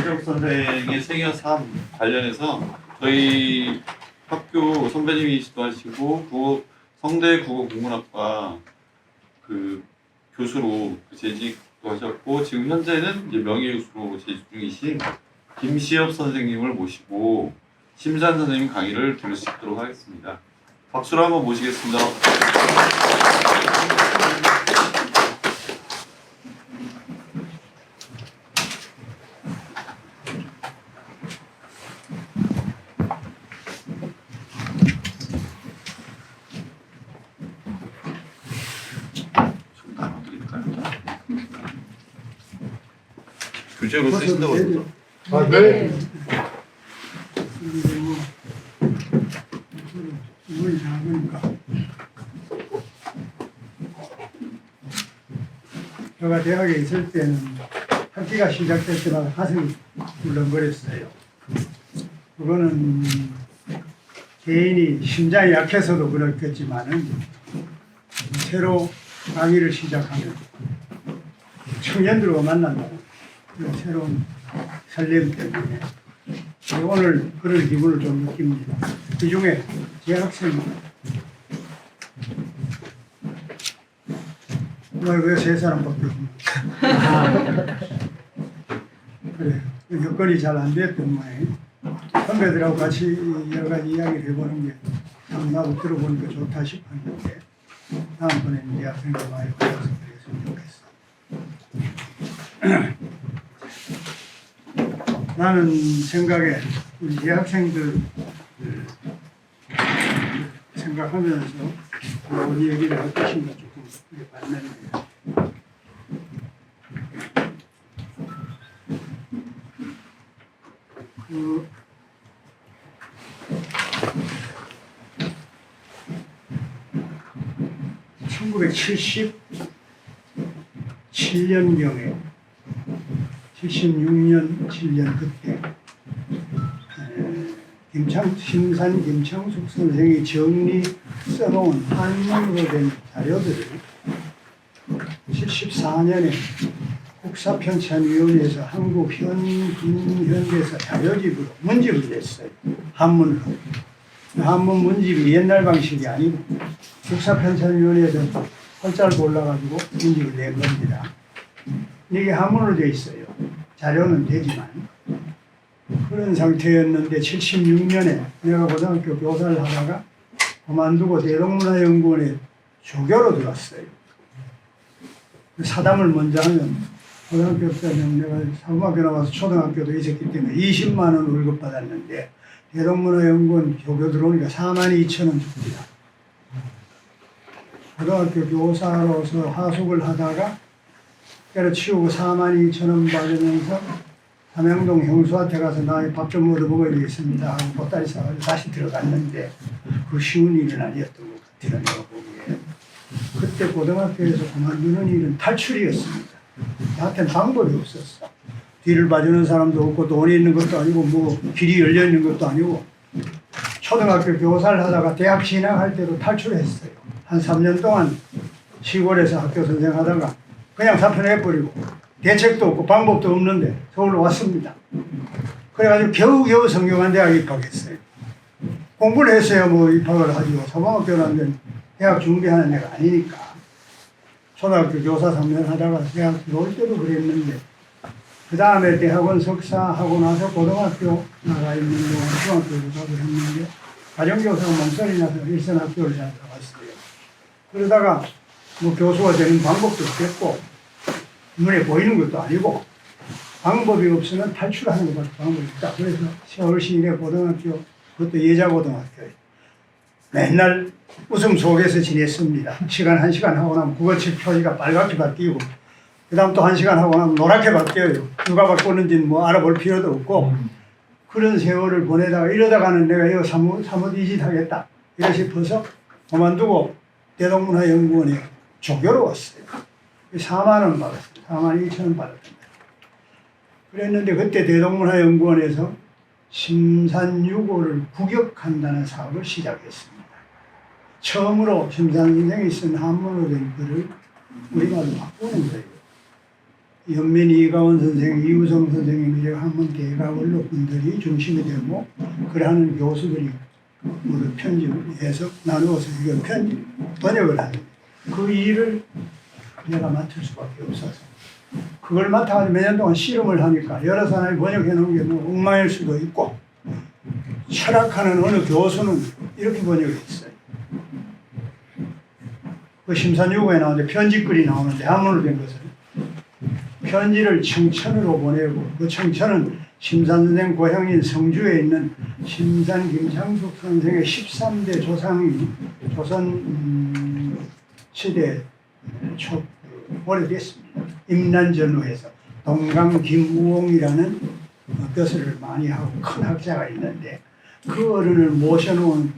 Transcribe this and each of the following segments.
김시혁 선생의 생애 삶 관련해서 저희 학교 선배님이시기도 하시고 성대 국어국문학과 그 교수로 재직도 하셨고 지금 현재는 이제 명예교수로 재직 중이신 김시혁 선생님을 모시고 심산 선생님 강의를 들을 수 있도록 하겠습니다. 박수로 한번 모시겠습니다. 교재로 쓰신다고 그러죠? 아, 네. 이번이 작으니까 제가 대학에 있을 때는 학기가 시작될 때마다 가슴이 울렁거렸어요. 그거는 개인이 심장이 약해서도 그렇겠지만은 새로 강의를 시작하면 청년들과 만난다는 그런 새로운 설렘 때문에 오늘 그런 기분을 좀 느낍니다. 그 중에 제 학생 왜 세 사람밖에 없나? 그래 여건이 잘 안 됐던 모양이에요. 선배들하고 같이 여러 가지 이야기를 해보는 게 참 나도 들어보니까 좋다 싶었는데 다음번에는 내 학생들 많이 불러서 그랬으면 좋겠어. 나는 생각에 우리 대학생들 생각하면서 어디 얘기를 할 것인가 조금 봤는데 그 1977년경에 76년, 7년 그때 심산 김창숙 선생이 정리 써놓은 한문으로 된 자료들을 74년에 국사편찬위원회에서 한국현대사 자료집으로 문집을 냈어요. 한문으로. 한문 문집이 옛날 방식이 아니고 국사편찬위원회에서 헐짤 골라가지고 문집을 낸 겁니다. 이게 한문으로 되어 있어요. 자료는 되지만 그런 상태였는데 76년에 내가 고등학교 교사를 하다가 그만두고 대동문화연구원에 조교로 들어왔어요. 사담을 먼저 하면 고등학교 때는 내가 사범학교 나와서 초등학교도 있었기 때문에 20만 원 월급 받았는데 대동문화연구원 조교 들어오니까 42,000원 줍니다. 고등학교 교사로서 하숙을 하다가 때려치우고 42,000원 받으면서 삼양동 형수한테 가서 나 밥 좀 얻어 먹어야 되겠습니다 하고 보따리 싸가지고 다시 들어갔는데 그 쉬운 일은 아니었던 것 같아요. 내가 보기에. 그때 고등학교에서 그만두는 일은 탈출이었습니다. 나한테는 방법이 없었어. 뒤를 봐주는 사람도 없고 돈이 있는 것도 아니고 뭐 길이 열려 있는 것도 아니고 초등학교 교사를 하다가 대학 진학할 때도 탈출했어요. 한 3년 동안 시골에서 학교 선생 하다가 그냥 사표내버리고 대책도 없고 방법도 없는데 서울로 왔습니다. 그래가지고 겨우겨우 성균관대학에 입학했어요. 공부를 했어야 뭐 입학을 하죠. 사범학교라는 대학 준비하는 애가 아니니까. 초등학교 교사 3년 하다가 대학 들어올 때도 그랬는데 그 다음에 대학원 석사하고 나서 고등학교 나가 있는 동안 중학교 교사를 했는데 가정교사가 몸살이 나서 일선 학교를 잘 나갔어요. 그러다가 뭐 교수가 되는 방법도 없겠고 눈에 보이는 것도 아니고 방법이 없으면 탈출하는 것밖에 방법이 없다. 그래서 서울시내 고등학교, 그것도 여자고등학교에 맨날 웃음 속에서 지냈습니다. 시간 1시간 하고 나면 국어책 표지가 빨갛게 바뀌고 그 다음 또 1시간 하고 나면 노랗게 바뀌어요. 누가 바꾸는지는 뭐 알아볼 필요도 없고 그런 세월을 보내다가 이러다가는 내가 이거 사뭇 이 짓 하겠다 이래 싶어서 그만두고 대동문화연구원에 조교로 왔어요. 4만 원 받았어요. 42,000원 받았습니다. 그랬는데 그때 대동문화연구원에서 심산유고를 국역한다는 사업을 시작했습니다. 처음으로 심산 선생이 쓴 한문으로 된 글을 우리말로 바꾸는 거예요. 연민이 이가원 선생, 이우성 선생님 이렇게 한문 대가 원로분들이 중심이 되고 그러하는 교수들이 모두 편집해서 나누어서 이걸 번역을 하는 그 일을 내가 맡을 수밖에 없어서 그걸 맡아가지고 몇 년 동안 씨름을 하니까 여러 사람이 번역해 놓은 게 뭐 엉망일 수도 있고 철학하는 어느 교수는 이렇게 번역했어요. 그 심산유고에 나오는데 편지글이 나오는데 한문으로 된 것은 편지를 청천으로 보내고 그 청천은 심산 선생 고향인 성주에 있는 심산 김창숙 선생의 13대 조상이 조선 시대 초 오래됐습니다. 임난전후에서 동강 김우홍이라는 벼슬을 많이 하고 큰 학자가 있는데 그 어른을 모셔놓은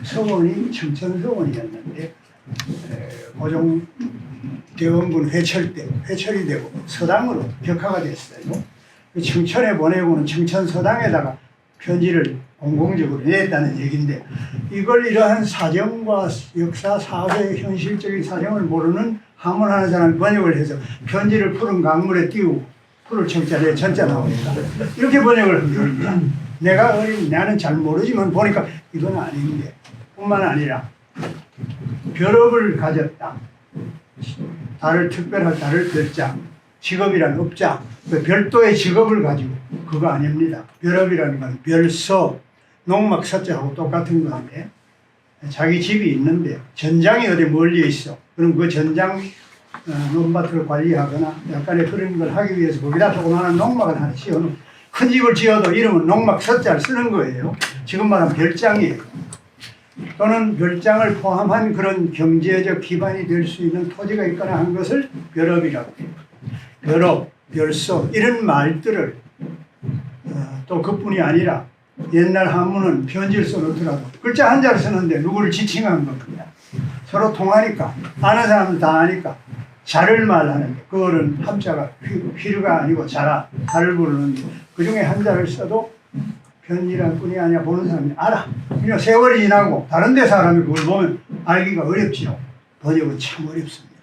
서원이 청천서원이었는데 고종 대원군 회철이 되고 서당으로 격하가 됐어요. 그 청천에 보내고는 청천 서당에다가 편지를 공공적으로 냈다는 얘기인데 이걸 이러한 사정과 역사, 사회, 현실적인 사정을 모르는 한문하는 사람이 번역을 해서 편지를 푸른 강물에 띄우고 푸를 청자리에 전자 나오니까 이렇게 번역을 한 겁니다. 내가 나는 잘 모르지만 보니까 이건 아닌데 뿐만 아니라 별업을 가졌다. 다를 특별할 다를 별자, 직업이란 업자, 별도의 직업을 가지고 그거 아닙니다. 별업이라는 건 별서, 농막 서자하고 똑같은 건데 자기 집이 있는데 전장이 어디 멀리 있어. 그럼 그 전장 논밭을 관리하거나 약간의 그런 걸 하기 위해서 거기다 조그마한 농막을 하나 씌워놓은 큰 집을 지어도 이름은 농막 서자를 쓰는 거예요. 지금 말하면 별장이에요. 또는 별장을 포함한 그런 경제적 기반이 될 수 있는 토지가 있거나 한 것을 별업이라고 해요. 별업, 별소 이런 말들을 또 그뿐이 아니라 옛날 한문은 편지를 써놓더라도 글자 한자를 쓰는데 누구를 지칭한 겁니다. 서로 통하니까 아는 사람들 다 아니까 자를 말하는데 그거는 함자가 휘르가 아니고 자라 자를 부르는데 그중에 한자를 써도 편지란 뿐이 아니라 보는 사람이 알아. 그냥 세월이 지나고 다른 데 사람이 그걸 보면 알기가 어렵지요. 번역은 참 어렵습니다.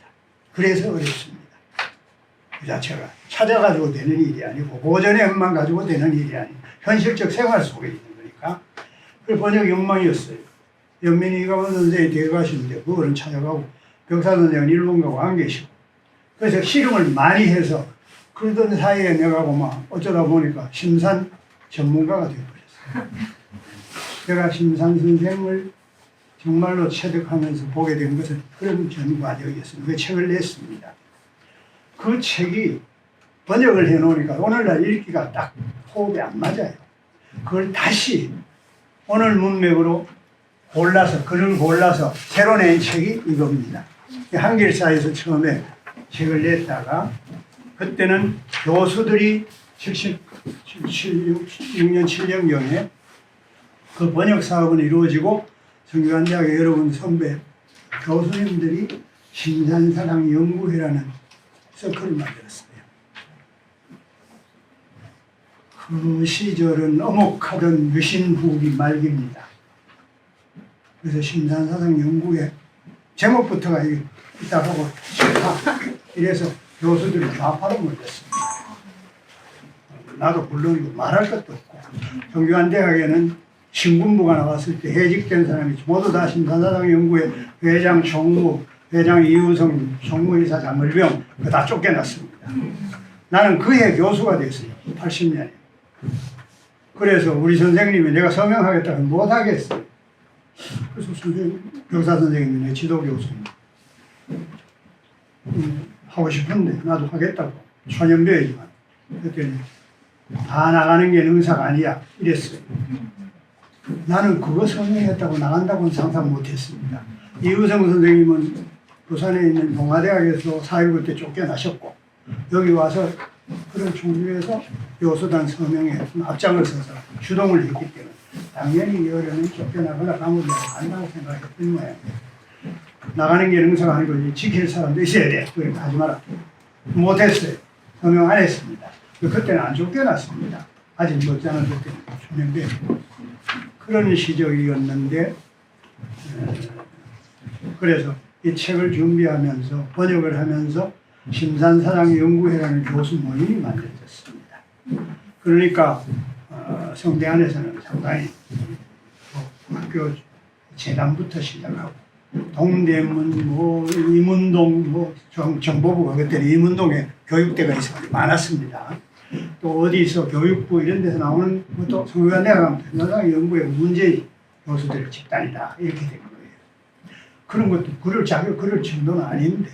그래서 어렵습니다. 그 자체가 찾아가지고 되는 일이 아니고 고전의만 가지고 되는 일이 아니고 현실적 생활 속에 있는 거니까 그 번역이 엉망이었어요. 연민이 이가원 선생이 되어 가시는데 그거는 찾아가고 병사 선생은 일본 가고 안 계시고 그래서 씨름을 많이 해서 그러던 사이에 내가 막 어쩌다 보니까 심산 전문가가 되어버렸어요. 제가 심산 선생을 정말로 체득하면서 보게 된 것은 그런 전 과정이었습니다. 그 책을 냈습니다. 그 책이 번역을 해놓으니까 오늘날 읽기가 딱 호흡이 안 맞아요. 그걸 다시 오늘 문맥으로 골라서 글을 골라서 새로 낸 책이 이겁니다. 한길사에서 처음에 책을 냈다가 그때는 교수들이 76년 7년경에 그 번역 사업은 이루어지고 성균관대학의 여러분 선배 교수님들이 심산사당 연구회라는 서클을 만들었어요. 그 시절은 어목하던 유신후기 말기입니다. 그래서 심산사당 연구회 제목부터가 있다 하고 싫다 이래서 교수들이 좌파로 몰렸습니다. 나도 물론이고 말할 것도 없고 정규한대학에는 신군부가 나왔을 때 해직된 사람이 모두 다 심산사당 연구회 회장 총무, 회장 이우성, 총무이사 장을병 그거 다 쫓겨났습니다. 나는 그해 교수가 됐어요. 80년에. 그래서 우리 선생님이 내가 서명하겠다고 못하겠어요. 그래서 교사 선생님이 내 지도교수님 하고 싶은데 나도 하겠다고 초년배이지만 그랬더니 다 나가는 게 의사가 아니야 이랬어요. 나는 그거 서명했다고 나간다고는 상상 못했습니다. 이우성 선생님은 부산에 있는 동아대학에서 4.19 때 쫓겨나셨고 여기 와서 그런 총주에서 교수단 서명에 앞장을 서서 주동을 했기 때문에 당연히 여름은 쫓겨나거나 아무데나 간다고 생각했던 모양이에요. 나가는 게 능사가 아니고 지킬 사람도 있어야 돼. 그래 하지 마라. 못했어요. 서명 안 했습니다. 그때는 안 쫓겨났습니다. 아직 못지않은 그때는 초년배 그런 시절이었는데 그래서 이 책을 준비하면서 번역을 하면서 심산사상연구회라는 교수 모임이 만들어졌습니다. 그러니까 성대 안에서는 상당히 학교 재단부터 시작하고 동대문, 뭐 임운동, 뭐 정보부가 그때 임운동에 교육대가 있어 많았습니다. 또 어디서 교육부 이런 데서 나오는 또 성균관대학 편사상 연구의 문제 교수들의 집단이다 이렇게 된 거예요. 그런 것도 그럴 정도는 아닌데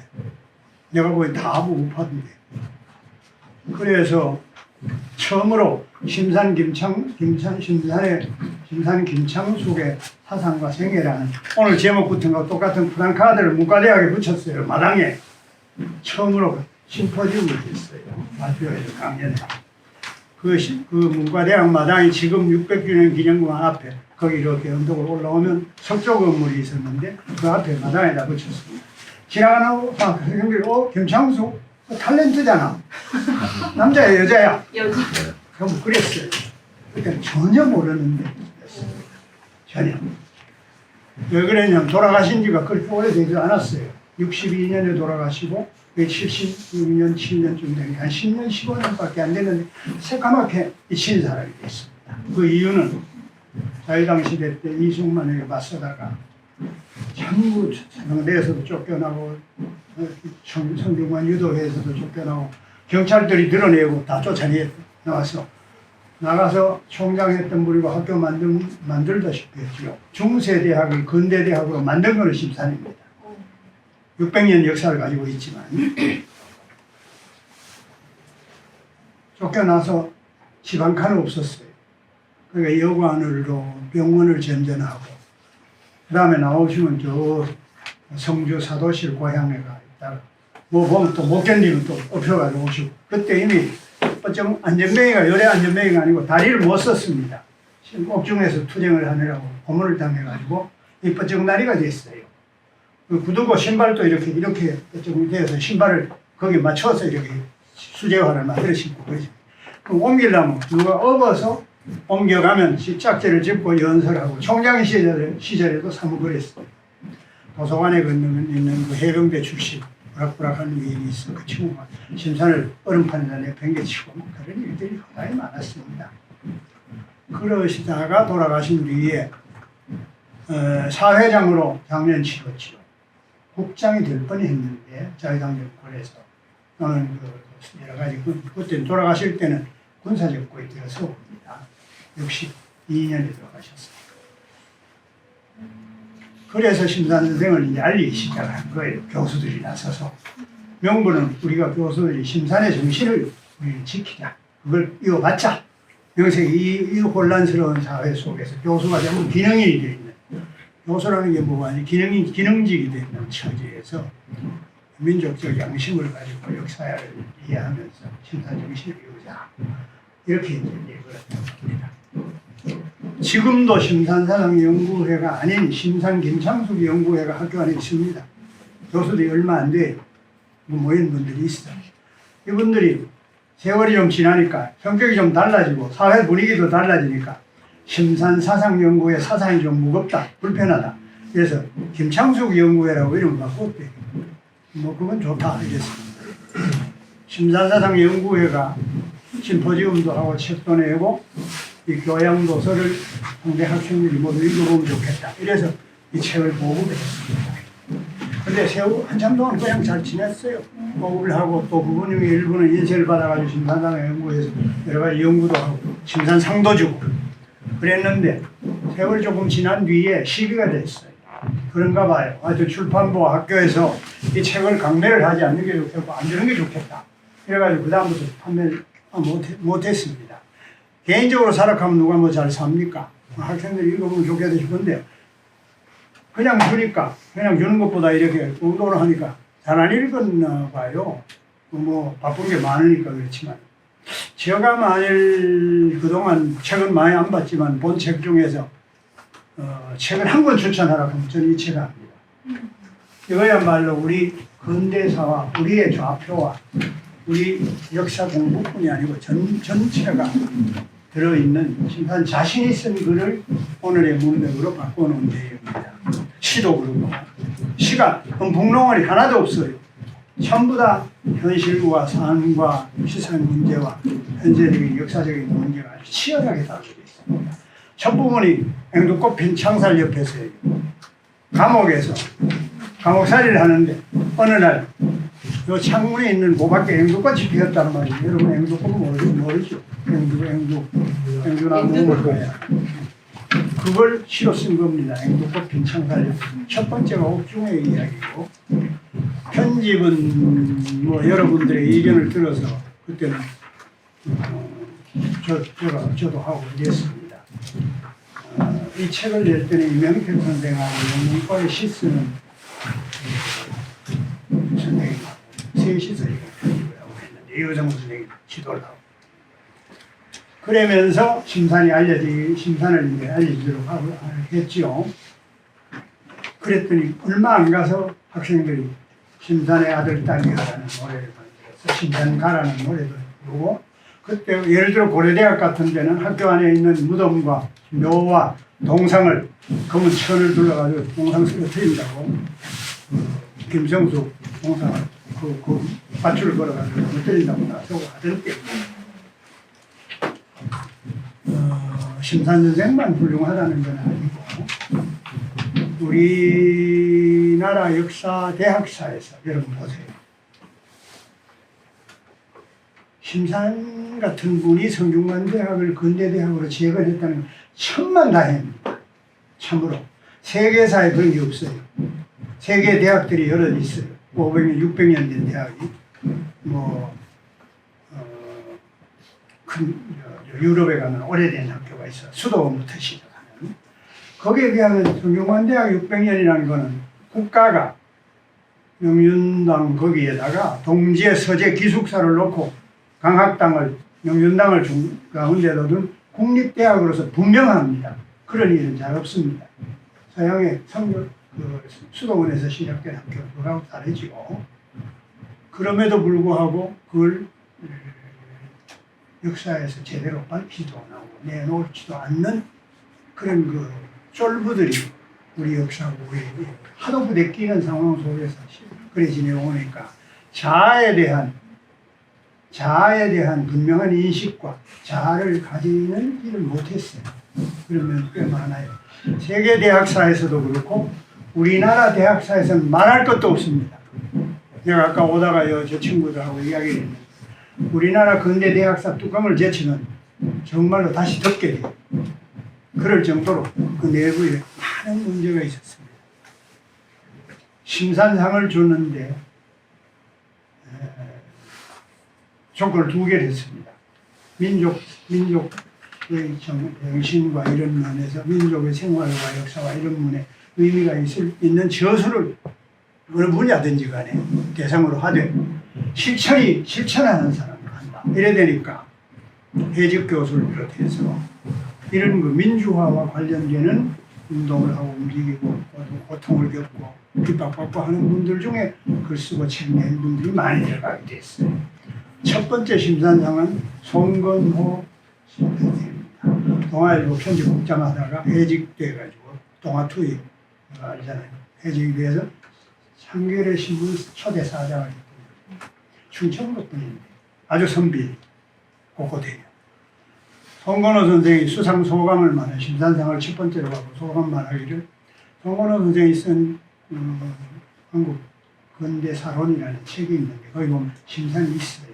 내가 거의 다부 우파인데 그래서 처음으로 심산 김창숙의 사상과 생애라는 오늘 제목 붙은 거 똑같은 프랑카드를 문과대학에 붙였어요. 마당에 처음으로 심포지움을 했어요. 발표해서 강연에. 그 문과대학 마당이 지금 600주년 기념관 앞에 거기 이렇게 언덕으로 올라오면 석조 건물이 있었는데 그 앞에 마당에다 붙였습니다. 지나가는 학생들이 김창숙 탤런트잖아. 남자야 여자야? 여자. 그럼 그랬어요. 그때 전혀 모르는데 전혀. 왜 그러냐면 돌아가신 지가 그렇게 오래되지 않았어요. 62년에 돌아가시고 76년, 7년쯤 되니 한 10년, 15년밖에 안 됐는데 새까맣게 잊힌 사람이 됐습니다. 그 이유는 자유당 시대 때 이승만에게 맞서다가 전부 상대에서도 쫓겨나고 성균관 유도회에서도 쫓겨나고 경찰들이 늘어내고 다 쫓아내나와서 나가서 총장했던 분이고 학교 만들다시피 했죠. 중세대학을 근대대학으로 만든 것은 심산입니다. 600년 역사를 가지고 있지만 쫓겨나서 집 한 칸은 없었어요. 그러니까 여관으로 병원을 전전하고 그 다음에 나오시면 저 성주 사도실 고향에 가 있다가 뭐 보면 또 못 견디면 또 엎혀가지고 오시고 그때 이미 어쩜 안전뱅이가 열애 안전뱅이가 아니고 다리를 못 썼습니다. 옥중에서 투쟁을 하느라고 고문을 당해가지고 이 뻗정다리가 됐어요. 그 구두고 신발도 이렇게 돼서 신발을 거기 맞춰서 이렇게 수제화를 만들어 신고 그러죠. 그럼 옮기려면 누가 업어서 옮겨가면 짝지를 짚고 연설하고 총장 시절에도 사무 그랬어요. 도서관에 있는 그 해병대 출신 부락부락한 위인이 있어 그 친구가 심산을 얼음판에다 내팽개치고 그런 일들이 굉장히 많았습니다. 그러시다가 돌아가신 뒤에 사회장으로 작년 치렀죠. 국장이 될 뻔했는데 자유당 정권에서 또는 여러 가지 그때 돌아가실 때는 군사정권이 들어서 옵니다. 62년에 돌아가셨습니다. 그래서 심산 선생을 이제 알리기 시작한 거예요. 교수들이 나서서 명분은 우리가 교수들이 심산의 정신을 지키자. 그걸 이어받자. 명색이 이 혼란스러운 사회 속에서 교수가 전부 기능인이 되어 있는 교수라는 게 뭐가 아니 기능직이 되는 처지에서 민족적 양심을 가지고 역사를 이해하면서 심산 정신을 이루자. 이렇게 이제 얘기를 합니다. 지금도 심산사상연구회가 아닌 심산김창숙 연구회가 학교 안에 있습니다. 교수들이 얼마 안 돼 모인 분들이 있어요. 이분들이 세월이 좀 지나니까 성격이 좀 달라지고 사회 분위기도 달라지니까 심산사상연구회 사상이 좀 무겁다, 불편하다. 그래서 김창숙 연구회라고 이름을 바꿨대요. 뭐 그건 좋다 이랬습니다. 심산사상연구회가 심포지움도 하고 책도 내고 이 교양 도서를 상대 학생들이 모두 읽어보면 좋겠다. 이래서 이 책을 보급을 했습니다. 근데 세우 한참 동안 그냥 잘 지냈어요. 보급을 하고 또 그분 중에 일부는 인쇄를 받아가지고 심산상에 연구해서 여러 가지 연구도 하고 심산상도 주고 그랬는데 세월이 조금 지난 뒤에 시기가 됐어요. 그런가 봐요. 아주 출판부 학교에서 이 책을 강매를 하지 않는 게 좋겠고 안 주는 게 좋겠다. 그래가지고 그 다음부터 판매를 못했습니다. 개인적으로 사락하면 누가 뭐 잘 삽니까? 학생들이 읽어보면 좋겠다 싶은데 그냥 주니까 그냥 주는 것보다 이렇게 운동을 하니까 잘 안 읽었나 봐요. 뭐 바쁜 게 많으니까 그렇지만 제가 만일 그동안 책은 많이 안 봤지만 본 책 중에서 책을 한 권 추천하라고 하면 저는 이 책을 합니다. 이거야말로 우리 근대사와 우리의 좌표와 우리 역사 공부뿐이 아니고 전체가 들어있는 심산 자신이 쓴 글을 오늘의 문맥으로 바꿔놓은 내용입니다. 시도 그렇고 시가 북롱언이 하나도 없어요. 전부 다 현실과 삶과 시선 문제와 현재적인 역사적인 문제가 아주 치열하게 다루고 있습니다. 첫 부분이 앵두꽃 핀 창살 옆에서예요. 감옥에서 감옥살이를 하는데 어느 날 요 창문에 있는 그 밖에 앵두꽃이 피었다는 말이에요. 여러분 앵두꽃 모르죠? 앵두나무 모르고요. 그걸 시로 쓴 겁니다. 앵두꽃 핀 창살 옆. 첫 번째가 옥중의 이야기고 편집은 뭐 여러분들의 의견을 들어서 그때는 저도 하고 이랬습니다. 이 책을 낼 때는 이명택 선생하고 영문과의 시쓰는 선생님하고 셋이서 이거 편집을 하고 했는데 이호정 선생님이 지도를 하고 그러면서 심산을 알려주도록 했죠. 그랬더니 얼마 안 가서 학생들이 심산의 아들 딸이 하라는 노래를 만들어서 심산가라는 노래도 부르고 그때 예를 들어 고려대학 같은 데는 학교 안에 있는 무덤과 묘와 동상을 검은 천을 둘러가지고 동상 쓰러뜨린다고 김성수 동상 그 밧줄을 걸어가지고 쓰러뜨린다고 나서고 하던 때 심산 선생만 훌륭하다는 건 아니고 우리나라 역사 대학사에서 여러분 보세요. 심산 같은 분이 성균관대학을 근대대학으로 재건했다는 건 천만다행입니다. 참으로 세계사에 그런 게 없어요. 세계 대학들이 여러 있어요. 500년, 600년 된 대학이 큰 유럽에 가면 오래된 학교가 있어. 수도원부터 시작하는. 거기에 비하면 성균관대학 600년이라는 거는 국가가 명륜당 거기에다가 동지의 서재 기숙사를 놓고 강학당을 명륜당을 가운데로 둔 국립대학으로서 분명합니다. 그런 일은 잘 없습니다. 서양의 수도원에서 시작된 학교하고 다르지요. 그럼에도 불구하고 그걸 역사에서 제대로 밝히지도 않고 내놓지도 않는 그런 그 쫄부들이 우리 역사고 우리 하도 부대 끼는 상황 속에서 그래 지내오니까 자아에 대한 분명한 인식과 자아를 가지는 일을 못했어요. 그러면 꽤 많아요. 세계 대학사에서도 그렇고 우리나라 대학사에서는 말할 것도 없습니다. 내가 아까 오다가 저 친구들하고 이야기를 했는데 우리나라 근대 대학사 뚜껑을 제치면 정말로 다시 덮게 돼요. 그럴 정도로 그 내부에 많은 문제가 있었습니다. 심산상을 주는데 조건을 2개를 했습니다. 민족의 정신과 이런 면에서 민족의 생활과 역사와 이런 면에 의미가 있는 저수를 어느 분야든지 간에 대상으로 하되 실천하는 사람을 한다. 이래 되니까 해직 교수를 비롯해서 이런 그 민주화와 관련되는 운동을 하고 움직이고 고통을 겪고 핍박받고 하는 분들 중에 글 쓰고 책 낸 분들이 많이 들어가게 됐어요. 첫 번째 심산상은 송건호 선생입니다. 동아일보 편집국장 하다가 해직돼가지고 동아투이 알잖아요. 해직이 돼서 한겨레 신문 초대 사장을 했거든요. 충청도 분인데 아주 선비 고고대요. 송건호 선생이 수상 소감을 말해 심산상을 첫 번째로 하고 소감 말하기를 송건호 선생이 쓴 한국 근대사론이라는 책이 있는데 거기 보면 심산이 있어요.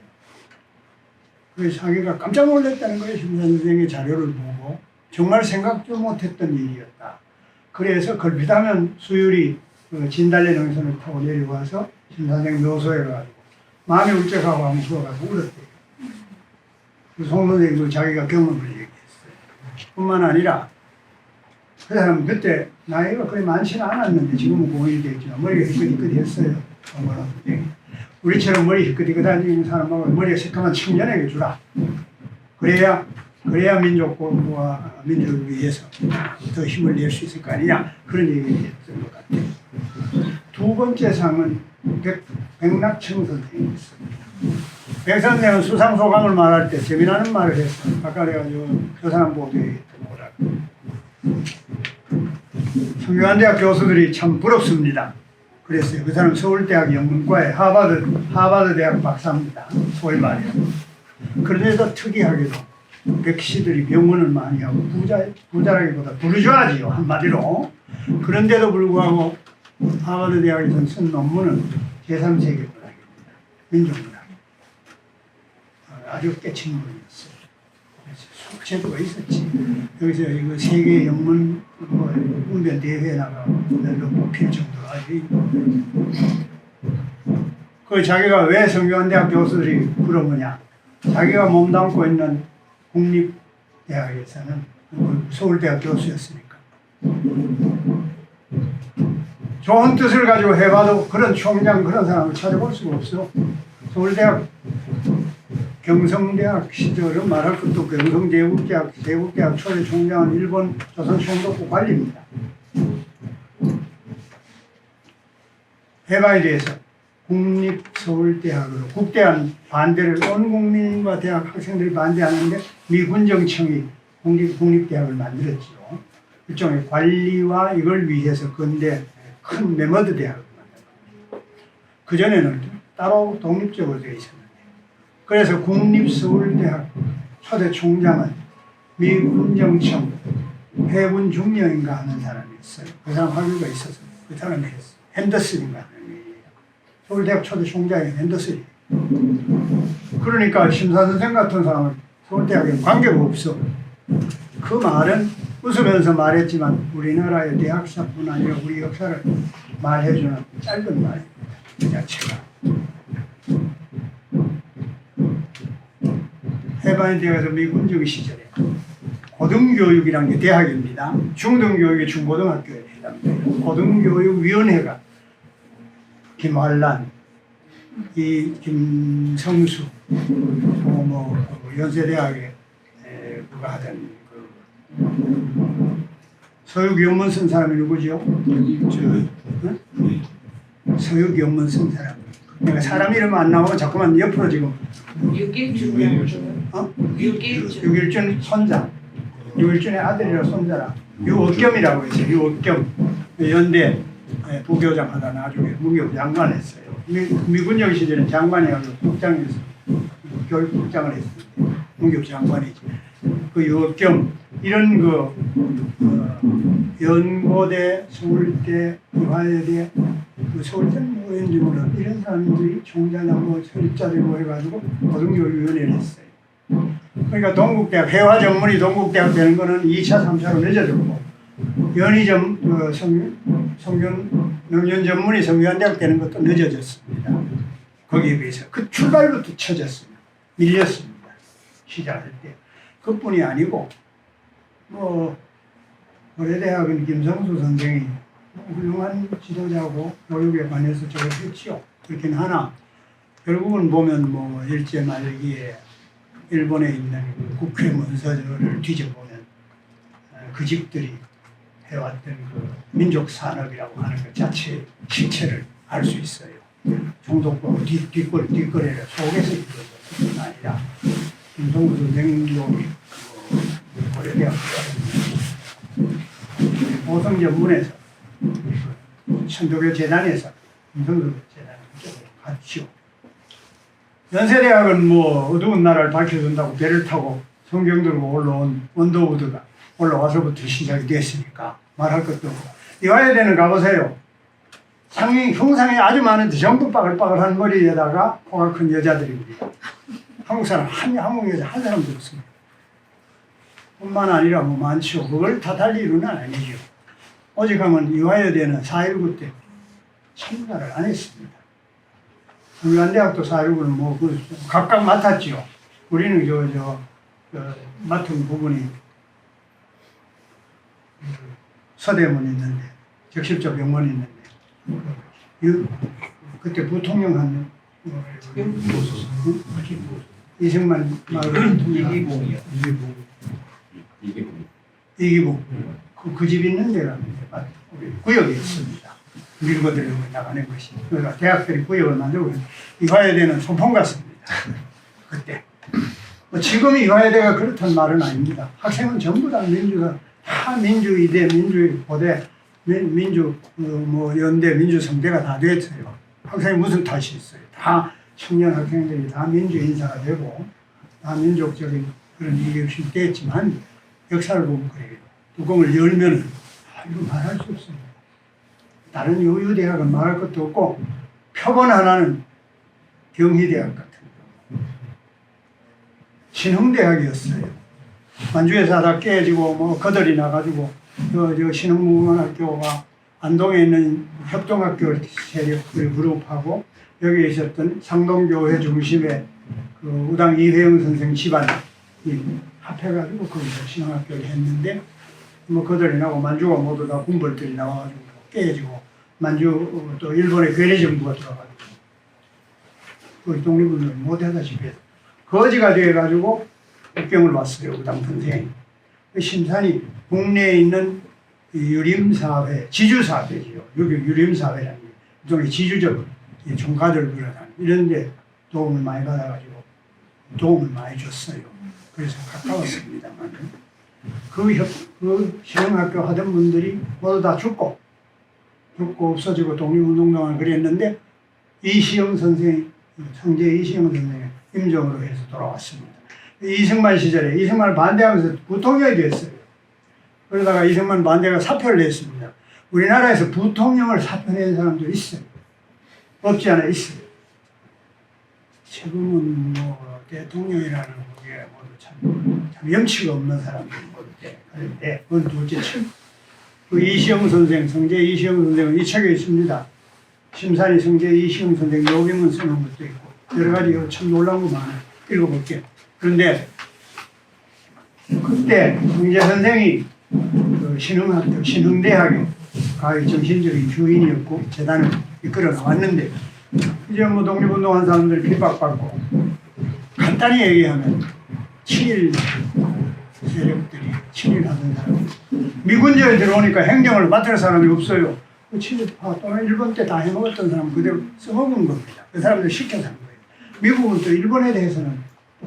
그래서 자기가 깜짝 놀랐다는 거예요. 심산 선생의 자료를 보고 정말 생각도 못했던 일이었다. 그래서 걸핏하면 수율이 진달래 능선을 타고 내려와서 심산 선생 묘소에 가지고 마음이 울적하고 한번 부어가지고 울었대요. 송 선생님도 자기가 경험을 얘기했어요. 뿐만 아니라 그 사람 그때 나이가 거의 많지는 않았는데 지금은 공연이 되었지만 머리가 희끗희끗했어요. 우리처럼 머리 희끗희끗한 사람하고 머리가 새까만 청년에게 주라. 그래야 민족과 민족을 위해서 더 힘을 낼 수 있을 거 아니냐. 그런 얘기를 했던 것 같아요. 2번째 상은 백낙청 선생님이었습니다. 백 선생은 수상소감을 말할 때 재미나는 말을 했어요. 아까 내가 저 사람 보고 얘기했던 거라고. 성균관대학 교수들이 참 부럽습니다. 그랬어요. 그 사람 서울대학 영문과에 하버드 대학 박사입니다. 소위 말해서. 그런데도 특이하게도 백시들이 명문을 많이 하고 부자라기보다 부르주아지요 한마디로. 그런데도 불구하고 하버드 대학에서 쓴 논문은 제3세계 문학입니다. 민족문학. 아주 깨친 분이었어요. 숙제도가 있었지. 여기서 이거 세계 영문 운변 대회에 나가고 뽑힐 정도로 아주. 그 자기가 왜 성균관대학 교수들이 부러우냐? 자기가 몸담고 있는 국립대학에서는 서울대학 교수였으니까. 좋은 뜻을 가지고 해봐도 그런 총장 그런 사람을 찾아볼 수가 없어. 서울대학 경성대학 시절은 말할 것도 없고 경성제국대학 초대 총장은 일본 조선 총독부 관리입니다. 해방에 대해서 국립서울대학으로 국대한 반대를 온 국민과 대학 학생들이 반대하는데 미군정청이 국립대학을 만들었죠. 일종의 관리와 이걸 위해서 근대 큰 메머드 대학을 만들었습니다. 그전에는 따로 독립적으로 되어 있었는데 그래서 국립서울대학 초대 총장은 미군정청 해군 중령인가 하는 사람이었어요. 그 사람 학위가 있어서 그 사람이 했어요. 핸더슨인가 하는 얘기예요. 서울대학 초대 총장이 핸더슨이에요. 그러니까 심사선생 같은 사람은 서울대학에 관계가 없어. 그 말은 웃으면서 말했지만 우리나라의 대학사뿐 아니라 우리 역사를 말해주는 짧은 말입니다. 그 자체가. 해방에 대해서 미군정 시절에 고등교육이라는 게 대학입니다. 중등교육이 중고등학교에 해당돼요. 고등교육위원회가 김환란, 이 김성수, 연세대학에 누가 하던 서유기원문 쓴 사람이 누구죠? 서유기원문 쓴 사람. 내가 사람 이름 안 나오면 자꾸만 옆으로 지금. 육일준 손자. 육일준의 아들이라 손자라. 유옥겸이라고 했어요. 유옥겸. 연대 부교장 하다 나중에 무교 장관했어요. 미군정 시절에 장관이라고 국장에서 교육국장을 했습니다. 무교 장관이지. 그 유옥겸 이런 연고대, 서울대, 이화여대, 서울대는 뭐인지 몰라 이런 사람들이 총장하고 설립자들고 해가지고 고등교육위원회를 했어요. 그러니까 동국대학, 회화 전문이 동국대학 되는 거는 2차, 3차로 늦어졌고 명년 전문이 성균관대학 되는 것도 늦어졌습니다. 거기에 비해서 그 출발부터 쳐졌습니다. 밀렸습니다. 시작할 때. 그뿐이 아니고 고려대학은 김성수 선생이 훌륭한 지도자고 교육에 관해서 저걸 했지요. 그렇긴 하나 결국은 보면 일제 말기에 일본에 있는 국회 문서를 뒤져보면 그 집들이 해왔던 그 민족 산업이라고 하는 것 자체 실체를 알 수 있어요. 총독부 뒷거래를 속에서 이루어졌을 뿐 아니라 김성수 선생도 고려대학 오성전문에서 천도교 재단에서 김성수 재단을 갔죠. 연세대학은 어두운 나라를 밝혀준다고 배를 타고 성경 들고 올라온 원더우드가 올라와서부터 시작이 됐으니까 말할 것도 없고 이화여대는 가보세요. 흉상이 아주 많은데 전부 빠글빠글한 머리에다가 코가 큰 여자들입니다. 한국 사람 한국 여자 한 사람도 없습니다. 뿐만 아니라 많죠. 그걸 탓할 이유는 아니죠. 오직 하면 이화여대는 4.19 때 참가를 안 했습니다. 성균관대학도 4.19는 각각 맡았죠. 우리는 맡은 부분이 서대문 있는데 적십자 병원 있는데 그때 부통령 한 이승만 마을 이기봉이요. 이기봉. 그 집 있는 데가 구역이 있습니다. 밀고 들어오고 나가는 것이. 그러니까 대학들이 구역을 만들고 이화여대는 소풍 갔습니다. 그때. 지금 이화여대가 그렇단 말은 아닙니다. 학생은 전부 다 민주의대, 민주고대 민주 뭐 연대 민주성대가 다 됐어요. 학생이 무슨 탓이 있어요? 다 청년 학생들이 다 민주 인사가 되고 다 민족적인 그런 일이 없이 됐지만 역사를 보면 그래요. 뚜껑을 열면 이거 말할 수 없습니다. 다른 유유대학은 말할 것도 없고 표본 하나는 경희대학 같은 거. 신흥대학이었어요. 만주에서 다 깨지고 뭐 거들이 나가지고 저 신흥문학교가 안동에 있는 협동학교 세력을 그룹하고 여기에 있었던 상동교회 중심의 그 우당 이회영 선생 집안이 합해가지고 거기서 신흥학교를 했는데 뭐 거들이 나고 만주가 모두 다 군벌들이 나와가지고 깨지고 만주 또 일본의 괴뢰 정부가 들어가지고 거기 독립운동을 못하다시피 해서 거지가 돼가지고 국경을 왔어요. 우당 선생이. 심산이 국내에 있는 유림사회, 지주사회지요. 여기 유림사회라는 게 일종의 지주적 종가들 그러다니 이런 데 도움을 많이 받아가지고 도움을 많이 줬어요. 그래서 가까웠습니다만 그 실용학교 하던 분들이 모두 다 죽고 없어지고 독립운동당을 그랬는데 이시영 선생이 성제 이시영 선생이 임종으로 해서 돌아왔습니다. 이승만 시절에 이승만을 반대하면서 부통령이 됐어요. 그러다가 이승만 반대가 사표를 냈습니다. 우리나라에서 부통령을 사표낸 사람도 있어요. 없지 않아 있어요. 지금은 뭐 대통령이라는 게 모두 참 염치가 없는 사람들이 모두 그런데 그건 둘째치고 그 이시영 선생, 성제 이시영 선생은 이 책에 있습니다. 심산이 성제 이시영 선생 요명을 쓰는 것도 있고 여러 가지 참 놀라운 거 많아요. 읽어볼게요. 그런데 그때 성제 선생이 그 신흥학교, 신흥대학의 가히 정신적인 주인이었고 재단을 이끌어 나왔는데 이제 뭐 독립운동한 사람들 핍박받고 간단히 얘기하면 친일 세력들이 친일하던 사람들 미군제에 들어오니까 행정을 맡을 사람이 없어요. 그 친일파 또는 일본 때 다 해먹었던 사람 그대로 써먹은 겁니다. 그 사람들 시켜서 한 거예요. 미국은 또 일본에 대해서는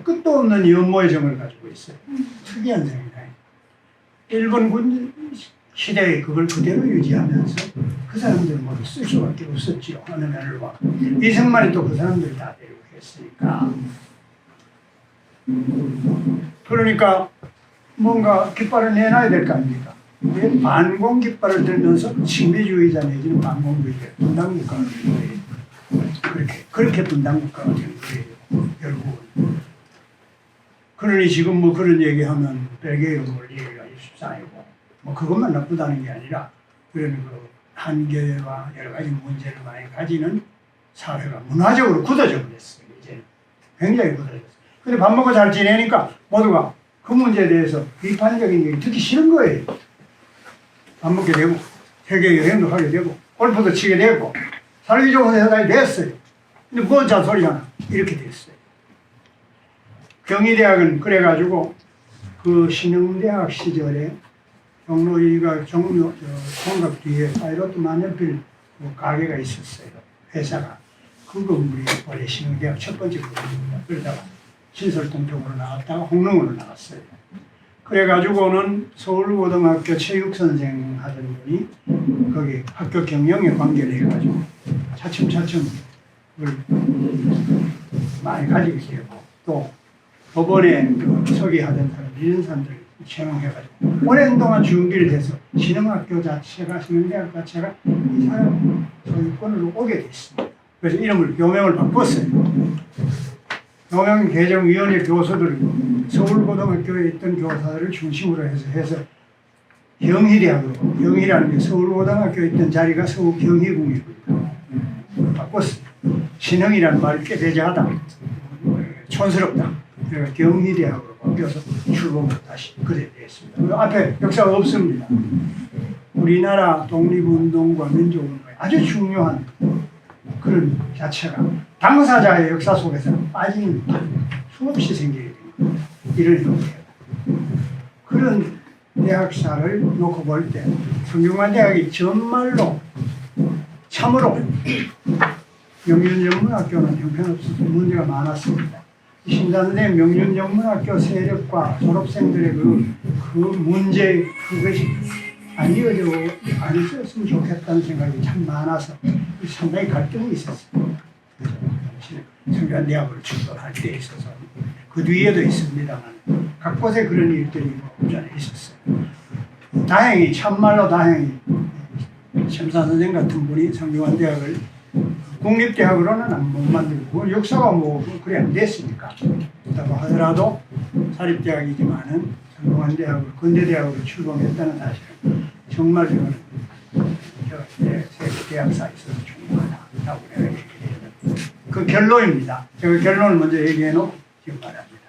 끝도 없는 연모의 정을 가지고 있어요. 특이한 생입니다. 일본 군 시대에 그걸 그대로 유지하면서 그 사람들은 모두 쓸 수밖에 없었지요. 어느 면을 봐. 이승만이 또 그 사람들 다 데리고 했으니까. 그러니까 뭔가 깃발을 내놔야 될 거 아닙니까? 반공 깃발을 들면서 신비주의자 내지는 반공주의자 분단국가가 된 거예요. 그렇게 분단국가가 된 거예요. 결국은. 그러니 지금 뭐 그런 얘기하면 벨기에 뭘 얘기가 십상이고 뭐 그것만 나쁘다는 게 아니라 그런 그 한계와 여러 가지 문제를 많이 가지는 사회가 문화적으로 굳어져 버렸어요. 이제 굉장히 굳어졌어요. 근데 밥 먹고 잘 지내니까 모두가 그 문제에 대해서 비판적인 얘기 듣기 싫은 거예요. 밥 먹게 되고 세계 여행도 하게 되고 골프도 치게 되고 살기 좋은 세상이 됐어요. 근데 뭔 잔소리잖아. 이렇게 됐어요. 경희대학은 그래가지고 그 신흥대학 시절에 종로이가 총각 뒤에 파이로트 만년필 가게가 있었어요. 회사가. 그 건물이 원래 신흥대학 첫 번째 건물입니다. 그러다가 신설동 쪽으로 나갔다가 홍릉으로 나갔어요. 그래가지고는 서울고등학교 체육선생 하던 분이 거기 학교 경영에 관계를 해가지고 차츰차츰 그걸 많이 가지게 되고 또 법원에 서기하던 사람 이런 사람들 채용해가지고 오랜 동안 준비를 해서 신흥학교 자체가 신흥대학 자체가 이 사람 소유권으로 오게 됐습니다. 그래서 이름을 교명을 바꿨어요. 교명 개정위원회 교수들 서울고등학교에 있던 교사들을 중심으로 해서 경희대학으로 경희라는 게 서울고등학교에 있던 자리가 서울경희궁이거든요. 바꿨어요. 신흥이라는 말이 꽤 배제하다. 촌스럽다. 그래서 경희대학으로 바뀌어서 출범을 다시 그래 됐습니다. 앞에 역사가 없습니다. 우리나라 독립운동과 민족운동에 아주 중요한 그런 자체가 당사자의 역사 속에서 빠지는 수없이 생기게 됩니다. 이런 형태가. 그런 대학사를 놓고 볼 때 성균관 대학이 정말로 참으로 명륜전문학교는 형편없어서 문제가 많았습니다. 신단대 명륜전문학교 세력과 졸업생들의 그 문제 그것이 안 있었으면 좋겠다는 생각이 참 많아서 상당히 갈등이 있었어요. 성균관대학을 출발할 때 있어서 그 뒤에도 있습니다만 각 곳에 그런 일들이 오전에 있었어요. 다행히 참말로 다행히 심사 선생 같은 분이 성균관대학을 국립대학으로는 못 만들고 역사가 뭐 그래 안 됐으니까 그렇다고 하더라도 사립대학이지만은 성균관대학을 근대대학으로 출범했다는 사실은 정말 저는 세계 대학사에 있어서 중요하다고 내가 얘기해요. 그 결론입니다. 제가 결론을 먼저 얘기해놓고 지금 말합니다.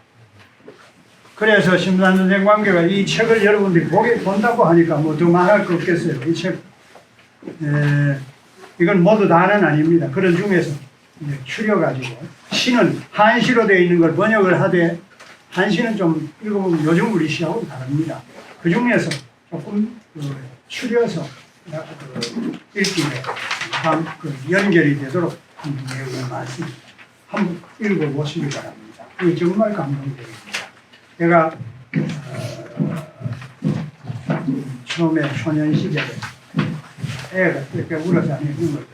그래서 심산 선생 관계가 이 책을 여러분들이 본다고 하니까 뭐 더 말할 거 없겠어요. 이 책 이건 모두 다는 아닙니다. 그런 중에서 추려가지고 시는 한시로 되어 있는 걸 번역을 하되 한시는 좀 읽어보면 요즘 우리 시하고 다릅니다. 그 중에서 조금 추려서 읽기에 연결이 되도록 내용을 말씀드립니다. 한번 읽어보시기 바랍니다. 이게 정말 감동적입니다. 제가 처음에 소년 시절에 애가 이렇게 울어서 안 읽는 걸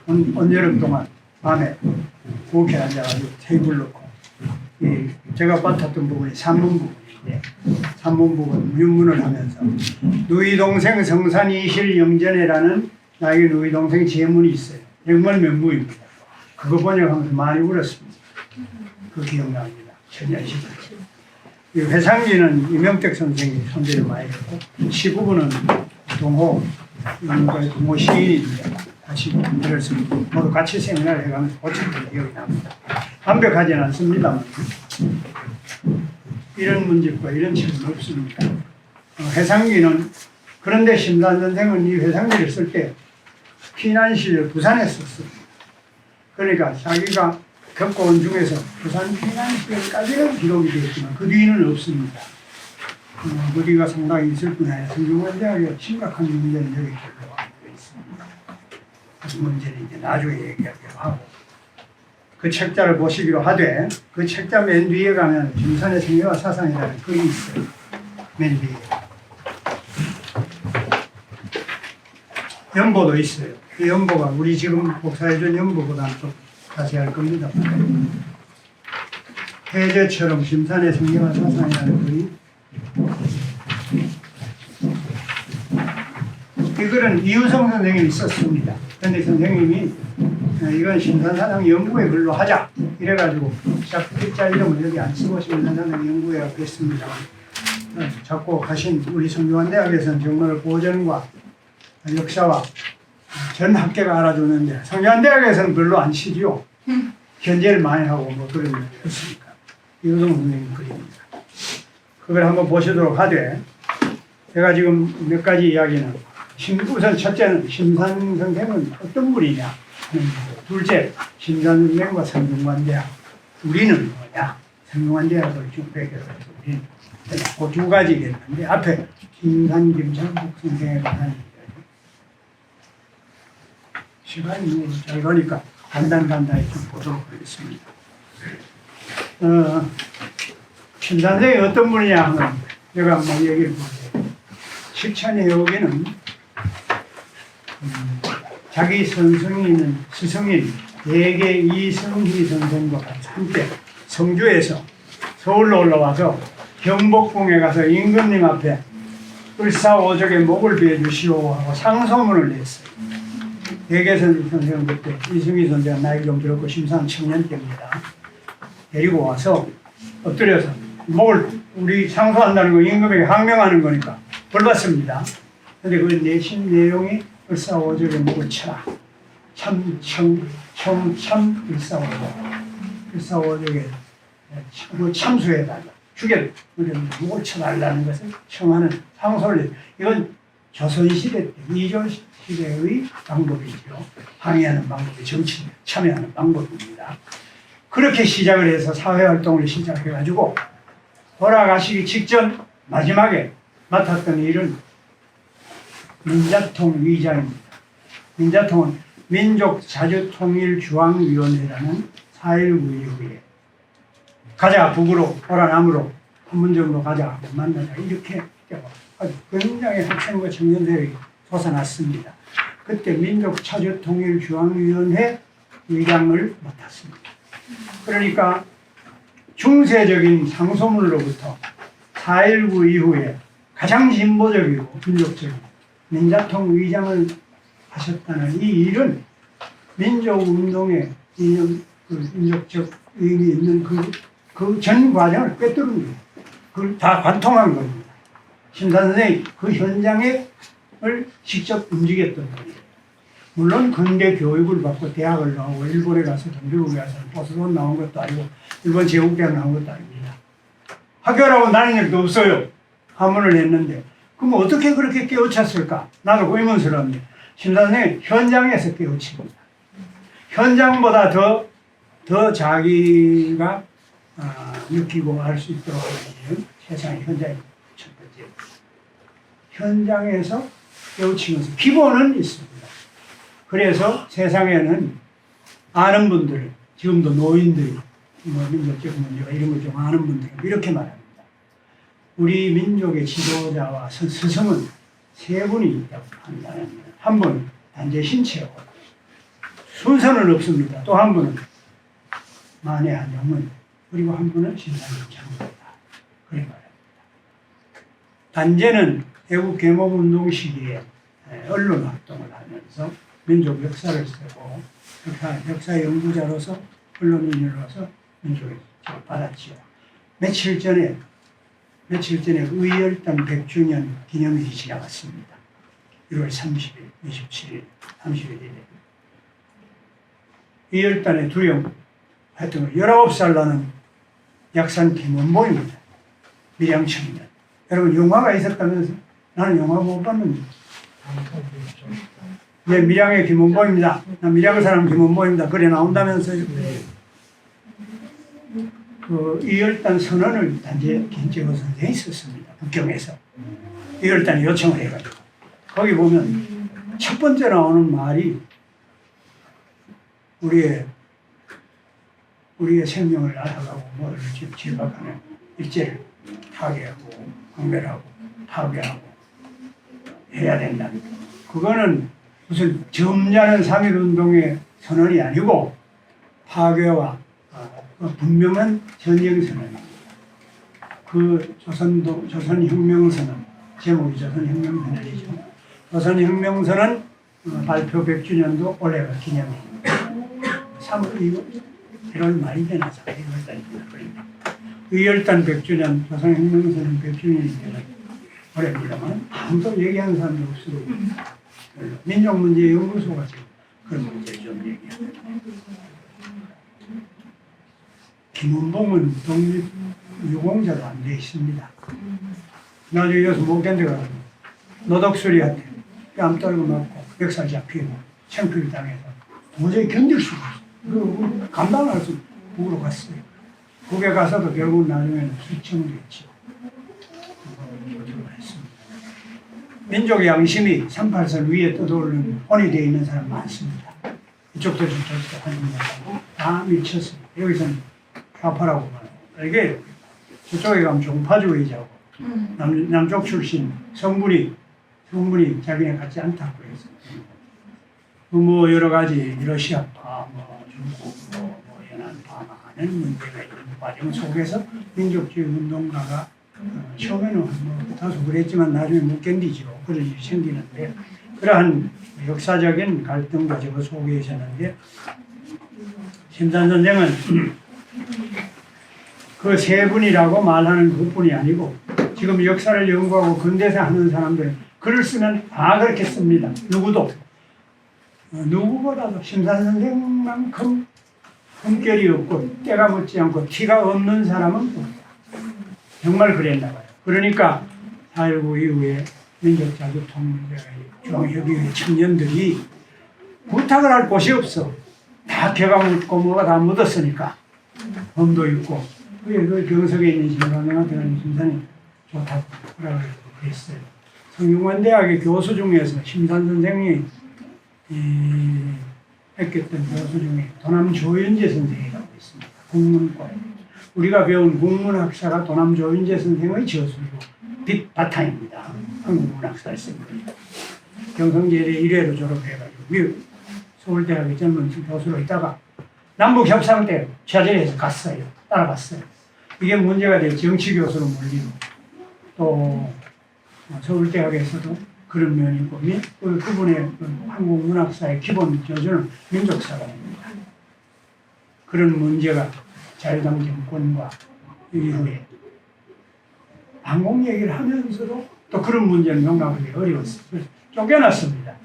온 여름 동안 밤에 부엌에 앉아가지고 테이블 놓고 제가 맡았던 부분이 산문 부분인데 산문 부분 윤문을 하면서 누이 동생 성산이실 영전에라는 나에게 누이 동생 제문이 있어요. 정말 명문입니다. 그거 번역하면서 많이 울었습니다. 그 기억납니다. 천년 시절. 회상기는 이명택 선생이 선배를 많이 했고 시부부는 동호 시인인데 같이 그래서 모두 같이 세미나를 해가면서 고쳤던 기억이 납니다. 완벽하지는 않습니다만 이런 문제과 이런 책은 없습니다. 회상기는 그런데 심산 선생은 이 회상기를 쓸 때 피난 시절 부산에 썼습니다. 그러니까 자기가 겪어온 중에서 부산 피난 시절까지는 기록이 되어 있지만 그 뒤는 없습니다. 그 뒤가 상당히 있을 뿐 아니라 성균관대학에 심각한 문제는 여기 별로 안 되어 있습니다. 그 문제는 이제 나중에 얘기하기로 하고 그 책자를 보시기로 하되 그 책자 맨 뒤에 가면 김산의 생애와 사상이라는 글이 있어요. 맨 뒤에 연보도 있어요. 그 연보가 우리 지금 복사해준 연보보다는 좀 자세할 겁니다. 해제처럼 심산의 생애와 사상이라는 글이 이 글은 이유성 선생님이 썼습니다. 그런데 선생님이 이건 심산사상 연구회 글로 하자 이래가지고 작자 이름을 여기 안 쓰고 심산사상 연구회라고 했습니다. 자꾸 하신 우리 성균관대학에서는 정말 고전과 역사와 전 학계가 알아주는데 성균관대학에서는 별로 안 치지요. 견제를 많이 하고 뭐 그런 게 없으니까. 이우성 선생님 글입니다. 그걸 한번 보시도록 하되 제가 지금 몇 가지 이야기는 우선 첫째는 심산 선생은 어떤 분이냐 둘째 심산 선생과 성균관대학 우리는 뭐냐 성균관대학을 쭉 배경해서 우리는 그 두 가지겠는데 앞에 심산 김창국 선생에 관한 시간이 잘 가니까 간단히 좀 보도록 하겠습니다. 심산 선생이 어떤 분이냐 하면 제가 한번 얘기를 볼게요. 식천해오기는 자기 스승인 대개 이승희 선생과 함께 성주에서 서울로 올라와서 경복궁에 가서 임금님 앞에 을사오적의 목을 베어주시오 하고 상소문을 냈어요. 대개 선생은 그때 이승희 선생은 나이 좀 들었고 심산 청년 때입니다. 데리고 와서 엎드려서 목을 우리 상소한다는 거 임금에게 항명하는 거니까 벌 받습니다. 근데 그 내신 내용이 을사오적의 목을 쳐라. 참 을사오적의 참수해달라. 죽여 목을 쳐달라는 것을 청하는 상소를 이건 조선시대 때 이조시대의 방법이죠. 항의하는 방법이 정치 참여하는 방법입니다. 그렇게 시작을 해서 사회활동을 시작해가지고 돌아가시기 직전 마지막에 맡았던 일은 민자통 위장입니다. 민자통은 민족자주통일중앙위원회라는 4.19 이후에 가자 북으로 오라 남으로 판문점으로 가자 만나자 이렇게 때가 아주 굉장히 학생과 청년들이 솟아났습니다. 그때 민족차저통일중앙위원회 의장을 맡았습니다. 그러니까 중세적인 상소문으로부터 4.19 이후에 가장 진보적이고 민족적인 민자통 의장을 하셨다는 이 일은 민족운동의 민족적 의미 있는 그 전 과정을 꿰뚫은 거예요. 그걸 다 관통한 겁니다. 심산 선생이 그 현장을 직접 움직였던 거예요. 물론 근대 교육을 받고 대학을 나오고 일본에 가서 미국에 가서 보스론 나온 것도 아니고 일본 제국대학 나온 것도 아닙니다. 학교라고 다닌 적도 없어요. 한문을 했는데 그럼 어떻게 그렇게 깨우쳤을까? 나도 의문스러운데 심산 선생이 현장에서 깨우칩니다. 현장보다 더 자기가 느끼고 알 수 있도록 하는 세상의 현장이 첫 번째. 현장에서 깨우치면서 기본은 있습니다. 그래서 세상에는 아는 분들, 지금도 노인들이 민족적 문제가 이런 걸 좀 아는 분들은 이렇게 말합니다. 우리 민족의 지도자와 스승은 세 분이 있다고 한다는 한 분은 단재 신체고 순서는 없습니다. 또 한 분은 만해한 영문 그리고 한 분은 신사님 장로다. 그래 말합니다. 단재는 애국 개몽운동 시기에 언론 활동을 하면서 민족 역사를 쓰고 역사 연구자로서 언론인으로서 민족의 직을 받았지요. 며칠 전에 의열단 100주년 기념일이 지나갔습니다. 1월 30일, 27일, 30일에 의열단의 두령 하여튼 19살 나는 약산 김원봉입니다. 밀양청년. 여러분 영화가 있었다면서? 나는 영화 못 봤는데. 네, 밀양의 김원봉입니다. 나 밀양 사람 김원봉입니다. 그래 나온다면서요. 그 의열단 선언을 단재 김재호 선생이 썼습니다. 북경에서. 의열단이 요청을 해가지고. 거기 보면 첫 번째 나오는 말이 우리의 생명을 앗아가고 뭐를 집박하는 일제를 타개하고 박멸하고 파괴하고 해야 된다. 그거는 무슨 점잖은 3.1운동의 선언이 아니고 파괴와 분명한 전쟁 선언입니다. 그 조선혁명선언, 제목이 조선혁명선언이죠. 조선혁명선언 발표 100주년도 올해가 기념입니다. 3월 1월 말이 되나 1월달입니다. 의열단 100주년, 조선혁명선언 100주년이 되는 올해입니다만 아무도 얘기하는 사람도 없어요. 민족문제연구소가 지금 그런 문제를 좀 얘기합니다. 김은봉은 독립유공자로 안 돼 있습니다. 나중에 여기서 못 견뎌가지고 노덕수리한테 뺨 떨고 맞고 멱살 잡히고 창피를 당해서 도저히 견딜 수가 없어요. 감당할 수 북으로 갔어요. 북에 가서도 결국 나중에는 수청됐죠. 민족의 양심이 38선 위에 떠도르는 혼이 되어 있는 사람 많습니다. 이쪽도 저쪽도 하는데 다 미쳤어요. 여기서는 좌파라고 말해요. 이게 저쪽에 가면 종파주의자고 남쪽 출신 성분이 자기네 같지 않다고 해서 뭐 여러 가지 러시아파, 뭐 중국, 뭐 연안파 많은 문제가 있는 과정 속에서 민족주의 운동가가 처음에는 뭐 다소 그랬지만 나중에 못 견디죠. 그런 일이 생기는데 그러한 역사적인 갈등과 저거 속에 있었는데 심산 선생은 그 세 분이라고 말하는 그뿐이 아니고 지금 역사를 연구하고 근대사 하는 사람들은 글을 쓰면 다 그렇게 씁니다. 누구보다도 심산 선생만큼 품결이 없고 때가 묻지 않고 티가 없는 사람은 없다. 정말 그랬나 봐요. 그러니까 4.19 이후에 민족자주통일중앙협의회 청년들이 부탁을 할 곳이 없어. 다 벼가 묻고 뭐가 다 묻었으니까 범도 있고 그 경석에 있는 심산생한테는 심산이 좋다고 그랬어요. 성균관대학의 교수 중에서 심산 선생이 했겠던 교수 중에 도남 조윤재 선생이라고 있습니다. 국문과 우리가 배운 국문학사가 도남 조윤재 선생의 저술이고 빛 바탕입니다. 한국문학사였습니다. 경성제대 1회로 졸업해가지고 미국 서울대학의 젊은 교수로 있다가 남북협상 때 취재해서 갔어요. 따라갔어요. 이게 문제가 돼 정치교수로 몰리고 또 서울대학에서도 그런 면이 있고 그분의 한국 문학사의 기본 교주는 민족사관입니다. 그런 문제가 자유당 정권과 이후에 항공 얘기를 하면서도 또 그런 문제는 용납하기 어려웠어요. 그래서 쫓겨났습니다.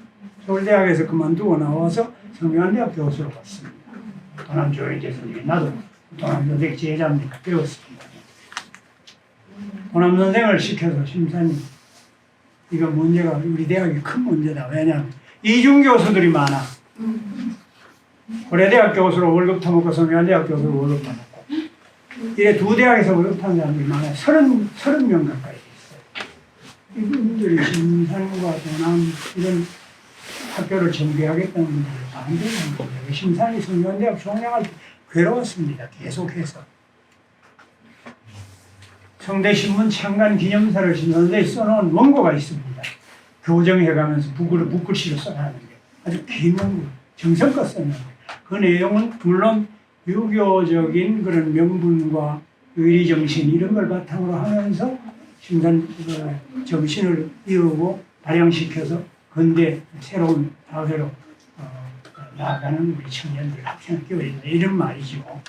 서울대학에서 그만두고 나와서 성균관대학 교수로 갔습니다. 도남조인재 선생님, 나도 도남조대 제자입니다. 배웠습니다. 도남 선생을 시켜서 심사님, 이거 문제가 우리 대학이 큰 문제다. 왜냐하면 이중 교수들이 많아. 고려대학 교수로 월급 타먹고 성균관대학 교수로 월급 타먹고 이래 두 대학에서 월급 타는 사람들이 많아요. 30명 가까이 있어요. 이분들이 심산과 도남 이런 학교를 전개하겠다는 분들이 반대하는 거예요. 심산이 성균관대학 총장할 때 괴로웠습니다. 계속해서. 성대신문 창간 기념사를 심산대에 써놓은 원고가 있습니다. 교정해가면서 붓글씨로 써놨는데 아주 긴 원고, 정성껏 썼는데 그 내용은 물론 유교적인 그런 명분과 의리정신 이런 걸 바탕으로 하면서 심산 정신을 이루고 발扬시켜서 근대 새로운 사회로 나아가는 우리 청년들 학생을 끼워야 이런 말이죠.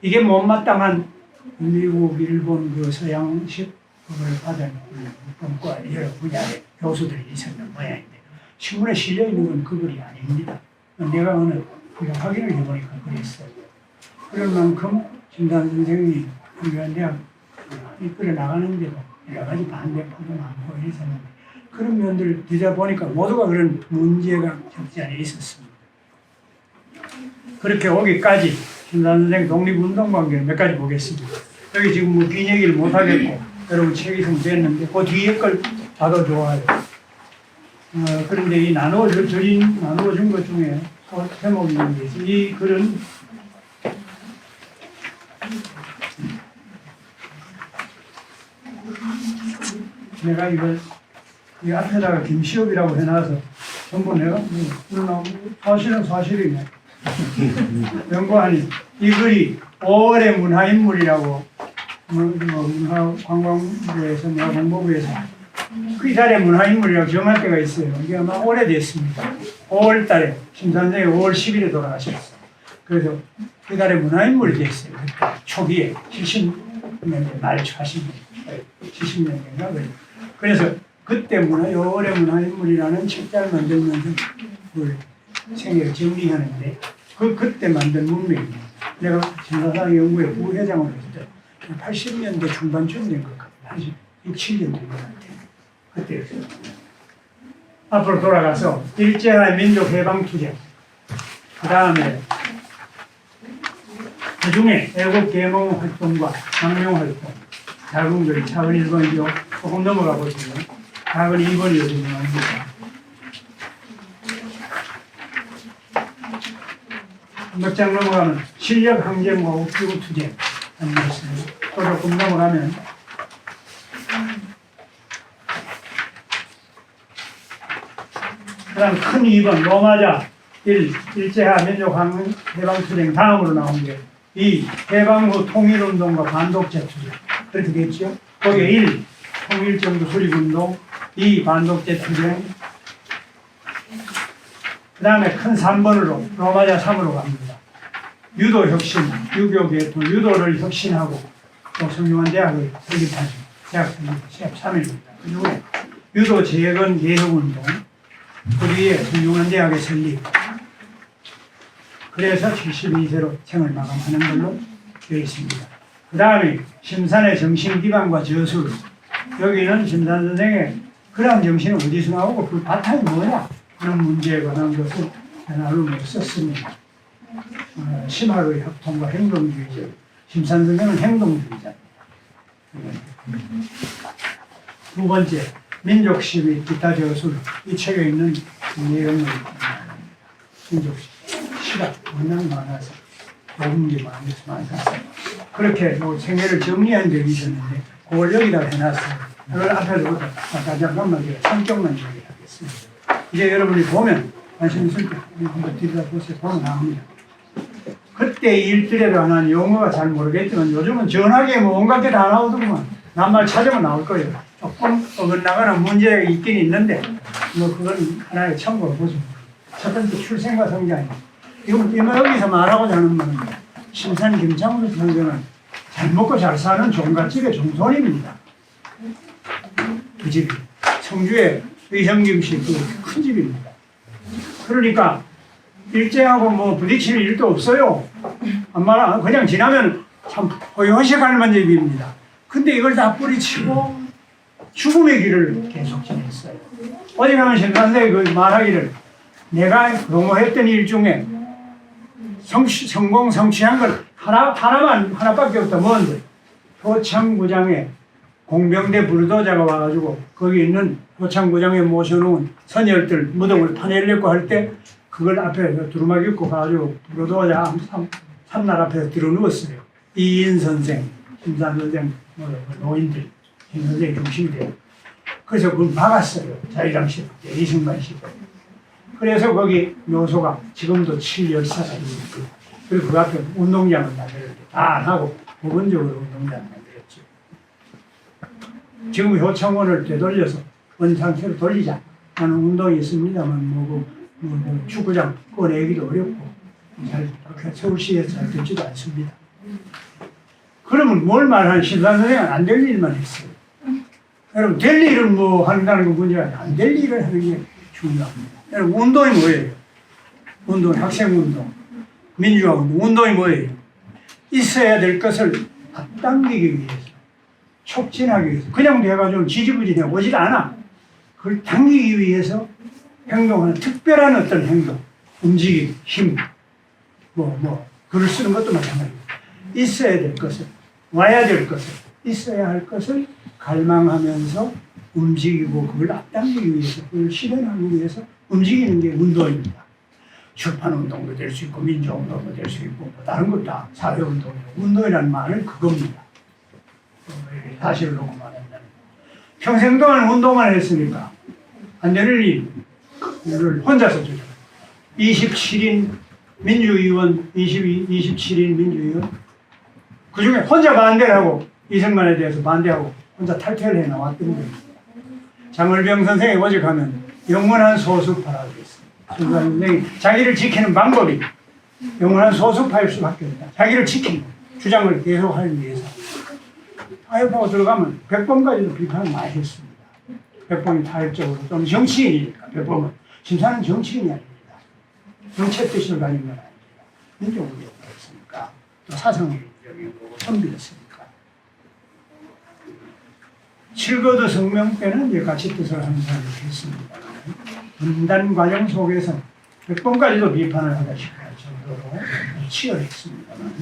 이게 못마땅한 미국, 일본 그 서양식 그걸 받은 문과 여러 분야의 교수들이 있었는 모양인데 신문에 실려 있는 건 그 글이 아닙니다. 내가 어느 확인을 해보니까 그랬어요. 그럴 만큼 심산 선생이 한국대학 이끌어 나가는데도 여러 가지 반대파도 많고 이랬었는데 그런 면들을 뒤져보니까 모두가 그런 문제가 적지 않아 있었습니다. 그렇게 오기까지 심산 선생 독립운동 관계를 몇 가지 보겠습니다. 여기 지금 뭐 긴 얘기를 못하겠고 여러분 책이 성됐는데 그 뒤에 걸 봐도 좋아요. 그런데 이 나누어준 것 중에 제목이 있는 게 있어요. 이 글은 내가 이걸 이 앞에다가 김시업이라고 해놔서 전부 내가 사실은 사실이네. 연구하니 이 글이 5월의 문화인물이라고 문화관광부에서 문화정보부에서 그 달에 문화인물이라고 정할 때가 있어요. 이게 아마 오래됐습니다. 5월 달에 심산생이 5월 10일에 돌아가셨어요. 그래서 그 달에 문화인물이 됐어요. 그때 초기에 70년대 말 70년대인가 그래요. 그래서 그때 5월의 문화인물이라는 책자를 만들면서 그 생애를 정리하는데 그때 만든 문맥입니다. 내가 진사상 연구회 부회장으로 했을 때 80년대 중반쯤 된 것 같아요. 6, 7년 된 것 같아요. 그때였어요. 앞으로 돌아가서 일제하의 민족해방투쟁, 그 다음에 그중에 애국 계몽 활동과 망명 활동, 작은 글이 작은 1번이죠. 조금 넘어가 보시면 작은 2번이 요즘 나옵니다. 몇 장 넘어가면 실력 항쟁과 옥기구 투쟁 하는 것을 또 조금 넘어가면 그 다음 큰 2번 로마자 1. 일제하 민족해방투쟁 다음으로 나온 게 2. 해방 후 통일운동과 반독재 투쟁 그렇게 됐죠. 거기에 1. 통일정부 수립운동 2. 반독재 투쟁 그 다음에 큰 3번으로 로마자 3으로 갑니다. 유도 혁신, 유교 계통, 유도를 혁신하고 또 성균관대학을 설립한 대학 설립 13일입니다. 그 중에 유도 재건 개혁운동 그 뒤에 성균관대학의 설립 그래서 72세로 생을 마감하는 걸로 되어 있습니다. 그 다음에 심산의 정신기반과 저술 여기는 심산 선생의 그러한 정신은 어디서 나오고 그 바탕이 뭐냐 하는 문제에 관한 것을 나누고 썼습니다. 심화의 협통과 행동주의자 심산 선생은 행동주의자입니다. 두 번째 민족시 및 기타 저술 이 책에 있는 내용을 민족시가 워낙 많아서 녹음기 많아서 그렇게 뭐 생애를 정리한 적이 있었는데 그걸 여기다 해놨어요. 그걸 앞에서 잠깐만 제가 성격만 얘기하겠습니다. 이제 여러분이 보면 관심 있을 때 한번 들여다보세요. 보면 나옵니다. 그때 일들에도 난 용어가 잘 모르겠지만 요즘은 전화기에 뭐 온갖 게 다 나오더구만. 낱말 찾으면 나올 거예요. 조금 어긋나거나 문제가 있긴 있는데 뭐 그건 하나의 참고로 보죠. 첫 번째 출생과 성장이에요. 지금 여기서 말하고자 하는 말은 심산 김창훈 선생은 잘 먹고 잘 사는 종갓집의 종손입니다. 그 집이 청주의 의성김 씨 큰 집입니다. 그러니까 일제하고 뭐 부딪히는 일도 없어요. 아마 그냥 지나면 참 호의호식할 집입니다. 근데 이걸 다 뿌리치고 죽음의 길을 계속 지냈어요. 어디 가면 신선생이 그 말하기를 내가 경험했던 일 중에 성공 성취한 건 하나밖에 없다. 뭔데? 표창구장에 공병대 불도자가 와가지고 거기 있는 표창구장에 모셔놓은 선열들 무덤을 파내려고 할 때 그걸 앞에 두루마기 입고 가가지고 불도자 삼날 앞에 들어누웠어요. 이인 선생, 김산 선생, 노인들, 김 선생이 중심이 돼요. 그래서 그걸 막았어요. 자유장실, 이승만 씨. 그래서 거기 묘소가 지금도 7열사가 있고 그리고 그 앞에 운동장을 만들었죠. 다 안 하고 부분적으로 운동장을 만들었죠. 지금 효창원을 되돌려서 원상태로 돌리자 하는 운동이 있습니다만 축구장 꺼내기도 어렵고 잘 그렇게 서울시에서 잘 되지도 않습니다. 그러면 뭘 말하는 신사선생은 안 될 일만 했어요. 여러분 될 일은 뭐 한다는 건 문제가 아니라 안 될 일을 하는 게 중요합니다. 여러분 운동이 뭐예요? 운동, 학생운동, 민주화운동, 운동이 뭐예요? 있어야 될 것을 앞당기기 위해서, 촉진하기 위해서, 그냥 돼가지고 지지부진해 오질 않아. 그걸 당기기 위해서 행동하는 특별한 어떤 행동, 움직임, 힘, 글을 쓰는 것도 마찬가지입니다. 있어야 될 것을, 와야 될 것을, 있어야 할 것을 갈망하면서 움직이고 그걸 앞당기기 위해서, 그걸 실현하기 위해서 움직이는 게 운동입니다. 출판운동도 될 수 있고 민주운동도 될 수 있고 다른 것도 다 사회운동이고 운동이라는 말은 그겁니다. 사실을 놓고 말한다면 평생 동안 운동만 했으니까 안 되는 일을 혼자서 주죠. 27인 민주의원, 27인 민주의원 그 중에 혼자 반대를 하고 이승만에 대해서 반대하고 혼자 탈퇴를 해 나왔던 거예요. 장을병 선생이 오직하면 영원한 소수파라고 했습니다. 선생이 자기를 지키는 방법이 영원한 소수파일 수밖에 없다. 자기를 지키는 주장을 계속하기 위해서. 타협하고 들어가면 백범까지도 비판을 많이 했습니다. 백범이 타협적으로 좀 정치인이니까 백범은 심사는 정치인이 아닙니다. 정책 뜻을 가진 건 아닙니다. 민족의료가 있으니까 또 사상적인 거고 선비였으니까. 칠거도 성명 때는 이제 같이 뜻을 하는 사람이 했습니다. 분단 과정 속에서 백번까지도 비판을 하다시피 할 정도로 치열했습니다만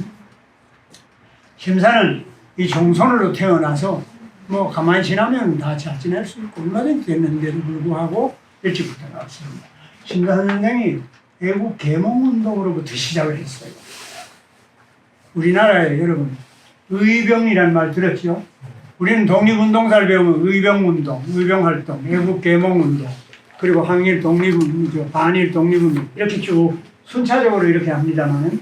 심사는 이 종손으로 태어나서 뭐 가만히 지나면 다 잘 지낼 수 있고 얼마든지 됐는데도 불구하고 일찍부터 나왔습니다. 심사 선생이 애국 계몽운동으로부터 시작을 했어요. 우리나라에 여러분 의병이라는 말 들었죠? 우리는 독립운동사를 배우면 의병운동, 의병활동, 애국계몽운동, 그리고 항일 독립운동, 반일 독립운동 이렇게 쭉 순차적으로 이렇게 합니다만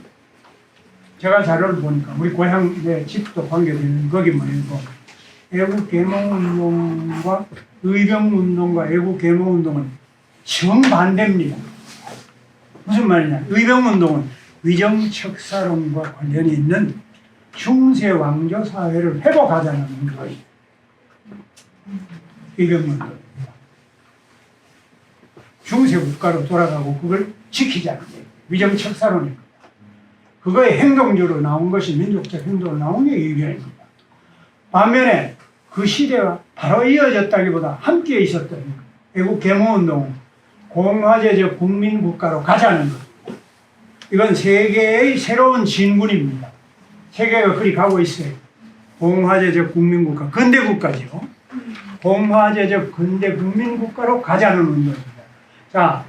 제가 자료를 보니까 우리 고향 내 집도 관계되는 거기 뭐이고 애국계몽운동과 의병운동과 애국계몽운동은 정반대입니다. 무슨 말이냐? 의병운동은 위정척사론과 관련이 있는 중세 왕조 사회를 회복하자는 거예요. 의병운동. 중세 국가로 돌아가고 그걸 지키자는 거예요. 위정척사론입니다. 그거의 행동적으로 나온 것이 민족적 행동으로 나온 게 의병입니다. 반면에 그 시대와 바로 이어졌다기보다 함께 있었던 애국 계몽운동은 공화제적 국민국가로 가자는 것. 이건 세계의 새로운 진군입니다. 세계가 그리 가고 있어요. 공화제적 국민국가, 근대국가죠. 공화제적 근대 국민국가로 가자는 운동입니다. 자,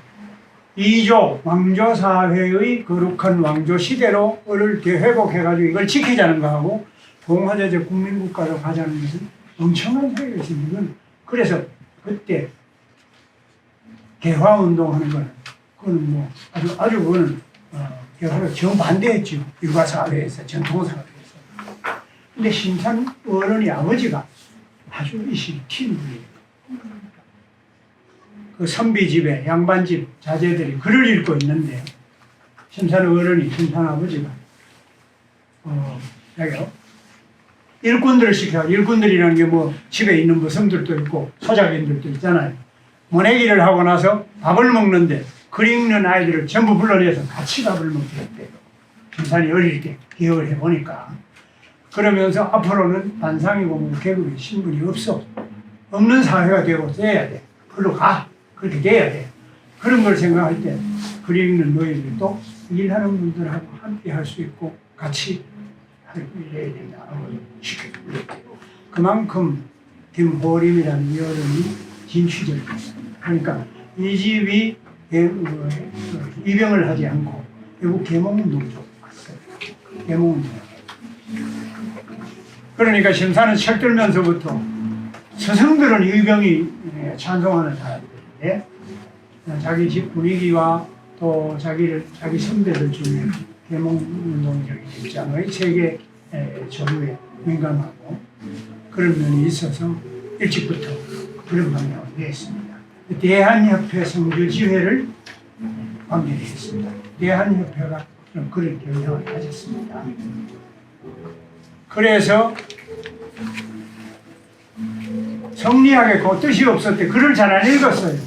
2조 왕조 사회의 거룩한 왕조 시대로를 회복해가지고 이걸 지키자는 거하고 공화제적 국민국가로 가자는 것은 엄청난 차이가 있습니다. 그래서 그때 개화운동하는 거는 그건 뭐 아주 그거는 개화를 정반대했죠. 일과사회에서 전통사회에서. 근데 심산 어른이 아버지가 아주 이시 튀는분이에요. 그 선비집에 양반집 자제들이 글을 읽고 있는데 심산 어른이 심산 아버지가 여기요. 일꾼들을 시켜. 일꾼들이라는 게 뭐 집에 있는 무성들도 있고 소작인들도 있잖아요. 모내기를 하고 나서 밥을 먹는데 글 읽는 아이들을 전부 불러내서 같이 밥을 먹게 했대요. 심산이 어릴 때 기억을 해보니까. 그러면서 앞으로는 반상이고 뭐 계급이 신분이 없는 사회가 되고 돼야 돼. 그걸로 가. 그렇게 돼야 돼. 그런 걸 생각할 때 글 읽는 노예들도 일하는 분들하고 함께 할 수 있고 같이 일해야 된다는 걸 시켜주고 그만큼 김호림이라는 여름이 진취적이었습니다. 그러니까 이 집이 입영을 하지 않고 결국 계몽운동 쪽으로 갔어요. 계몽운동. 그러니까 심사는 철들면서부터 스승들은 입영이 찬송하는 사람들인데 자기 집 분위기와 또 자기 선배들 중에 계몽운동적인 입장의 세계 조류에 민감하고 그런 면이 있어서 일찍부터 그런 방향을 냈습니다. 대한협회 성주지회를 관계했습니다. 대한협회가 그런 경향을 가졌습니다. 그래서 성리학에 그 뜻이 없었대. 글을 잘 안 읽었어요.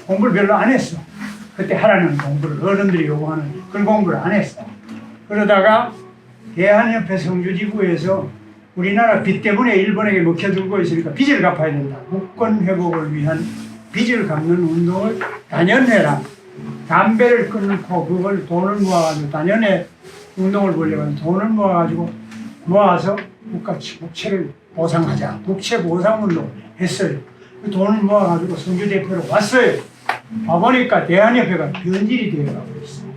공부를 별로 안 했어. 그때 하라는 공부를 어른들이 요구하는 글 공부를 안 했어. 그러다가 대한협회 성주지부에서 우리나라 빚 때문에 일본에게 먹혀들고 있으니까 빚을 갚아야 된다. 국권 회복을 위한 빚을 갚는 운동을 단연해라. 담배를 끊고 그걸 돈을 모아가지고 단연해 운동을 벌려가지고 돈을 모아서 국채를 보상하자. 국채 보상운동 했어요. 그 돈을 모아가지고 성주 대표로 왔어요. 와보니까 대한협회가 변질이 되어가고 있어요.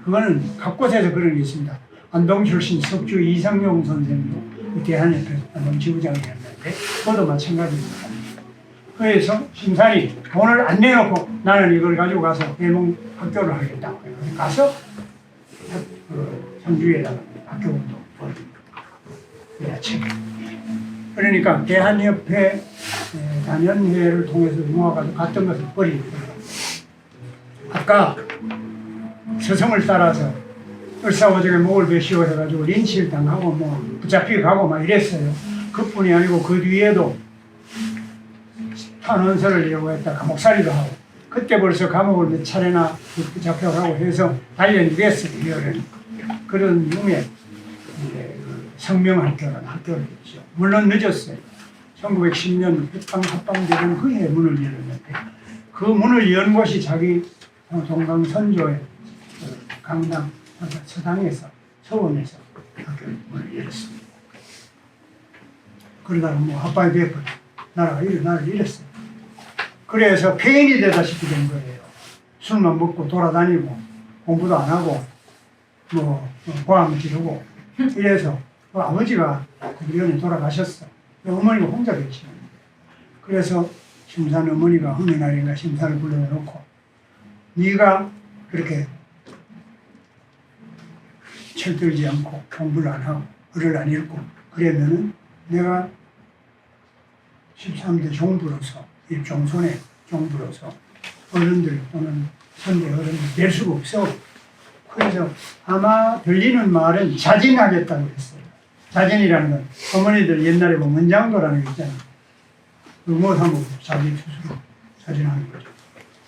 그거는 각곳에서 그런 게 있습니다. 안동 출신 석주 이상용 선생도 대한협회 안동 지부장이었는데 저도 마찬가지입니다. 그래서 심산이 돈을 안 내놓고 나는 이걸 가지고 가서 계몽 학교를 하겠다. 가서 성주에다가 학교 운동 그러니까 대한협회 단연회를 통해서 모아가지고 갔던 것을 버리고 아까 서성을 따라서 을사오적에 목을 베시고 해가지고 린치를 당하고 뭐 붙잡히고 가고 막 이랬어요. 그뿐이 아니고 그 뒤에도 탄원서를 요구했다 감옥살이도 하고 그때 벌써 감옥을 몇 차례나 잡혀가고 해서 단련이 됐어요. 그런 흉에 성명학교라는 학교를 했죠. 물론 늦었어요. 1910년 합방대전 그 해에 문을 열었는데 그 문을 연 곳이 자기 동강선조의 강당 서당에서 서원에서 학교를 문을 열었습니다. 그러다가 뭐 합방이 되어버려 나라가 나를 잃었어요. 그래서 폐인이 되다시피 된 거예요. 술만 먹고 돌아다니고 공부도 안 하고 뭐 과학을 지르고 이래서 아버지가 그전에 돌아가셨어. 어머니가 혼자 계시는 거예요. 그래서 심산 어머니가 어느 날인가 심산을 불러놓고 네가 그렇게 철들지 않고 공부를 안 하고 글을 안 읽고 그러면은 내가 13대 종부로서 이 종손의 종부로서 어른들 또는 선대 어른들 될 수가 없어. 그래서 아마 들리는 말은 자진하겠다고 했어요. 자진이라는 건 어머니들 옛날에 뭐 문장도라는 게 있잖아요. 못하면 자기 스스로 자진하는 거죠.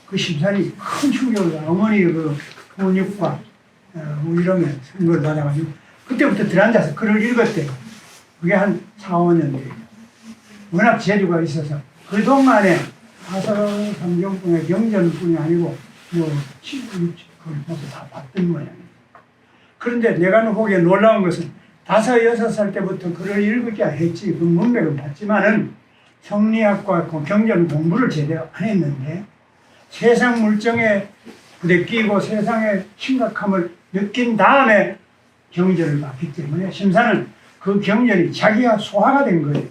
그 심산이 큰 충격을 받아. 어머니 그 훈육과 이름에 선거를 받아가지고 그때부터 들어앉아서 글을 읽었대요. 그게 한 4, 5년 돼요. 워낙 재주가 있어서 그동안에 사설 삼경뿐에 경전뿐이 아니고 뭐 그걸 모두 다 봤던 모양이에요. 그런데 내가 보기에 놀라운 것은 5, 6살 때부터 글을 읽으려 했지 그 문맥은 봤지만은 성리학과 경전 공부를 제대로 안 했는데 세상 물정에 부대끼고 세상의 심각함을 느낀 다음에 경전을 봤기 때문에 심사는 그 경전이 자기가 소화가 된 거예요.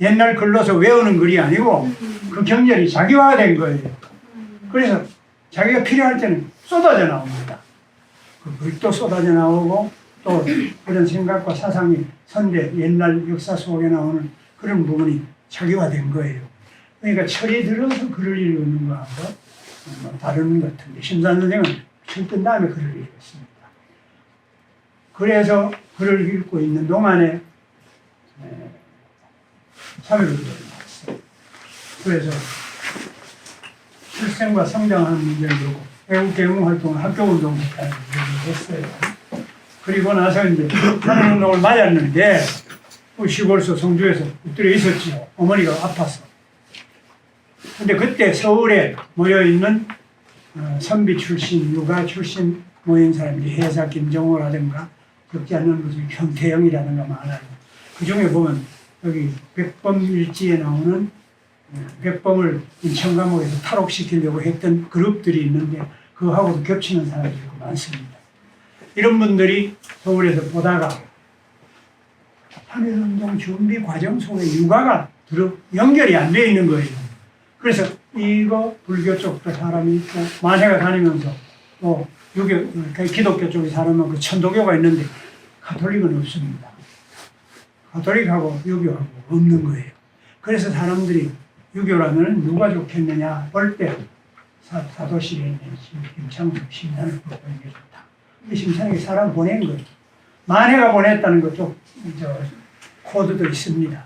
옛날 글로서 외우는 글이 아니고 그 경전이 자기화된 거예요. 그래서 자기가 필요할 때는 쏟아져 나옵니다. 그 글도 쏟아져 나오고 또 그런 생각과 사상이 선대 옛날 역사 속에 나오는 그런 부분이 자기화된 거예요. 그러니까 철이 들어서 글을 읽는 거하고 다른 것 같은데 심산 선생은 철 뜬 다음에 글을 읽었습니다. 그래서 글을 읽고 있는 동안에 3.15를 나왔어요. 그래서 출생과 성장하는 문제를 두고 외국 개몽 활동을 학교운동 했어요. 그리고 나서 이제 한운동을 맞았는데 시골서 성주에서 엎드려 있었지요. 어머니가 아파서. 근데 그때 서울에 모여있는 선비 출신, 육아 출신 모인 사람들이 해사 김정호라든가 적지 않는 것은 현태영이라든가 많아요. 그 중에 보면 여기 백범일지에 나오는 백범을 인천 감옥에서 탈옥시키려고 했던 그룹들이 있는데 그거하고도 겹치는 사람들이 많습니다. 이런 분들이 서울에서 보다가 3.1운동 준비 과정 속에 육아가 연결이 안 되어 있는 거예요. 그래서 이거 불교 쪽도 사람이 있고 만해가 다니면서 또 기독교 쪽에 사람은 그 천도교가 있는데 가톨릭은 없습니다. 가톨릭하고 유교하고 없는 거예요. 그래서 사람들이 유교라면 누가 좋겠느냐 볼 때 사도실에 있는 김창숙 심산을 보고 이게 좋다. 근데 심산에게 사람 보낸 거예요. 만해가 보냈다는 것도 코드도 있습니다.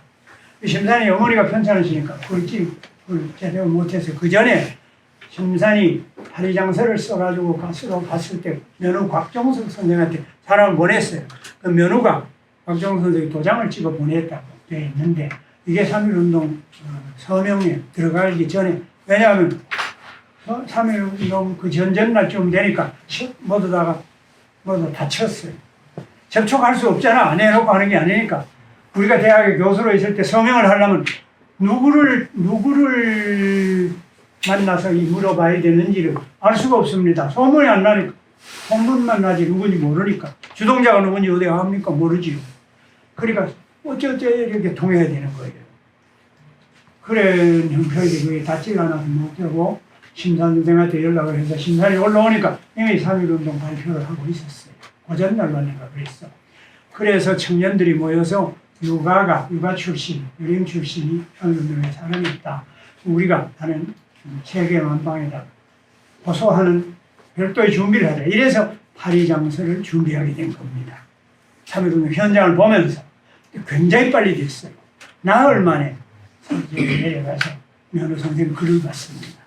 심산이 어머니가 편찮으시니까 그걸 제대로 못해서 그 전에 심산이 파리장서를 써가지고 가수로 갔을 때 면후 곽종석 선생한테 사람을 보냈어요. 그 면후가 곽종석 선생이 도장을 찍어 보냈다고 되어 있는데 이게 3.1운동 서명에 들어가기 전에 왜냐하면 3.1운동 그 전날쯤 되니까 모두 다쳤어요. 접촉할 수 없잖아. 안 해놓고 하는 게 아니니까. 우리가 대학에 교수로 있을 때 서명을 하려면 누구를 만나서 물어봐야 되는지를 알 수가 없습니다. 소문이 안 나니까. 소문만 나지 누군지 모르니까. 주동자가 누군지 어디가 합니까? 모르지요. 그러니까 어쩌 이렇게 통해야 되는 거예요. 그런 형편이 그게 닿지가 않아서 못 되고 심산 선생한테 연락을 해서 심산이 올라오니까 이미 3.1운동 발표를 하고 있었어요. 고전날만인가 그랬어. 그래서 청년들이 모여서 육아 출신, 유령 출신이 3.1운동에 사람이 있다. 우리가 하는 세계만방에다 호소하는 별도의 준비를 하자. 이래서 파리장서를 준비하게 된 겁니다. 3.1운동 현장을 보면서 굉장히 빨리 됐어요. 나흘 만에 서울에 내려가서 면후 선생님 글을 봤습니다.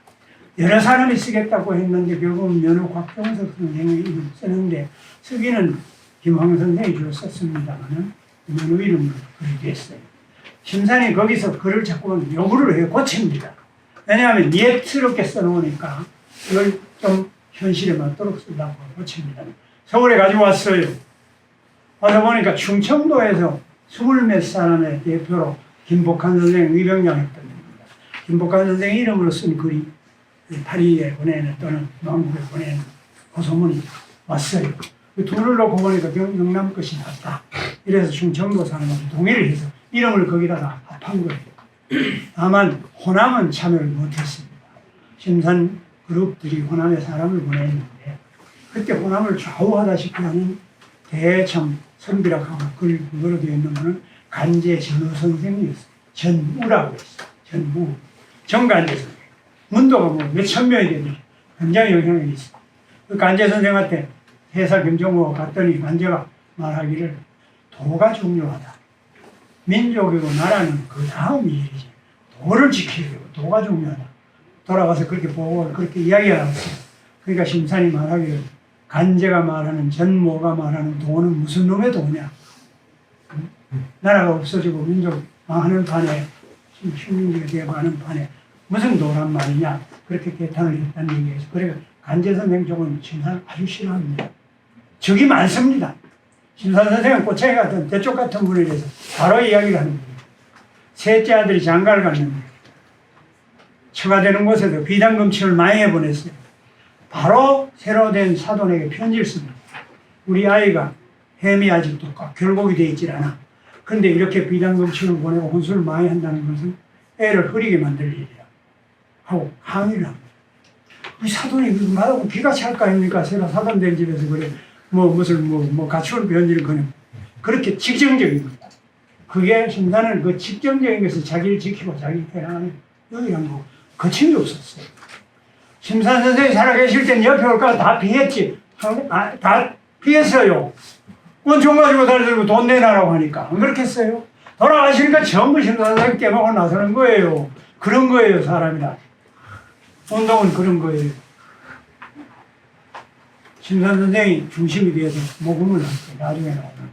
여러 사람이 쓰겠다고 했는데 결국은 면후 곽종석 선생이 쓰는데 쓰기는 김황 선생이 주로 썼습니다만 면후 이름으로 글이 됐어요. 심산이 거기서 글을 자꾸만 요구를 해요. 고칩니다. 왜냐하면 예스럽게 써놓으니까 이걸 좀 현실에 맞도록 쓰려고 고칩니다. 서울에 가지고 왔어요. 와서 보니까 충청도에서 20몇 사람의 대표로 김복한 선생 의병장 했던 겁니다. 김복한 선생 이름으로 쓴 글이 파리에 보내는 또는 왕국에 보내는 고소문이 왔어요. 그 둘을 놓고 보니까 영남 것이 낫다. 이래서 충청도 사람하고 동의를 해서 이름을 거기다가 합한 거예요. 다만 호남은 참여를 못했습니다. 심산 그룹들이 호남에 사람을 보냈는데 그때 호남을 좌우하다시피 하는 대참 선비락하고 그걸로 되어 있는 것은 간제 전우 선생이었어요. 전우라고 했어요. 전우. 정간제 선생. 문도가 뭐 몇천 명이 되는데 굉장히 영향력이 있어요. 그 간제 선생한테 해사 김정호가 갔더니 간제가 말하기를 도가 중요하다. 민족이고 나라는 그 다음 일이지. 도를 지키려고 도가 중요하다. 돌아가서 그렇게 보고 그렇게 이야기하였어요. 그러니까 심산이 말하기를 간제가 말하는 전모가 말하는 도는 무슨 놈의 도냐. 나라가 없어지고 민족 망하는 판에 식민지가 되어가는 판에 무슨 도란 말이냐. 그렇게 개탄을 했다는 얘기에서 그래서 간제 선생 쪽은 심산 아주 싫어합니다. 적이 많습니다. 심산 선생은 꼬챙이 같은 대쪽 같은 분에 대해서 바로 이야기를 하는 거예요. 셋째 아들이 장가를 갔는데 처가 되는 곳에서 비단금침을 많이 해보냈어요. 바로 새로 된 사돈에게 편지를 씁니다. 우리 아이가 햄이 아직도 결복이 되어 있질 않아. 그런데 이렇게 비당금 치는 보내고 혼수를 많이 한다는 것은 애를 흐리게 만들 일이야. 하고 항의를 합니다. 우리 사돈이 말하고 기가 찰 거 아닙니까? 제가 사돈 된 집에서 그래. 무슨 가축을 변질을 거는 그렇게 직정적입니다. 그게 심사는 그 직정적인 것을 자기를 지키고 자기 해나가는 여기란 거 거친 게 없었어요. 심사 선생이 살아계실 때는 옆에 올까 다 피했지. 다 피했어요. 원총 가지고 달들고 돈 내놔라고 하니까 안 그렇겠어요? 돌아가시니까 전부 심사 선생님 깨먹고 나서는 거예요. 그런 거예요, 사람이라. 운동은 그런 거예요. 심사 선생이 중심이 되어서 모금을 할 때 나중에 나오는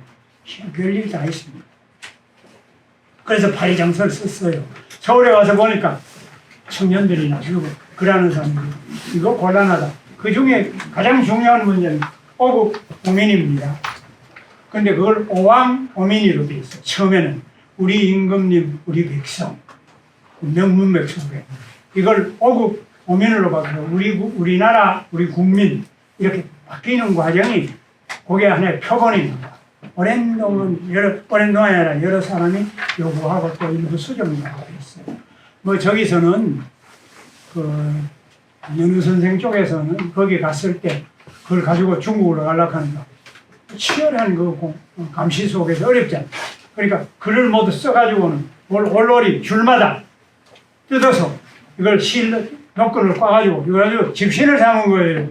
별일 다 있습니다. 그래서 파리장서를 썼어요. 서울에 와서 보니까 청년들이나 주고 그러는 사람들이 이거 곤란하다. 그 중에 가장 중요한 문제는 오국 오민입니다. 근데 그걸 오왕 오민이로 돼 있어요. 처음에는 우리 임금님, 우리 백성, 명문 백성에 이걸 오국 오민으로 바꿔서 우리나라, 우리 국민 이렇게 바뀌는 과정이 그게 하나의 표본입니다. 오랜 동안이 아니라 여러 사람이 요구하고 또 일부 수정을 하고 있어요. 저기서는 연우 선생 쪽에서는 거기 갔을 때 그걸 가지고 중국으로 가려고 하니까 치열한 감시 속에서 어렵잖아요. 그러니까 글을 모두 써가지고는 올올이 줄마다 뜯어서 이걸 노끈을 꽈가지고 이걸 가지고 집신을 삼은 거예요.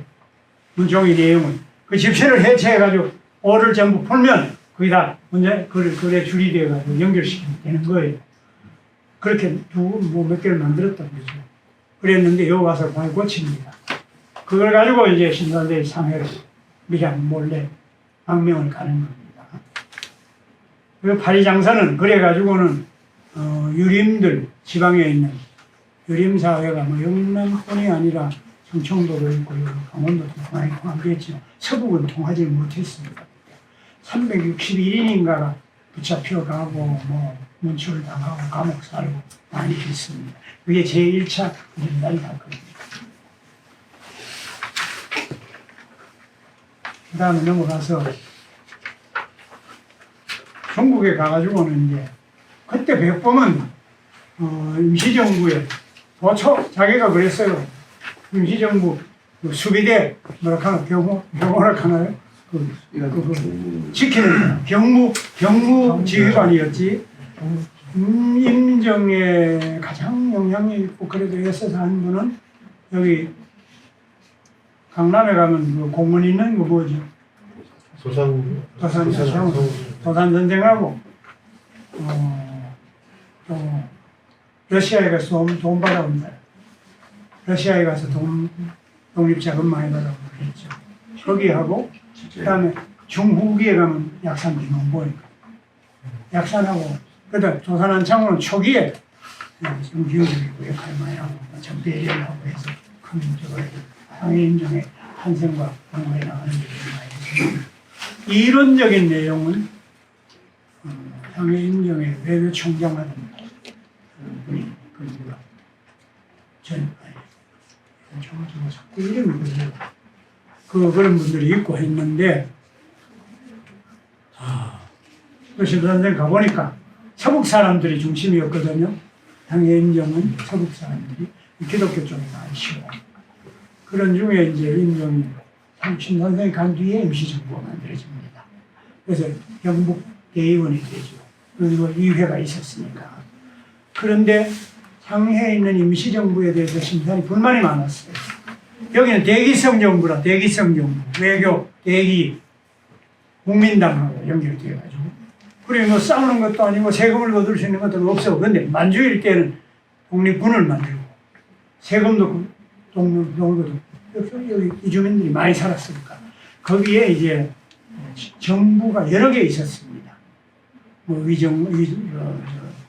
문종의 내용은. 그 집신을 해체해가지고 올을 전부 풀면 거기다 글에 줄이 되어가지고 연결시키면 되는 거예요. 그렇게 몇 개를 만들었다고 그러죠. 그랬는데 여기 와서 많이 고칩니다. 그걸 가지고 이제 신사대의 상해를 밀양 몰래 망명을 가는 겁니다. 그 파리장사는 그래가지고는 유림들 지방에 있는 유림사회가 영남뿐이 아니라 충청도도 있고 강원도도 많이 통하겠지만 서북은 통하지 못했습니다. 361인인가가 붙잡혀가고 문출을 당하고 감옥 살고 많이 했습니다. 그게 제1차 민단이 사건입니다. 그 다음에 넘어가서 중국에 가가지고는 이제 그때 백범은 임시정부에 도초 자기가 그랬어요. 임시정부 수비대 경호라 하나요? 지키는 경무 지휘관이었지. 임정에 가장 영향이 있고 그래도 애써서 한 분은 여기 강남에 가면 공원 있는 거 뭐죠? 도산 전쟁하고 또 러시아에 가서 돈 받아온다. 러시아에 가서 독립자금 많이 받아오고 그랬죠. 거기하고 그다음에 중후기에 가면 약산 김원보니까 약산하고 그다음 조선한창으로는 초기에 정기적이고 역할을 많이 하고 정대리를 하고 해서 큰 항해인정의 한생과 공부에 나가는 일이 많이 있습니다. 이론적인 내용은 항해인정의 외교총장하던 분이 자꾸 이름이 그런 분들이 있고 했는데 그래서 선생 가보니까 서북 사람들이 중심이었거든요. 항해인정은 서북 사람들이 기독교 쪽에 많으시고 그런 중에 이제 인정이 삼신 선생이 간 뒤에 임시정부가 만들어집니다. 그래서 경북 대의원이 되죠. 그리고 의회가 있었으니까. 그런데 상해에 있는 임시정부에 대해서 심산이 불만이 많았어요. 여기는 대기성 정부라, 대기성 정부, 외교, 대기, 국민당하고 연결되어가지고. 그리고 싸우는 것도 아니고 세금을 거둘 수 있는 것도 없어. 그런데 만주일 때는 독립군을 만들고, 세금도 독립군을 여기 이주민들이 많이 살았으니까. 거기에 이제 정부가 여러 개 있었습니다.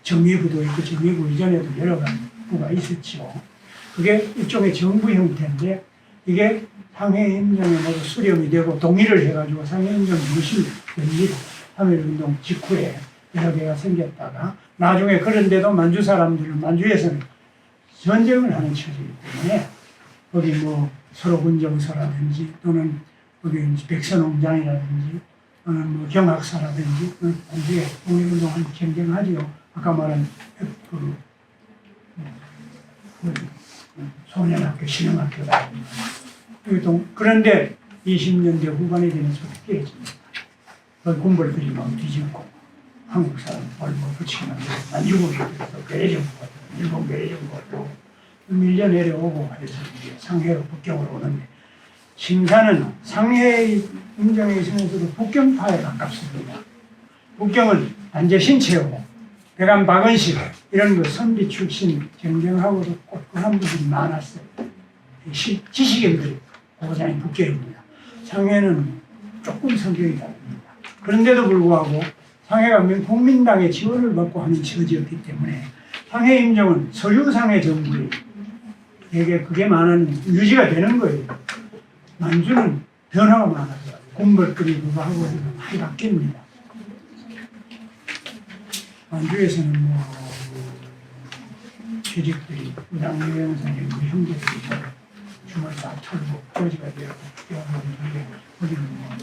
정의부도 있고, 정의부 이전에도 여러 가지가 있었죠. 그게 일종의 정부 형태인데, 이게 상해인정에 모두 수렴이 되고, 동의를 해가지고 상해인정 중심이 됩니다. 3.1운동 직후에 여러 개가 생겼다가, 나중에 그런데도 만주 사람들은, 만주에서는 전쟁을 하는 처지이기 때문에, 거기 서로 군정서라든지, 또는 거기 백선홍장이라든지, 뭐 경학사라든지 공부에 독립운동을 경쟁하지요. 아까 말한 소년학교, 신흥학교가 그런데 20년대 후반에 되면서 깨집니다. 공부를 그리 막 뒤집고 한국 사람 얼마 붙이면 난중국에 들어서 괴정부 일본 괴정부 밀려 내려오고 해서 이제 상해로 북경으로 오는데 심사는 상해 임정에 있으면서도 북경파에 가깝습니다. 북경은 단재 신채호, 백암 박은식 이런 거 선비 출신 경쟁하고도 꼼꼼한 분들이 많았어요. 지식인들이 고장이 북경입니다. 상해는 조금 성격이 다릅니다. 그런데도 불구하고 상해가 국민당의 지원을 받고 하는 처지였기 때문에 상해 임정은 서유상해 정부에 되게 그게 많은 유지가 되는 거예요. 만주는 변화가 많아서 군벌급이 그거 하고 많이 바뀝니다. 만주에서는 뭐 취직들이 우당유영 선생님 그 형제들이 주말 다 털고 거지가 되고 거기는 뭐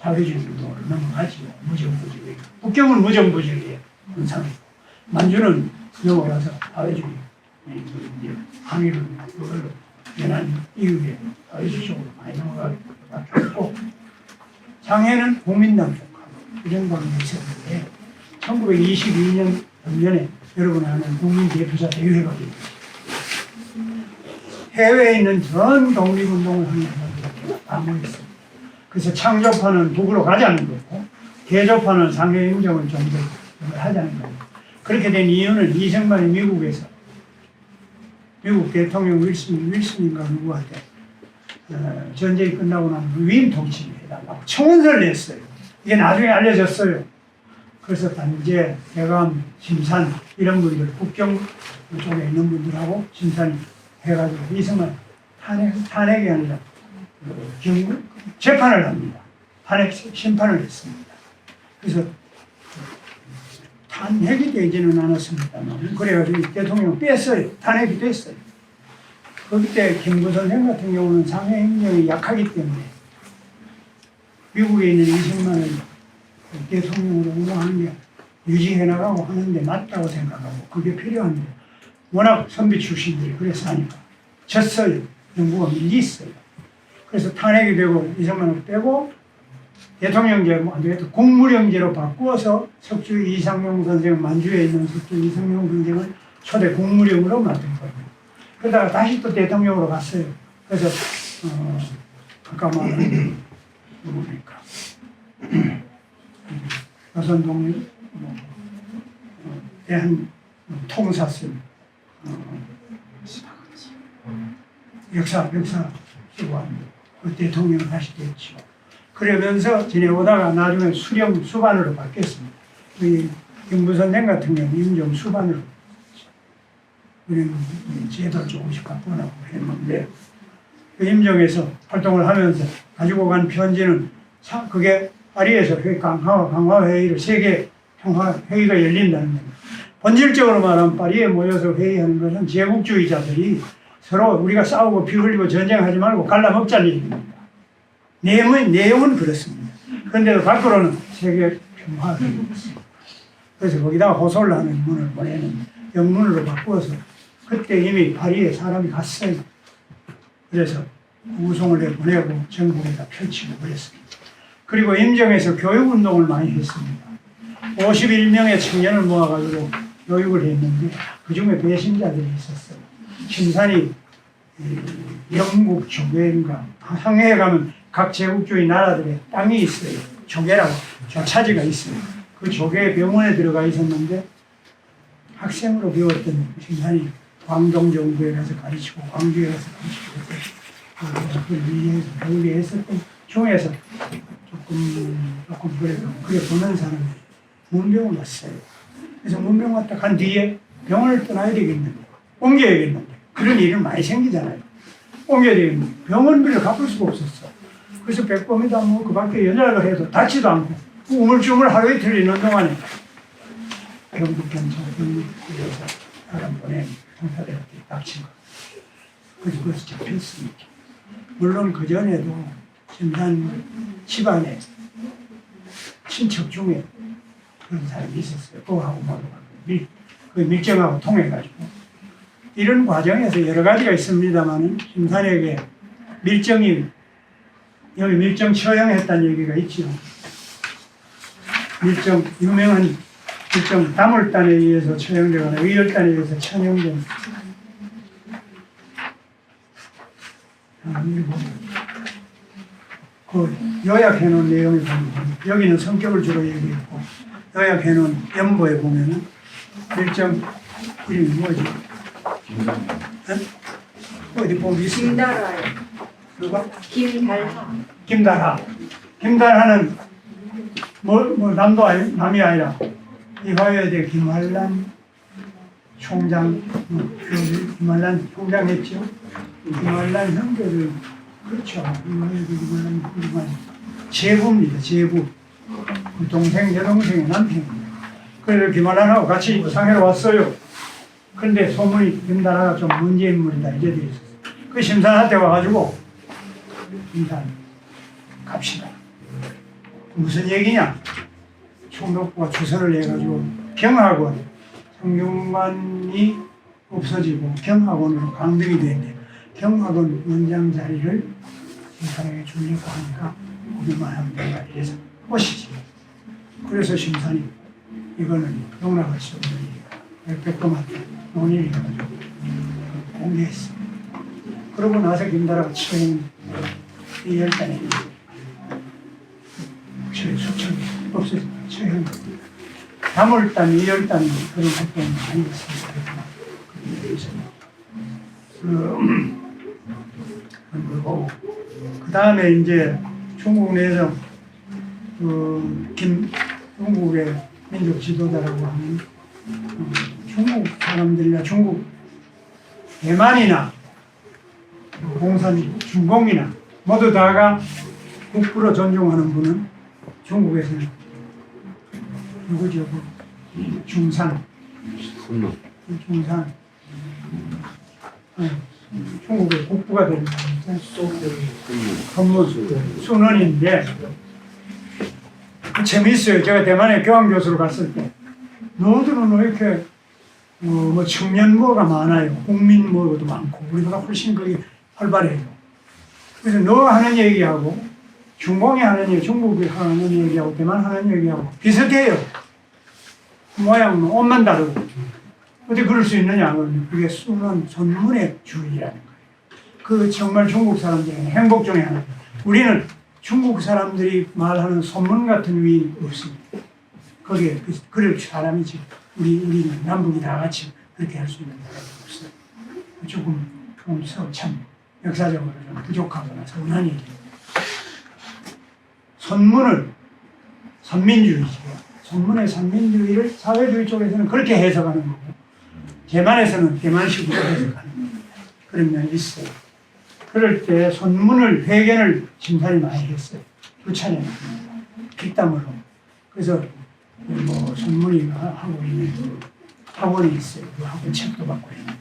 사회주의로 넘어가지요. 무정부주의. 북경은 무정부주의예요. 항상 만주는 넘어가서 사회주의. 항의를 그걸로 연한 이후에 사회주의적으로 많이 넘어가고 상해는 국민당 쪽하고 이런 관계가 있었는데 1922년 작년에 여러분 아는 국민대표자 대회가 있었어요. 해외에 있는 전 독립운동을 하는 사람들이 다 모였어요. 그래서 창조파는 북으로 가자는 거고 개조파는 상해 임정을 좀 더 하자는 거예요. 그렇게 된 이유는 이승만이 미국에서 미국 대통령 윌슨인가 누구한테 전쟁이 끝나고 나면 위임 통치를 해달라고 청원서를 냈어요. 이게 나중에 알려졌어요. 그래서 단재, 대감, 심산 이런 분들 북경 쪽에 있는 분들하고 심산이 해가지고 이승만 탄핵이 아니라 재판을 합니다. 탄핵 심판을 했습니다. 그래서 탄핵이 되지는 않았습니다만 그래가지고 대통령 뺐어요. 탄핵이 됐어요. 그때 김구 선생 같은 경우는 상해 임정이 약하기 때문에 미국에 있는 이승만을 대통령으로 운영하는 게 유지해 나가고 하는데 맞다고 생각하고 그게 필요한데 워낙 선비 출신들이 그래서 하니까 졌어요. 정부가 밀렸어요. 그래서 탄핵이 되고 이승만을 빼고 대통령제 뭐 안 되겠다. 국무령제로 바꾸어서 석주 이상용 선생, 만주에 있는 석주 이상용 선생을 초대 국무령으로 만든 거예요. 그러다가 다시 또 대통령으로 갔어요. 그래서 아까 말한 누구니까 조선 독립 대한 통사슬 역사 수고한 그 대통령 다시 됐죠. 그러면서 지내오다가 나중에 수령 수반으로 바뀌었습니다. 이 김구 선생 같은 경우 임종 수반으로 우리는 제도 조금씩 바꾸라고 했는데 그 임종에서 활동을 하면서 가지고 간 편지는 그게 파리에서 강화 회의를 세계 평화 회의가 열린다는 겁니다. 본질적으로 말하면 파리에 모여서 회의하는 것은 제국주의자들이 서로 우리가 싸우고 피 흘리고 전쟁하지 말고 갈라먹자는 얘기입니다. 내용은 그렇습니다. 그런데도 밖으로는 세계 평화회의였습니다. 그래서 거기다가 호소를 하는 문을 보내는 영문으로 바꾸어서 그때 이미 파리에 사람이 갔어요. 그래서 우송을 해 보내고 전국에다 펼치고 그랬습니다. 그리고 임정에서 교육운동을 많이 했습니다. 51명의 청년을 모아가지고 교육을 했는데 그 중에 배신자들이 있었어요. 심산이 영국 조계인가 상해에 가면 각 제국주의 나라들의 땅이 있어요. 조계라고 조차지가 있어요. 그 조계 병원에 들어가 있었는데 학생으로 배웠던 심산이 광동 정부에 가서 가르치고 광주에 가서 가르치고 그걸 배우게 했었던 중에서 조금 그래 보는 사람이 문병을 왔어요. 그래서 문병 왔다 간 뒤에 병원을 떠나야 되겠는데 옮겨야겠는데 그런 일은 많이 생기잖아요. 옮겨야 되겠는데 병원비를 갚을 수가 없었어. 그래서 백범이다 뭐 그 밖에 연락을 해도 닿지도 않고 우물쭈물 하루 이틀 있는 동안에 경북경찰에서 사람 보내 형사들한테 닥친 거. 그래서 거기서 잡혔습니다. 물론 그 전에도 심산 집안에 친척 중에 그런 사람이 있었어요. 그거하고 그 밀정하고 통해가지고 이런 과정에서 여러 가지가 있습니다만은 심산에게 여기 밀정 처형했다는 얘기가 있죠. 유명한 밀정 다물단에 의해서 처형되거나 위열단에 의해서 처형된 그 요약해놓은 내용을 보면 여기는 성격을 주로 얘기했고 요약해놓은 연보에 보면은 밀정 이름이 뭐지? 어디 보면 있어요. 김달아요. 누가? 김달하. 김달하는 남이 아니라 이화여대 김환란 총장, 김환란 총장 했죠. 김환란 형제를 그렇죠. 이화여대 김환란 제부입니다. 제부. 그 동생, 여동생의 남편입니다. 그래서 김환란하고 같이 상해로 왔어요. 근데 소문이 김달하가 좀 문제 인물이다 이제 돼 있었어요. 그 심산한테 와가지고 심산 갑시다. 무슨 얘기냐? 총독부가 주선을 해가지고 경학원 성균관이 없어지고 경학원으로 강등이 되는데 경학원 원장 자리를 심산에게 주려고 하니까 거기만 하면 된다 이래서 오시지. 그래서 심산이 이거는 용납할 수 없는 일이다. 백범한테 논의를 해가지고 공개했어. 그러고 나서 김달하가 처형 이 열단에 수천 없어서 처형 다물단 이열단 그런 활동을 많이 했습니다. 그 다음에 이제 중국 내에서 중국의 민족 지도자라고 하는 중국 사람들이나 중국 대만이나 공산 중공이나 모두 다가 국부로 존중하는 분은 중국에서는 누구죠? 중산 중국의 국부가 되는 순원인데 재미있어요. 제가 대만에 교환교수로 갔을 때 너희들은 왜 이렇게 청년모가 많아요. 국민모도 많고 우리보다 훨씬 그게 활발해요. 그래서 너 하는 얘기하고 중공이 하는 얘기, 중국이 하는 얘기하고 대만 하는 얘기하고 비슷해요. 모양은 옷만 다르고 어떻게 그럴 수 있느냐? 그게 순원 전문의 주의라는 거예요. 그 정말 중국 사람들은 행복 중에 하나. 우리는 중국 사람들이 말하는 소문 같은 위인이 없습니다. 거기에 그럴 사람이지. 우리는 남북이 다 같이 그렇게 할 수 있는 사람이 없어요. 조금 참 역사적으로 좀 부족하거나 서운한 얘기예요. 선민주의죠. 선문의 선민주의를 사회주의 쪽에서는 그렇게 해석하는 거고 대만에서는 대만식으로 해석하는 겁니다. 그런 면이 있어요. 그럴 때 선문을 회견을 심사를 많이 했어요. 부차례 뒷담으로. 그래서 선문이 하고 있는 학원이 있어요. 그 학원 책도 받고 있는.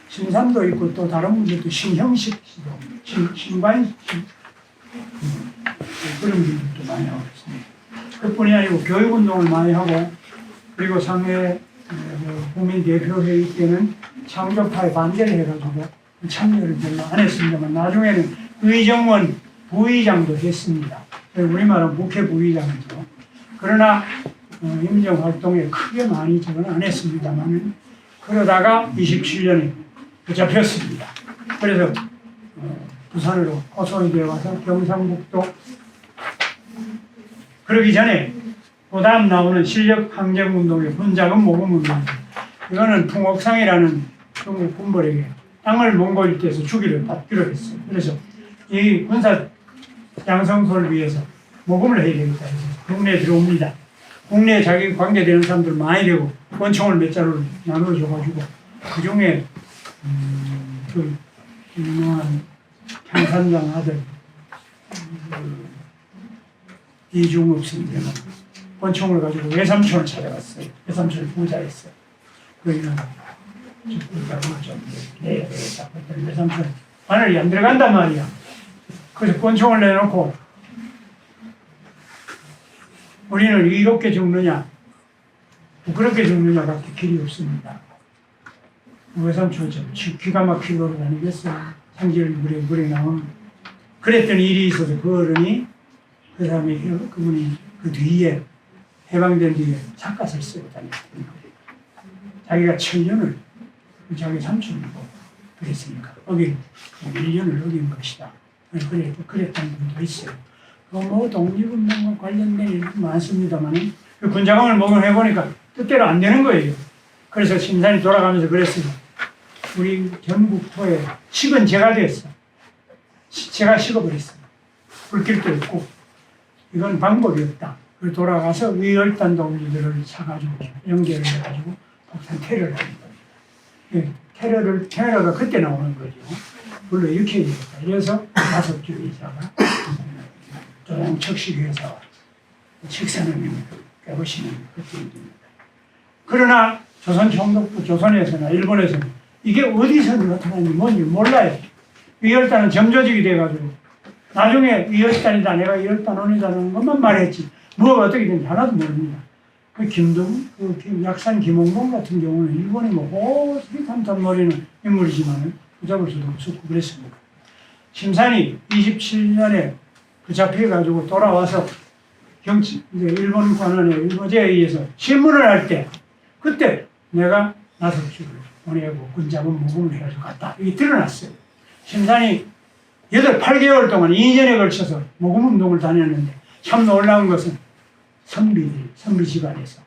심산도 있고 또 다른 분들도 신형식 시도, 신관식 그런 분들도 많이 하고 있습니다. 그뿐이 아니고 교육운동을 많이 하고 그리고 상해 국민대표회의 때는 창조파에 반대를 해가지고 참여를 별로 안 했습니다만 나중에는 의정원 부의장도 했습니다. 우리말은 국회 부의장이죠. 그러나 임정활동에 크게 많이 저는 안 했습니다만 그러다가 27년에 붙잡혔습니다. 그래서 부산으로 호송이 되어 와서 경상북도 그러기 전에 그 다음 나오는 실력항쟁운동의 분자금 모금운동 이거는 풍옥상이라는 중국 군벌에게 땅을 몽골대에서 받기로 했어요. 그래서 이 군사 양성소를 위해서 모금을 해야 되겠다 해서 국내에 들어옵니다. 국내에 자기 관계되는 사람들 많이 되고 권총을 몇 자루를 나눠줘가지고 그 중에 그 유명한 향산장 아들 이중업 선생은 권총을 가지고 외삼촌을 찾아갔어요. 외삼촌을 부자했어요. 그러니까 좀 내야 되겠다. 외삼촌 바늘이 안 들어간단 말이야. 그래서 권총을 내놓고 우리는 이롭게 죽느냐 부끄럽게 죽느냐밖에 길이 없습니다. 외삼초죠. 기가 막히게 걸어 다니겠어요. 상질 물에 나오는. 그랬던 일이 있어서 그 어른이 그 사람이 그분이 그 뒤에 해방된 뒤에 작가를 쓰고 다녔던 거예요. 자기가 7년을 자기 삼촌이고 그랬으니까 어긴 1년을 어긴 것이다. 그랬던 분도 있어요. 뭐 독립운동과 관련된 일도 많습니다만 그 군자금을 목용해보니까 뜻대로 안 되는 거예요. 그래서 심산이 돌아가면서 그랬어요. 우리 전국토에 식은 제가 됐어. 제가 식어버렸어요. 불길도 없고 이건 방법이 없다. 그래서 돌아가서 위열단 동지들을 사가지고 연결을 해가지고 폭탄 테러를 하는 겁니다. 테러가 그때 나오는 거죠. 물론 이렇게 되겠다. 그래서 가석주의자가 조양척식회사와 식사는 깨보시는 그때입니다. 그러나 조선 총독부 조선에서나 일본에서는 이게 어디서 나타나는지 뭔지 몰라요. 위열단은 점조직이 돼가지고 나중에 위열단이다 내가 위열단원이다라는 것만 말했지 뭐가 어떻게 되는지 하나도 모릅니다. 그 김동, 그 약산 김홍봉 같은 경우는 일본이 뭐 호시탐탐거리는 인물이지만 붙잡을 수도 없었고 그랬습니다. 심산이 27년에 그 잡혀가지고 돌아와서 이제 일본 관원의 일본제에 의해서 신문을 할 때 그때 내가 나석주를 보내고 군자금 모금을 해가지고 갔다. 이게 드러났어요. 심산이 8개월 동안 2년에 걸쳐서 모금운동을 다녔는데 참 놀라운 것은 선비 집안에서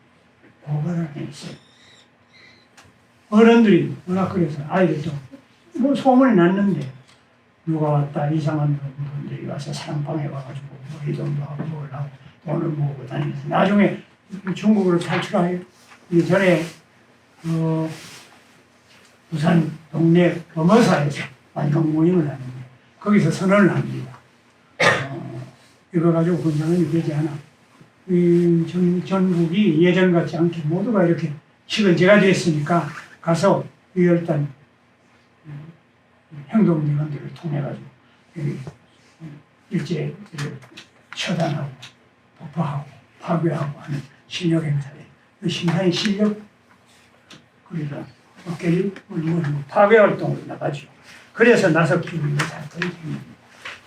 보고를 했어요. 어른들이 워낙 그래서 아이들도 뭐 소문이 났는데 누가 왔다 이상한 분들이 와서 사랑방에 와가지고 뭐 이동도 하고 뭘 하고 돈을 모으고 다니면서 나중에 중국으로 탈출하여 전에 부산 동네 범어사에서 마지막 모임을 하는데 거기서 선언을 합니다. 이거 가지고 군자금이 되지 않아. 이 전국이 예전 같지 않게 모두가 이렇게 식은제가 됐으니까 가서 위열단 행동기관들을 통해가지고 일제를 처단하고 폭파하고 파괴하고 하는 실력 행사에 그 심사의 실력 그러니까 어깨를 파괴 활동으로 나가죠. 그래서 나석주의 사건이 생깁니다.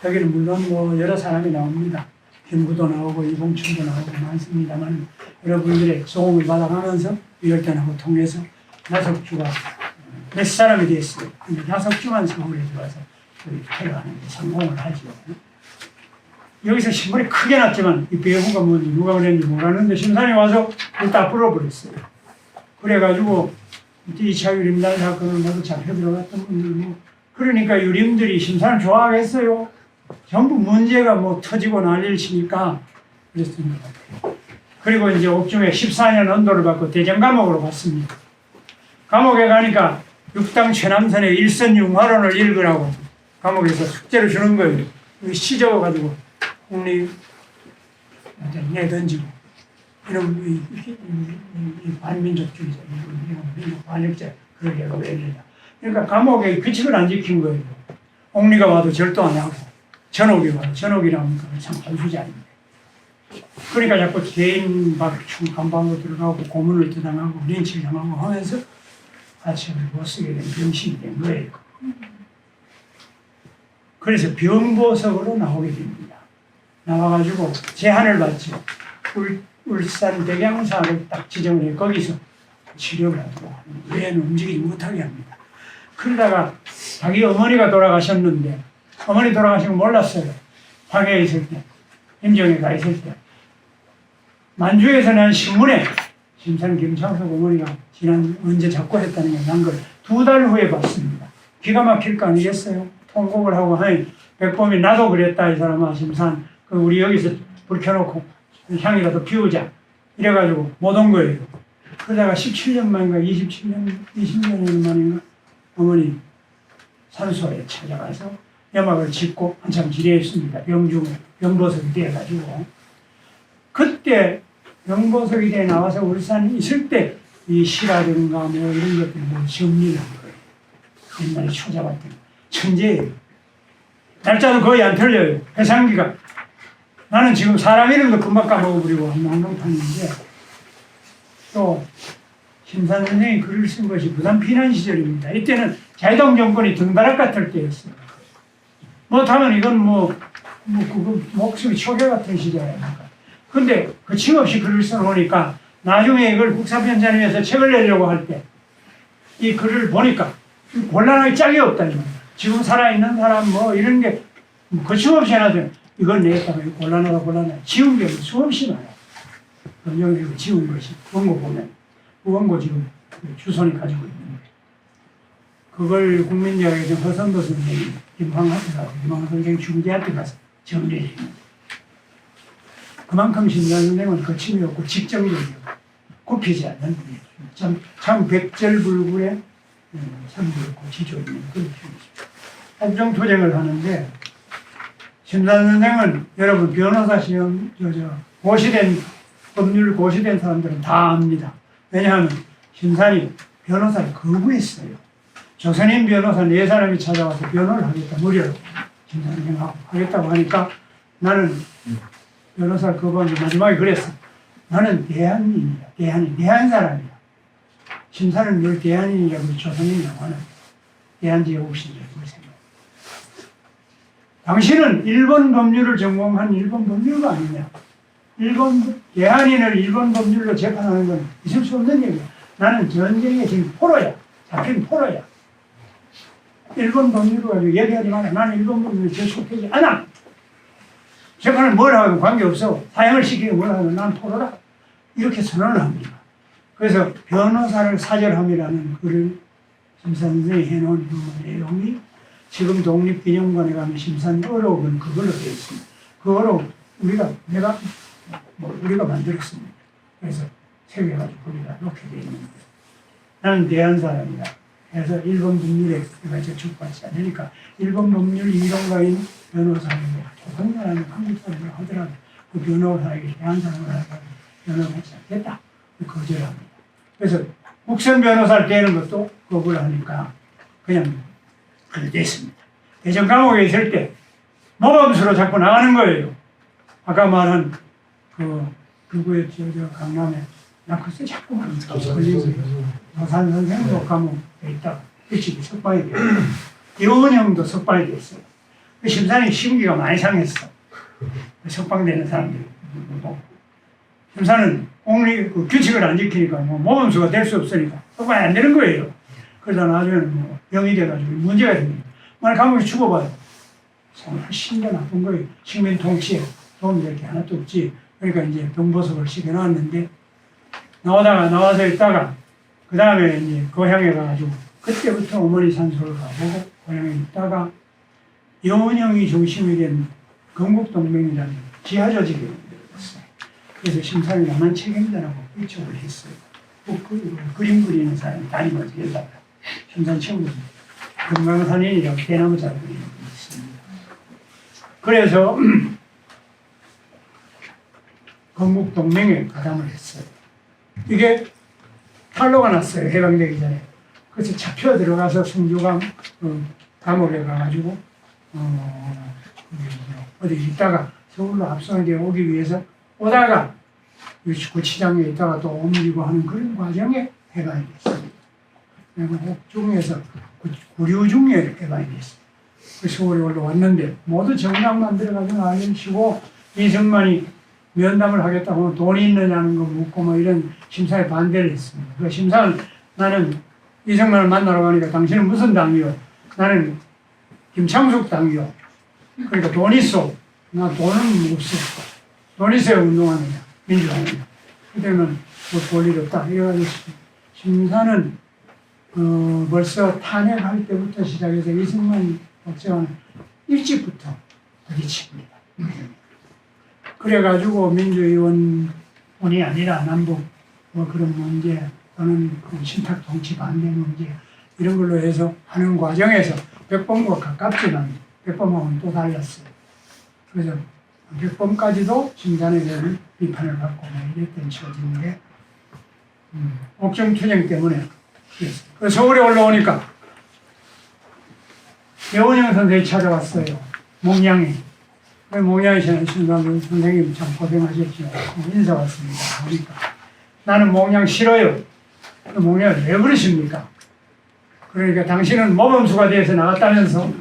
여기는 물론 뭐 여러 사람이 나옵니다. 김구도 나오고 이봉춘도 나오고 많습니다만 여러분들의 소음을 받아가면서 위열단하고 통해서 나석주가 몇 사람이 됐어요. 근데 나석주만 서울에 들어와서 테러하는 데 성공을 하죠. 여기서 신문이 크게 났지만 이 배후가 뭔지 누가 그랬는지 모르는데 심산이 와서 그걸 다 풀어버렸어요. 그래가지고 2차 유림단 사건을 모두 잡혀 들어갔던 분들 뭐 그러니까 유림들이 심산을 좋아하겠어요. 전부 문제가 뭐 터지고 난리를 치니까 그랬던 것 같아요. 그리고 이제 옥중에 14년 언도를 받고 대전 감옥으로 갔습니다. 감옥에 가니까 육당 최남선의 일선융화론을 읽으라고 감옥에서 숙제를 주는 거예요. 시적어가지고 국립 내던지고 이런 이 반민족주의자, 민족 반역자 그걸 내가 왜 이러냐. 그러니까 감옥에 규칙을 안 지킨 거예요. 옥리가 와도 절도 안 하고 전옥이 와도 전옥이라는 건 참 한수지 아닙니다. 그러니까 자꾸 개인 박충 감방으로 들어가고 고문을 떠당하고 린치를 당하고 하면서 아침을 못 쓰게 된 병신이 된 거예요. 그래서 병보석으로 나오게 됩니다. 나와가지고 제한을 받죠. 울산 백양사를 딱 지정을 해 거기서 치료를 하도록 합니다. 외에는 움직이지 못하게 합니다. 그러다가 자기 어머니가 돌아가셨는데 어머니 돌아가신 거 몰랐어요. 방에 있을 때 임정에 가 있을 때 만주에서 난 신문에 심산 김창석 어머니가 지난 언제 잡고 했다는 게 난 걸 2달 후에 봤습니다. 기가 막힐 거 아니겠어요? 통곡을 하고 하니 백범이 나도 그랬다 이 사람아 심산 그 우리 여기서 불 켜놓고 향이라도 피우자 이래가지고 못 온 거예요. 그러다가 17년 만인가 20년 만인가 어머니 산소에 찾아가서 염막을 짓고 한참 지내했습니다. 병중에 병보석이 돼가지고 그때 병보석이 돼 나와서 울산에 있을 때 이 시라든가 뭐 이런 것들이 뭐 정리를 한 거예요. 옛날에 초잡았던 천재예요. 날짜도 거의 안 틀려요. 해상기가 나는 지금 사람 이름도 금방 까먹어버리고 한망동탄인데 또 심산 선생이 글을 쓴 것이 부산 피난 시절입니다. 이때는 자유당 정권이 등다락 같을 때였어요. 못하면 이건 그거 목숨이 초계 같은 시절 아닙니까? 근데 거침없이 글을 써놓으니까 나중에 이걸 국사편찬위에서 책을 내려고 할 때 이 글을 보니까 곤란하게 짝이 없다는 거예요. 지금 살아있는 사람 이런 게 거침없이 해놔도 이걸 내겠다면 곤란하다. 지운 게 수없이 많아요. 여기 지운 것이 원고 보면 원고 지금 주선이 가지고 있는 거예요. 그걸 국민대학에서 허선도 선생님, 김황 선생 중대한테 가서 정리해 줍니다. 그만큼 심산 선생은 거침이 없고 직정적이고 굽히지 않는 분이에요. 참 백절불굴에 참되고 지조 있는 그런 분이죠. 법정투쟁을 하는데 심산 선생은 여러분 변호사 시험 고시된 법률 고시된 사람들은 다 압니다. 왜냐하면 심산이 변호사를 거부했어요. 조선인 변호사 4사람이 찾아와서 변호를 하겠다 무료로 심산 선생하고 하겠다고 하니까 나는 변호사를 거부한 게 마지막에 그랬어. 나는 대한인이야. 대한 사람이야. 심사는 늘 대한인이라고 조선인이라고 하는 대한제국신이라고 생각합니다. 당신은 일본 법률을 전공한 일본 법률가 아니냐. 대한인을 일본 법률로 재판하는 건 있을 수 없는 얘기야. 나는 전쟁의 지금 포로야. 잡힌 포로야. 일본 법률을 가지고 얘기하지 마라. 나는 일본 법률에 접속하지 않아. 재판을 뭘 하든 관계없어. 사형을 시키고 뭘 하든 난 포로라. 이렇게 선언을 합니다. 그래서 변호사를 사절함이라는 글을 심산 선생이 해놓은 그 내용이 지금 독립기념관에 가면 심산 어록은 그걸로 되어 있습니다. 그 어록 우리가 만들었습니다. 그래서 새겨가지고 거기다 놓게 되어 있는 거예요. 나는 대한 사람이다. 그래서 일본 법률에 내가 저축받지 않으니까 일본 법률 이론가인 변호사인데 조선 사람이 한국 사람을 하더라도 그 변호사에게 대한 사람을 하더라도 변호하지 않겠다. 거절합니다. 그래서 국선 변호사를 떼는 것도 거부를 하니까 그냥 그렇게 됐습니다. 대전 감옥에 있을 때 모범수로 자꾸 나가는 거예요. 아까 말한 누구였죠? 강남에 나 글쎄 자꾸 걸리고 도산 선생도 감옥에 있다가 일찍 석방이 됐어요. 이원영도 석방이 됐어요. 심산이 심기가 많이 상했어. 석방되는 사람들이. 심사는 규칙을 안 지키니까 모범수가 될 수 없으니까 석방이 안 되는 거예요. 그러다 나중에는 병이 돼가지고 문제가 생깁니다. 만약 감옥에 죽어봐요. 정말 심가 나쁜 거예요. 식민 통치에 도움이 될 게 하나도 없지. 그러니까 이제 병보석을 시켜놨는데 나와서 있다가 그 다음에 이제 고향에 가가지고 그때부터 어머니 산소를 가보고 고향에 있다가 여운형이 중심이 된 건국동맹이라는 지하조직이 만들어졌어요. 그래서 심사를 나만 책임자라고 요청을 했어요. 그림 그리는 사람이 다니면서 연락을 심산 친구들 금강산인이라고 대나무 잘 그리는 분이 있습니다. 그래서 건국동맹에 가담을 했어요. 이게 탄로가 났어요. 해방되기 전에. 그래서 잡혀 들어가서 성주강 감옥에 가가지고 어디 있다가 서울로 합성에 오기 위해서 오다가 구치장에 있다가 또 옮기고 하는 그런 과정에 해방이 됐습니다. 그리고 옥중에서 구류 중에 해방이 됐습니다. 그 서울에 올라왔는데 모두 정당 만들어가지고 난리를 치고 이승만이 면담을 하겠다고 하면 돈이 있느냐는 거 묻고 이런 심사에 반대를 했습니다. 그 심사는 나는 이승만을 만나러 가니까 당신은 무슨 당이요? 나는 김창숙 당이요. 그러니까 돈 있어. 나 돈은 없어. 돈 있어야 운동하느냐. 민주당이냐. 그때는 볼 일 없다. 이래가지고 심사는 벌써 탄핵할 때부터 시작해서 이승만 독재와는 일찍부터 부딪힙니다. 그래가지고 민주의원뿐이 아니라 남북 그런 문제 또는 신탁 통치 반대 문제 이런 걸로 해서 하는 과정에서 백범과 가깝지만 백범하고는 또 달랐어요. 그래서 백범까지도 심산에 대한 비판을 받고 이랬던 처지인데 옥정투쟁 때문에 그래서 서울에 올라오니까 여운형 선생이 찾아왔어요. 몽양이. 몽양시는 신사님 선생님 참 고생하셨죠. 인사 왔습니다. 그러니까 나는 몽양 싫어요. 몽양을 왜 그러십니까? 그러니까 당신은 모범수가 돼서 나갔다면서.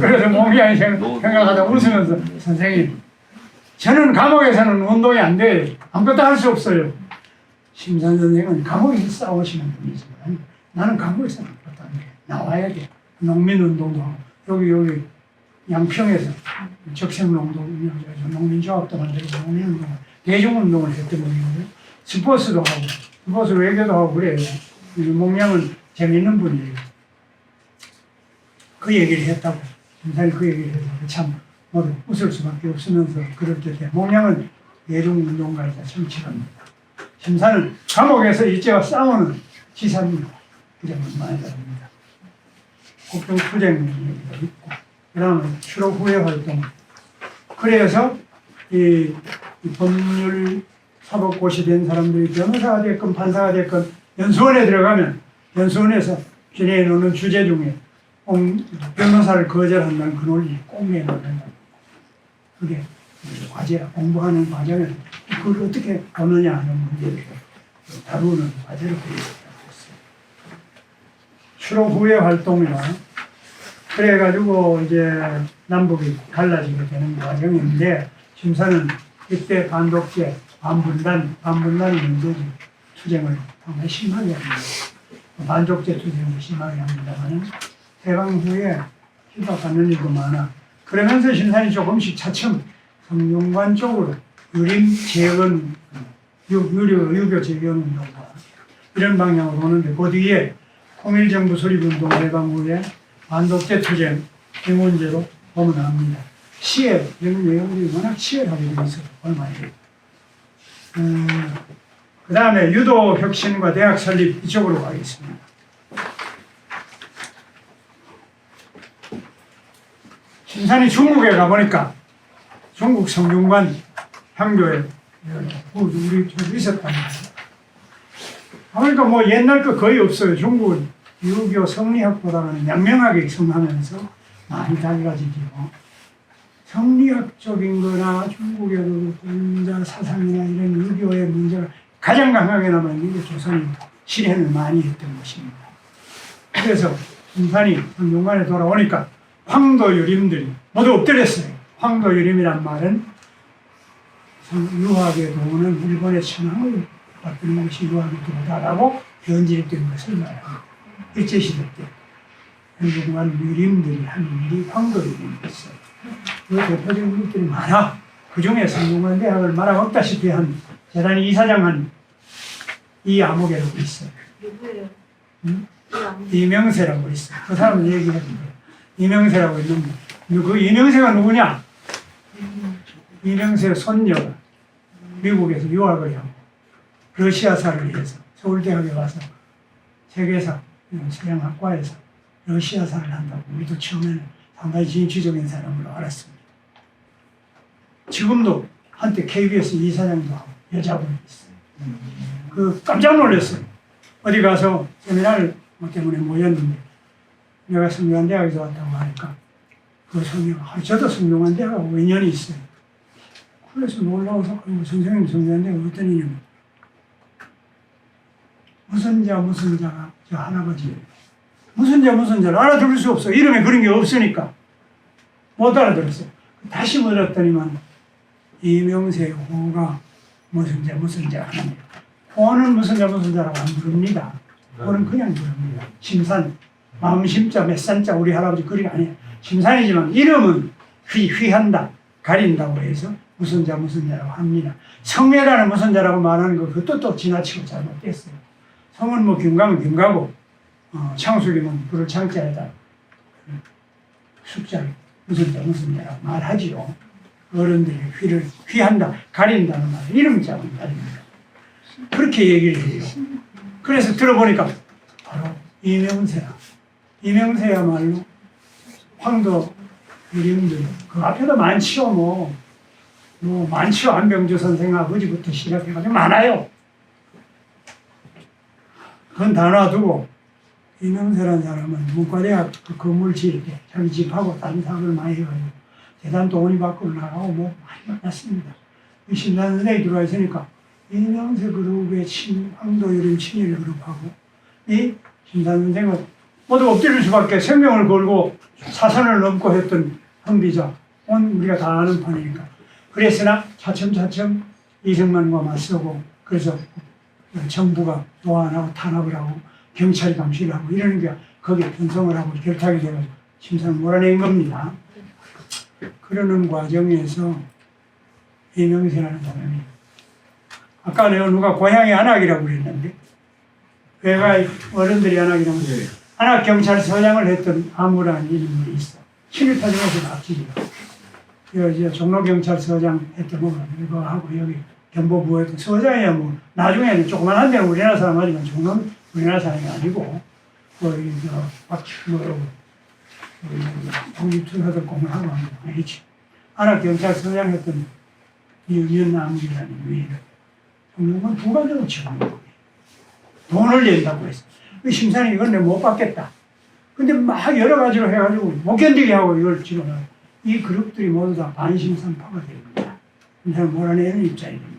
그래서 몽양이 생각하다 웃으면서 선생님 저는 감옥에서는 운동이 안 돼. 아무것도 할 수 없어요. 심산 선생은 감옥에서 싸우시는 분이지만 나는 감옥에서 아무것도 안 돼. 나와야 돼. 농민운동도 하고 여기 양평에서 적색농동 농민조합도 만들고 농민운동 대중운동을 했던 분이거든요. 스포츠도 하고 스포츠 외교도 하고 그래요. 몽양은 재밌는 분이에요. 그 얘기를 했다고 심산이 그 얘기를 해서 참 모두 웃을 수밖에 없으면서 그럴 때 몽양은 대중운동가이자 정치가입니다. 심산은 감옥에서 일제와 싸우는 기사입니다. 그 점은 많이 다릅니다. 국정투쟁 얘기가 있고 그다음에 추록 후에 활동. 그래서 이 법률 사법고시 된 사람들이 변호사가 됐건 판사가 됐건 연수원에 들어가면 연수원에서 기내에 놓는 주제 중에 변호사를 거절한다는 그 논리 꼭 내놓는다. 그게 과제야. 공부하는 과정을 그걸 어떻게 보느냐 하는 문제를 다루는 과제로 되어 있다고 했어요. 추록 후의 활동이나 그래가지고 이제 남북이 갈라지게 되는 과정인데 심사는 이때 반독재, 반분단이 문제지 투쟁을 상당히 심하게 합니다. 반독재 투쟁을 심하게 합니다만 해방 후에 희박하는 일도 많아. 그러면서 심산이 조금씩 차츰 성균관 쪽으로 유림 재건, 유교 재건 운동과 이런 방향으로 오는데 그 뒤에 통일정부 수립운동 해방 후에 반독재 투쟁 이 문제로 보면 합니다. 시해 이런 내용들이 워낙 치열하게 되어 있어서 얼마나 그 다음에 유도 혁신과 대학 설립 이쪽으로 가겠습니다. 심산이 중국에 가보니까 중국 성균관 향교에 우리 좀 있었단 말이에요. 그러니까 뭐 옛날 거 거의 없어요. 중국은 유교 성리학보다는 양명하게 성하면서 많이 달라지죠. 성리학적인 거나 중국의 군자 사상이나 이런 유교의 문제가 가장 강하게 남은 게 조선이 실현을 많이 했던 것입니다. 그래서 심산이 성균관에 돌아오니까 황도유림들이 모두 엎드렸어요. 황도유림이란 말은 유학에 도는 일본의 천황을 받는 것이 유학이 도다라고 변질된 것을 말합니다. 일제시대 때 성균관 유림들이 한 일이 황도유림이었어요. 그 대표적인 일들이 많아. 그 중에 성균관 대학을 말아먹다시피 한 재단이 이사장한 이 암흑이라고 있어요. 누구예요? 응? 이명세라고 있어요. 그 사람은 얘기했는데 이명세라고 있는데 그 이명세가 누구냐? 이명세 손녀가 미국에서 유학을 하고 러시아사를 위해서 서울대학에 와서 세계사 서양학과에서 러시아사를 한다고 우리도 처음에는 상당히 진취적인 사람으로 알았습니다. 지금도 한때 KBS 이사장도 하고 여자분이 있어요. 그 깜짝 놀랐어요. 어디 가서 세미나를 때문에 모였는데 내가 성균관대학에서 왔다고 하니까 그 성녀가 저도 성균관대학하고 인연이 있어요. 그래서 놀라워서 선생님 성균관대학 어떤 인연이 무슨 자가 저 할아버지 무슨 자를 알아들을 수 없어. 이름에 그런 게 없으니까 못 알아들었어요. 다시 물었더니만 이명세 호가 무슨 자 하는 호는 무슨 자라고 안 부릅니다. 호는 그냥 부릅니다. 심산 마음 심자 몇 산자 우리 할아버지 그리 아니에요. 심산이지만 이름은 휘한다 가린다고 해서 무슨 자라고 합니다. 성매라는 무슨 자라고 말하는 거 그것도 또 지나치고 잘못됐어요. 성은 뭐 김가면 김가고 창숙이면 불을 창자에다 숙자를 무슨 자라고 말하지요. 어른들이 휘한다 가린다는 말 이름 자는 말입니다. 그렇게 얘기를 해요. 그래서 들어보니까 바로 이명세야말로 황도 유림들 그 앞에도 많지요. 뭐 많지요. 안병주 선생 아버지부터 시작해가지고 많아요. 그건 다 놔두고 이명세라는 사람은 문과대학 그 건물 지을 때 자기 집하고 다른 사업을 많이 해가지고 계단 동원이 밖으로 나가고 뭐 많이 만났습니다. 이 심산 선생이 들어와 있으니까 이명세 그룹의 황도유림 친일 그룹하고 이 심산 선생은 모두 엎드릴 수밖에 생명을 걸고 사선을 넘고 했던 흥비자 온 우리가 다 아는 판이니까 그랬으나 차츰차츰 이승만과 맞서고 그래서 정부가 소환하고 탄압을 하고 경찰이 감시를 하고 이러는 게 거기에 편성을 하고 결탁이 돼가지고 심산을 몰아낸 겁니다. 그러는 과정에서 이명세라는 사람이 아까 내가 누가 고향이 안악이라고 그랬는데 왜가 어른들이 안악이라고 안악 경찰서장을 했던 아무라는 인물이 있어. 신입사정에서 납치기로. 이제 종로경찰서장 했던 거 하고 여기 경보부에 했던 서장이야 뭐 나중에는 조그만한 데는 우리나라 사람 하지만 종로는 우리나라 사람이 아니고 거기 독립투사들 공부하고 하는 거 아니지. 안악 경찰서장 했던 윤남기라는 위를 종로는 두 가지로 치는 거예요. 돈을 낸다고 했어. 그 심사는 이건 내가 못 받겠다. 근데 막 여러 가지로 해가지고 못 견디게 하고 이걸 지금 이 그룹들이 모두 다 반심산파가 됩니다. 심사를 몰아내는 입장이 됩니다.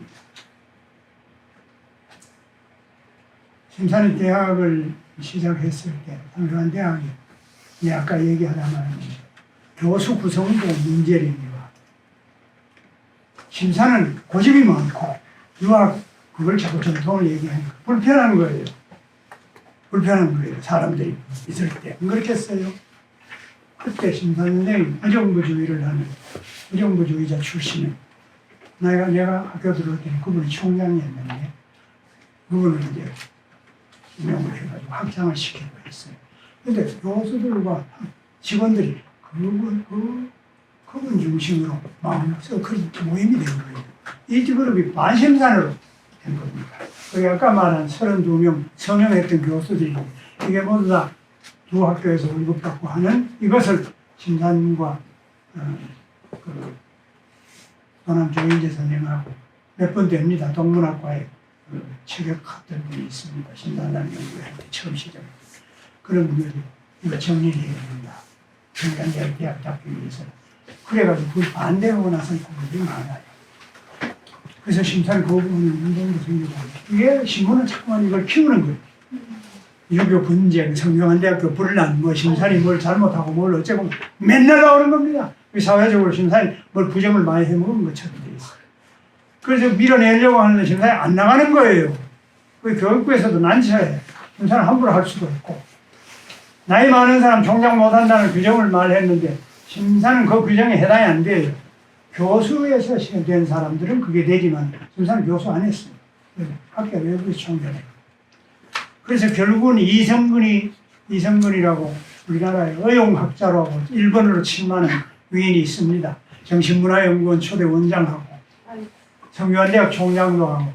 심사는 대학을 시작했을 때 당시한 대학이 내가 아까 얘기하다만 교수 구성도 문제입니다. 심사는 고집이 많고 유학 그걸 자꾸 전통을 얘기하니까 불편한 거예요. 불편한 거예요. 사람들이 있을 때. 안 그렇겠어요? 그때 심사 선생님 의정부주의를 하는 의정부주의자 출신은 내가 학교 들어올 때는 그분이 총장이었는데 그분을 이제 임명을 해가지고 확장을 시키고 했어요. 근데 교수들과 직원들이 그분 중심으로 마음을 써 그런 모임이 된 거예요. 이 그룹이 반심산으로 된 겁니다. 그게 아까 말한 32명 서명했던 교수들이 이게 모두 다 두 학교에서 월급받고 하는 이것을 심산과 도남 조인재 선생하고 몇 번 됩니다. 동문학과에 체격했던 분이 있습니다. 심산단 연구할 때 처음 시작. 그런 분들이 이거 정리를 해야 된다. 정리한 대학 잡기 위해서. 그래가지고 그걸 반대하고 나선 분들이 많아요. 그래서 심사를 그 부분을 운동도 생기고 이게 신문은 자꾸만 이걸 키우는 거예요. 유교 분쟁, 성균관대학교 분란, 뭐 심산이 뭘 잘못하고 뭘 어쩌고 맨날 나오는 겁니다. 사회적으로 심산이 뭘 부정을 많이 해먹은 것처럼 돼 있어요. 그래서 밀어내려고 하는데 심산이 안 나가는 거예요. 그 교육부에서도 난처해. 심산을 함부로 할 수도 없고. 나이 많은 사람 종장 못한다는 규정을 말했는데 심사는 그 규정에 해당이 안 돼요. 교수에서 된 사람들은 그게 되지만 심사는 교수 안 했어요. 학교 외부에서 총장해. 그래서 결국은 이성근이라고 우리나라의 의용학자로 하고 일본으로 침마는 위인이 있습니다. 정신문화연구원 초대 원장하고 성균관대학 총장도 하고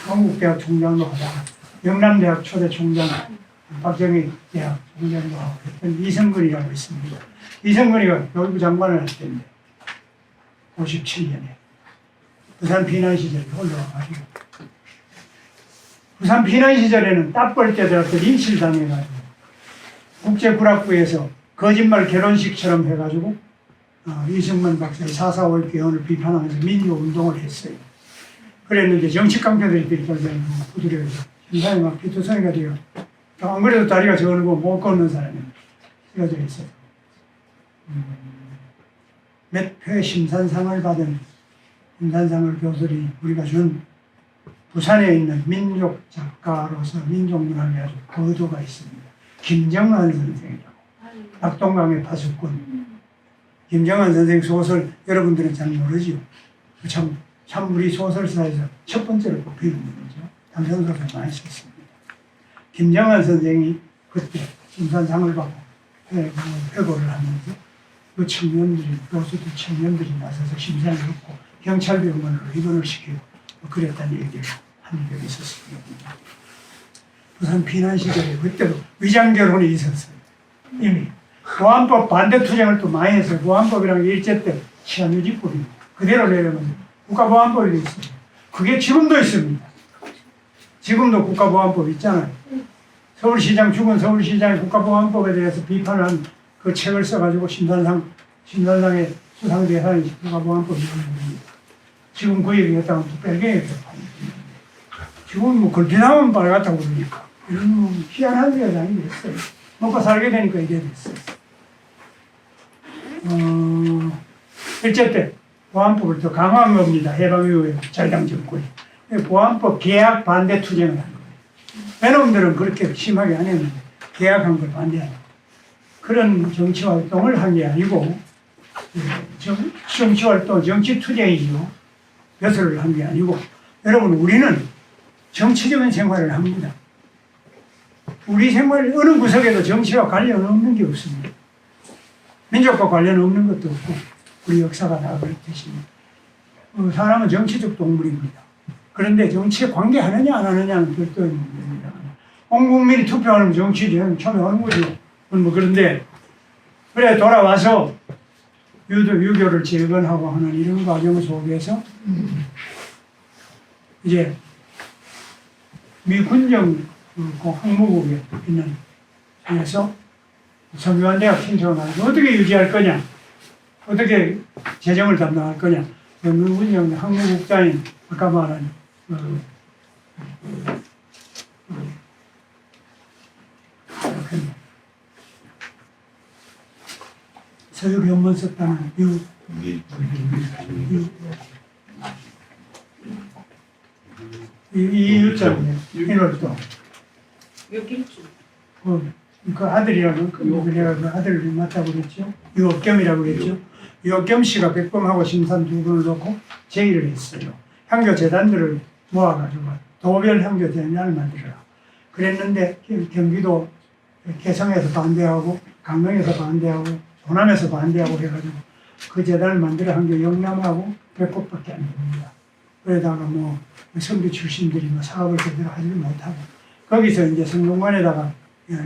동국대학 총장도 하다가 영남대학 초대 총장 박정희 대학 총장도 하고 했던 이성근이라고 있습니다. 이성근이가 교육부 장관을 할 때인데 57년에 부산 피난 시절에 올라와가지고 부산 피난 시절에는 딱벌떼들한테 린치를 당해가지고 국제구락부에서 거짓말 결혼식처럼 해가지고 이승만 박사의 4.4.5 개헌을 비판하면서 민주운동을 했어요. 그랬는데 정치 깡패들이 들이더니 부두려워서 심사에 막 피투성이가 돼요. 안 그래도 다리가 저르고 못 걷는 사람이 쓰러져 있어요. 몇 회 심산상을 받은 심산상을 교수들이 우리가 준 부산에 있는 민족 작가로서 민족문학에 아주 거두가 있습니다. 김정한 선생이라고. 낙동강의 파수꾼. 김정한 선생 소설 여러분들은 잘 모르지요. 참 우리 소설사에서 첫 번째로 꼽히는 분이죠. 단편소설 많이 썼습니다. 김정한 선생이 그때 심산상을 받고 회고를 하면서 그 청년들이 교수들 청년들이 나서서 심사를 했고 경찰병원으로 입원을 시키고 그랬다는 얘기를 한 적이 있었습니다. 부산 피난 시절에 그때도 위장결혼이 있었어요. 이미 보안법 반대 투쟁을 또 많이 했어요. 보안법이라는 게 일제 때 치안유지법이 그대로 내려면 국가보안법이 있어요. 그게 지금도 있습니다. 지금도 국가보안법 있잖아요. 서울시장 죽은 서울시장의 국가보안법에 대해서 비판을 한 그 책을 써가지고 심산상 신발당의 수상 대상이 국가보안법 위반입니다. 지금 그 얘기 했다가 또 빨갱이 지금 뭐 걸피나면 빨갛다고 그러니까 이런 뭐 희한한 여장이 됐어요. 먹고 살게 되니까 이게 됐어요. 일제 때 보안법을 더 강화한 겁니다. 해방 이후에 자유당 정권이. 보안법 계약 반대 투쟁을 한 거예요. 외놈들은 그렇게 심하게 안 했는데 계약한 걸 반대하는 그런 정치 활동을 한 게 아니고 정치 활동, 정치 투쟁이죠. 벼슬을 한 게 아니고 여러분 우리는 정치적인 생활을 합니다. 우리 생활 어느 구석에도 정치와 관련 없는 게 없습니다. 민족과 관련 없는 것도 없고 우리 역사가 다 그렇듯이 사람은 정치적 동물입니다. 그런데 정치에 관계하느냐 안 하느냐는 별도의 문제입니다. 온 국민이 투표하는 정치는 참여하는 거죠. 뭐 그런데 그래 돌아와서 유교를 재건하고 하는 이런 과정 속에서 이제 미 군정 항모국에 있는 에서 성균관대학 신청을 하고 어떻게 유지할 거냐, 어떻게 재정을 담당할 거냐. 미 군정 항모국장인 아까 말한 서유 변문 썼다는 이유자인데 이럴도 그 아들이라고 내가 그 아들을 맡다고 그랬죠. 유옥겸이라고 그랬죠. 유옥겸 씨가 백범하고 심산 두 분을 놓고 제의를 했어요. 향교 재단들을 모아가지고 도별 향교 재단을 만들어라. 그랬는데 경기도 개성에서 반대하고 강릉에서 반대하고 호남에서 반대하고 해가지고 그 재단을 만들어 한 게 영남하고 백곡밖에 안 됩니다. 그러다가 뭐 선비 출신들이 뭐 사업을 제대로 하지를 못하고 거기서 이제 성공관에다가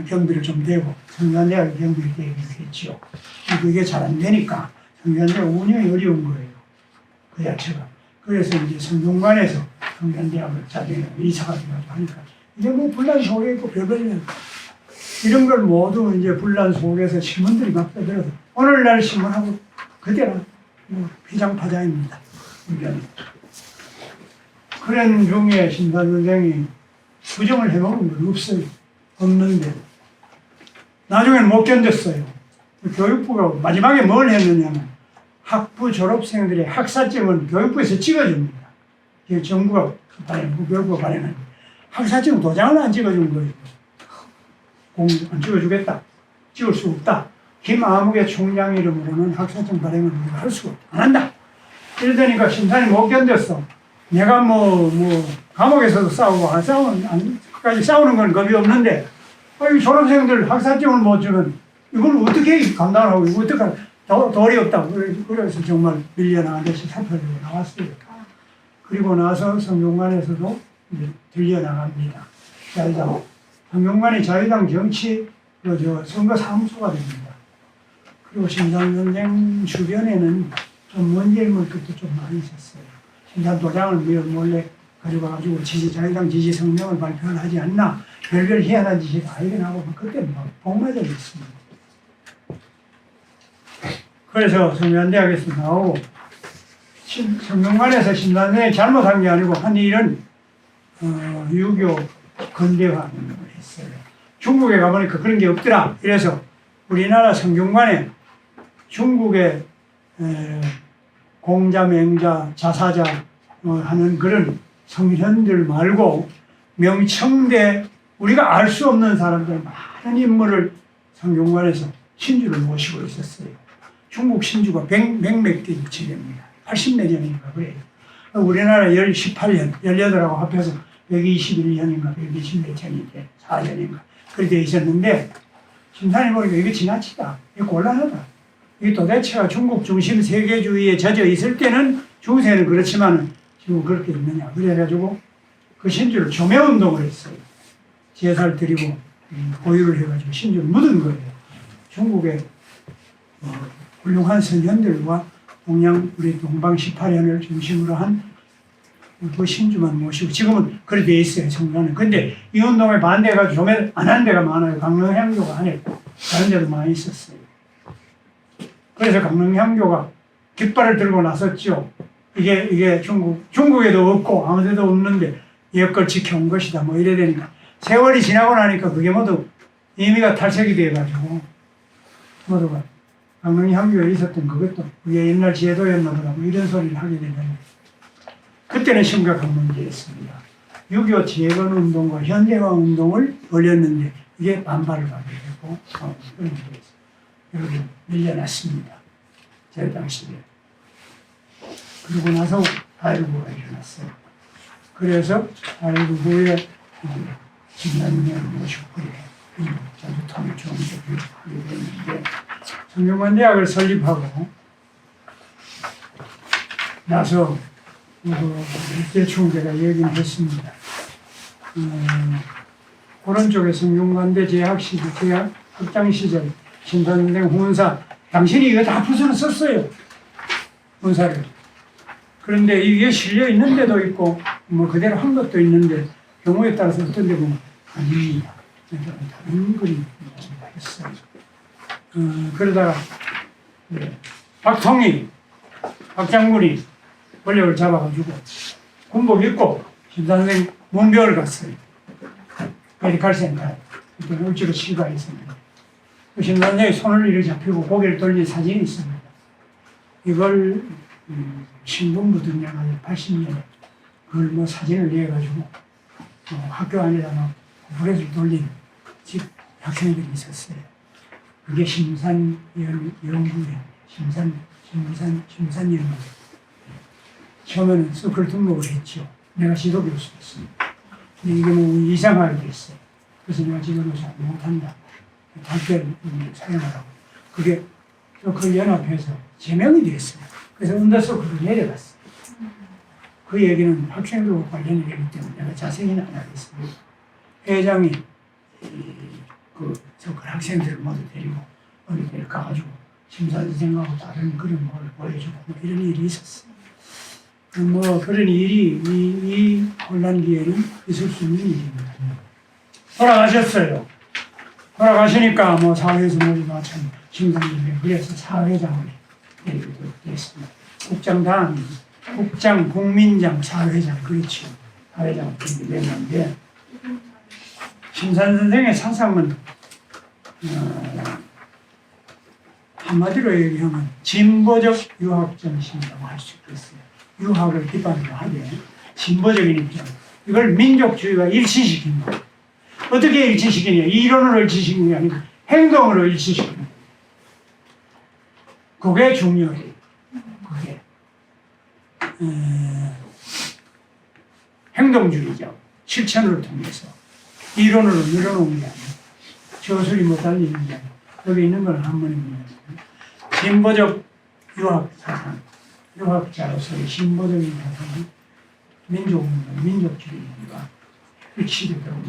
경비를 좀 대고 성균관대학에 경비를 대기로 했죠. 그게 잘 안 되니까 성균관대학 운영이 어려운 거예요. 그 자체가. 그래서 이제 성균관에서 성균관대학을 자기가 이사가 돼가지고 하니까 이제 뭐 분란 속에 있고 별별이 이런 걸 모두 이제 분란 속에서 신문들이 막 떠들어서 오늘날 신문하고 그때는 뭐 피장파장입니다. 그런 중에 신사선생이 부정을 해먹은 건 없어요. 없는데 나중에는 못 견뎠어요. 교육부가 마지막에 뭘 했느냐면 학부 졸업생들의 학사증은 교육부에서 찍어줍니다. 정부가 교육부가 발행한 학사증 도장을 안 찍어준 거예요. 안 찍어주겠다. 찍을 수 없다. 김아무개 총장 이름으로는 학사증 발행을 할 수가 없다. 안 한다. 이러다니까 심산이 못 견뎠어. 내가 감옥에서도 싸우고 끝까지 싸우는 건 겁이 없는데 이 졸업생들 학사증을 못 주면 이걸 어떻게 감당하고 이거 어떻게 도리 없다. 그래서 정말 밀려나가듯이 사표를 나왔어요. 그리고 나서 성균관에서도 이제 들려나갑니다. 자유당. 성균관이 자유당 정치 선거 사무소가 됩니다. 그리고 심산선생 주변에는 좀 문제물 것도 좀 많이 있었어요. 심산 도장을 몰래 가지고 자유당 지지 성명을 발표를 하지 않나 별별 희한한 짓이 다 일어나고 그때 막 복맞아 있습니다. 그래서 성균관대학에서 나오고 성균관에서 심산선생이 잘못한 게 아니고 한 일은 유교 근대화를 했어요. 중국에 가보니까 그런 게 없더라. 이래서 우리나라 성균관에 중국의 공자, 맹자, 자사자 하는 그런 성현들 말고 명청대 우리가 알 수 없는 사람들 많은 인물을 성균관에서 신주를 모시고 있었어요. 중국 신주가 100몇 개 유치됩니다. 80몇 년인가 그래요. 우리나라 18년, 18하고 합해서 121년인가 120몇 년인데 4년인가 그렇게 있었는데 심산이 보니까 이게 지나치다. 이게 곤란하다. 이게 도대체가 중국 중심 세계주의에 젖어 있을 때는 중세는 그렇지만 지금 그렇게 있느냐. 그래가지고 그 신주를 조매운동을 했어요. 제사를 드리고 고유를 해가지고 신주를 묻은 거예요. 중국의 훌륭한 선현들과 동양 우리 동방 18년을 중심으로 한 그 신주만 모시고 지금은 그렇게 돼 있어요. 성관은. 근데 이 운동에 반대가 조매 안 한 데가 많아요. 강릉 향교가 안 했고 다른 데도 많이 있었어요. 그래서 강릉향교가 깃발을 들고 나섰죠. 이게 중국에도 없고 아무 데도 없는데 여껏 지켜온 것이다. 뭐 이래 되니까 세월이 지나고 나니까 그게 모두 의미가 탈색이 돼가지고 모두가 강릉향교에 있었던 그것도 그게 옛날 제도였나 보다 뭐 이런 소리를 하게 되는데 그때는 심각한 문제였습니다. 6.25 재건 운동과 현대화 운동을 벌였는데 이게 반발을 받게 되고 그런 게 여기 밀려났습니다. 제 당시에. 그러고 나서 8.19가 일어났어요. 그래서 8.19 후에 김남일 모시고 그래 자주탐을 좀 하게 됐는데 성균관대학을 설립하고 나서 일제충계가 얘기를 했습니다. 오른쪽에 성균관대 재학 시절, 재학 학장 시절 신선생 훈사 당신이 이거 다 부서는 썼어요. 훈사를. 그런데 이게 실려 있는 데도 있고 뭐 그대로 한 것도 있는데 경우에 따라서 어떤 데 보면 아닙니다. 다른 그림을 했어요. 그러다가 박통이 박장군이 권력을 잡아가지고 군복 입고 신선생 문병을 갔어요. 메디칼 센터에. 그때 억지로 치과했습니다. 신선생이 손을 이렇게 잡히고 고개를 돌린 사진이 있습니다. 이걸 신분부 등장하는 80년에 그걸 뭐 사진을 내가지고 학교 안에다가 불에서 돌린 집 학생들이 있었어요. 그게 심산연구회, 심산연구회. 처음에는 서클 등록을 했죠. 내가 지도교수였습니다. 근데 이게 뭐 이상하게 됐어요. 그래서 내가 지도교수 못한다. 학교를 사용하라고. 그게 서클 연합회에서 제명이 됐어요. 그래서 언더서클로 내려갔어요. 그 얘기는 학생들과 관련이 되기 때문에 내가 자세히는 안 하겠습니다. 회장이 그 서클 학생들을 모두 데리고 어디 가가지고 심사선생하고 다른 그런 걸 보여주고 뭐 이런 일이 있었어요. 뭐 그런 일이 이 혼란기에는 있을 수 있는 일입니다. 돌아가셨어요. 돌아가시니까 뭐 사회에서 모두 마찬 심사선생 그래서 사회장을 됐습니다. 국장, 국민장, 사회장 그렇죠. 사회장 됐는데 심산선생의 사상은 한마디로 얘기하면 진보적 유학 정신이라고 할 수 있겠어요. 유학을 기반으로 하되 진보적인 입장. 이걸 민족주의와 일치시킨 거예요. 어떻게 일치시키냐? 이론으로 일치시키는 게 아니고 행동으로 일치시키는 거예요. 그게 중요해요. 그게 행동주의죠. 실천을 통해서 이론으로 늘어놓은 게 아니고 저술이 못 달리는 게 아니고 여기 있는 건 한문입니다. 진보적 유학 사상, 유학자로서의 진보적인 사상은 민족운동, 민족주의와 일치되도록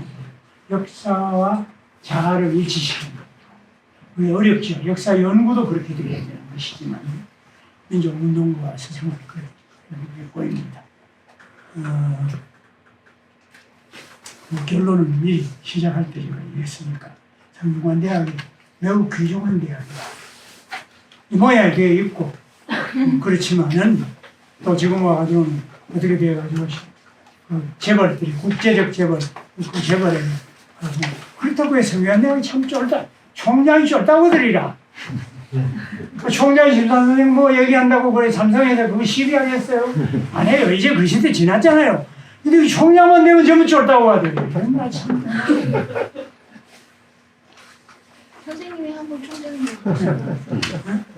역사와 자아를 일치시키는 것. 그게 어렵죠. 역사 연구도 그렇게 되어야 되는 것이지만 민족운동과 스승을 그렇게 보입니다. 결론은 미리 시작할 때 제가 얘기했으니까 성균관대학이 매우 귀중한 대학이다. 이 모양이 되어 있고 그렇지만은 또 지금 와가지고는 어떻게 되어가지고 재벌들이 국제적 재벌 그 재벌에 그렇다고 해서 성균관대학이 참 쫄다 총장이 쫄다고 들이라 그 총장이 심사선생 뭐 얘기한다고 그래 삼성에서 그거 시비하겠어요? 안 해요. 이제 그 시대 지났잖아요. 근데 이 총장만 되면 전부 쫄다고 하더라고요. 정말 참. 선생님이 한번 총장님.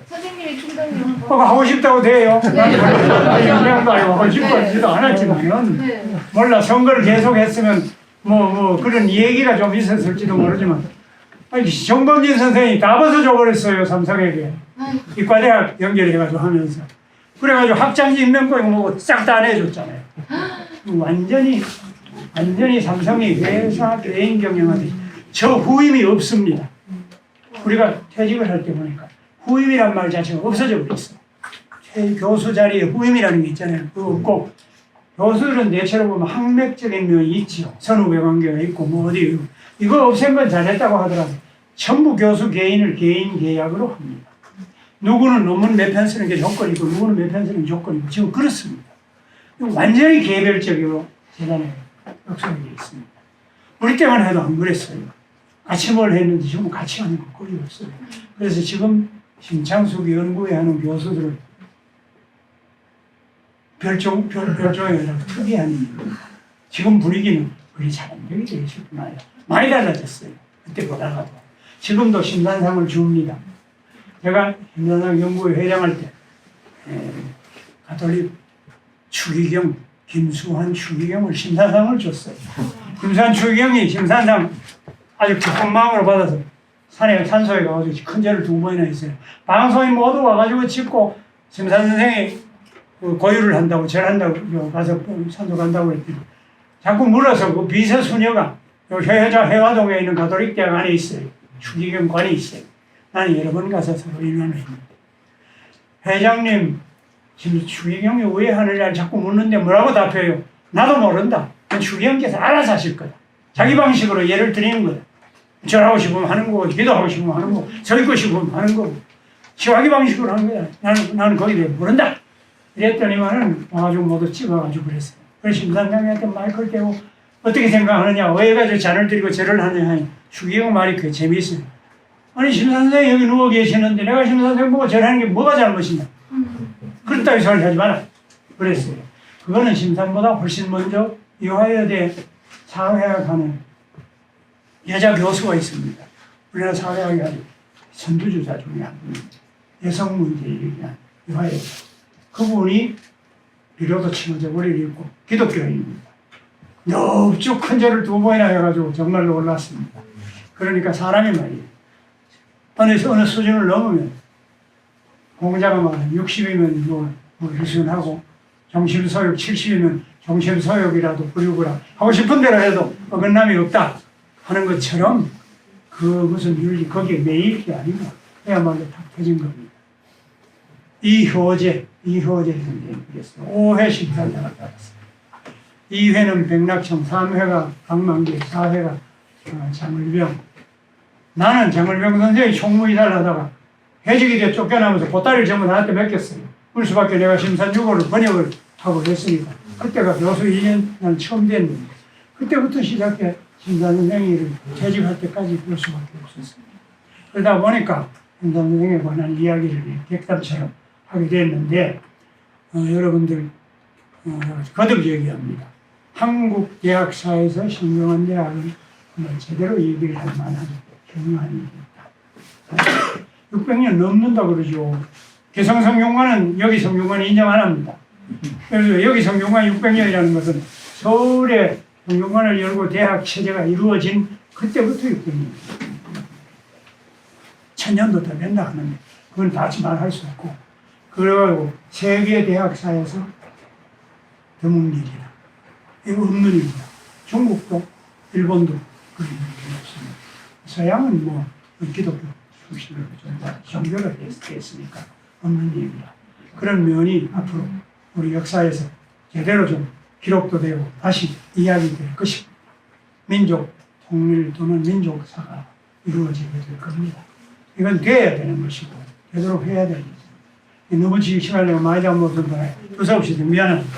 선생님이 총장님 한번. 하고 싶다고 돼요. 그냥 하고 싶지도 않았지만은 네. 몰라 선거를 계속했으면 뭐 그런 얘기가 좀 있었을지도 모르지만 아니 정범진 선생이 다 벗어줘 삼성에게 이과대학 연결해가지고 하면서 그래가지고 학장지 임명권 뭐 싹 다 안 해줬잖아요. 완전히 삼성이 회사 개인 경영하듯이 저 후임이 없습니다. 우리가 퇴직을 할 때 보니까 후임이란 말 자체가 없어져 버렸어요. 교수 자리에 후임이라는 게 있잖아요. 그거 없고 교수들은 대체로 보면 학맥적인 면이 있죠. 선후배 관계가 있고 뭐 어디 이거 없앤 건 잘했다고 하더라도 전부 교수 개인을 개인 계약으로 합니다. 누구는 논문 몇 편 쓰는 게 조건이고 누구는 몇 편 쓰는 게 조건이고 지금 그렇습니다. 완전히 개별적으로 재단에 역성이 되어 있습니다. 우리 때만 해도 안 그랬어요. 같이 뭘 했는지 지금 같이 하는 거 거의 없어요. 그래서 지금 심창숙 연구회 하는 교수들은 별종의 특이한 일입니다. 지금 분위기는 그리 자연적이 되어 있을 뿐 아니라 많이 달라졌어요. 그때보다도. 지금도 심산상을 줍니다. 제가 심산상 연구회 회장할 때 가톨릭 추기경, 김수환 추기경을 심산상을 줬어요. 김수환 추기경이 심산상 아주 기쁜 마음으로 받아서 산소에 가가지고 큰 절을 2번이나 했어요. 방송인 모두 와가지고 찍고 심산 선생이 고유를 한다고 절한다고 가서 산소 간다고 했더니 자꾸 물어서 그 비서 수녀가 해화동에 있는 가톨릭 대학 안에 있어요. 추기경 관이 있어요. 나는 여러 번 가서 서로 인원을 했는데 회장님 지금 추기경이 왜 하느냐를 자꾸 묻는데 뭐라고 답해요? 나도 모른다. 추기경께서 알아서 하실 거다. 자기 방식으로 예를 드리는 거다. 절하고 싶으면 하는 거고 기도하고 싶으면 하는 거고 서 있고 싶으면 하는 거고 자기 방식으로 하는 거야. 나는 거기에 대해 모른다. 이랬더니만은 와가지고 모두 찍어가지고 그랬어요. 그래서 심산장님한테 마이크를 떼고 어떻게 생각하느냐 왜 가지고 잔을 들이고 절을 하느냐 하니 추기경 말이 그게 재미있어요. 아니 심산생이 여기 누워 계시는데 내가 심산생 보고 절하는 게 뭐가 잘못이냐. 그렇다고 소리 하지 마라. 그랬어요. 그거는 심산보다 훨씬 먼저 이화여대 사회학하는 여자 교수가 있습니다. 우리나라 사회학이 아주 선두주자 중에 한 분입니다. 여성 문제에 얘기한 이화여대. 그분이 비로도 친구적 머리를 입고 기독교인입니다. 넙죽 큰 절을 2번이나 해가지고 정말로 올랐습니다. 그러니까 사람이 말이에요. 어느 수준을 넘으면 공자가 막 60이면 뭐 일순하고 정심소욕 70이면 정심소욕이라도 부리고라 하고 싶은 대로 해도 어긋남이 없다 하는 것처럼 그 무슨 윤리 거기에 매일 게 아니고 그야말로 탁 터진 겁니다. 이효재 선생님이 그랬어요. 5회 심사장을 받았어요. 2회는 백낙청, 3회가 강만기, 4회가 장을병. 나는 장을병 선생이 총무이사를 하다가 해직이 돼 쫓겨나면서 보따리를 전부 나한테 맡겼어요. 울 수밖에 내가 심산유고를 번역을 하고 했으니까. 그때가 교수 2년 난 처음 됐는데 그때부터 시작해 심산 선생님을 재직할 때까지 볼 수밖에 없었습니다. 그러다 보니까 심산 선생에 관한 이야기를 객담처럼 하게 됐는데 여러분들 거듭 얘기합니다. 한국 대학사에서 신경한 대학은 제대로 얘기를 할 만한 중요한 일입니다. 600년 넘는다 그러죠. 개성성균관은 여기 성균관이 인정 안 합니다. 그래서 여기 성균관 600년이라는 것은 서울에 성균관을 열고 대학 체제가 이루어진 그때부터 600년입니다. 1000년도 더 된다 하는데 그건 다 말할 수 없고 그래가지고 세계 대학사에서 드문 일이다. 이거 없는 일이다. 중국도 일본도 그런 일이 없습니다. 서양은 뭐 기독교 출신으로 종교를 했으니까 없는 일이다. 그런 면이 앞으로 우리 역사에서 제대로 좀 기록도 되고 다시 이야기될 것입니다. 민족 통일 또는 민족사가 이루어지게 될 겁니다. 이건 돼야 되는 것이고 되도록 해야 되는 것입니다. 너무 지금 시간을 많이 잡아먹어서 두서없이 미안합니다.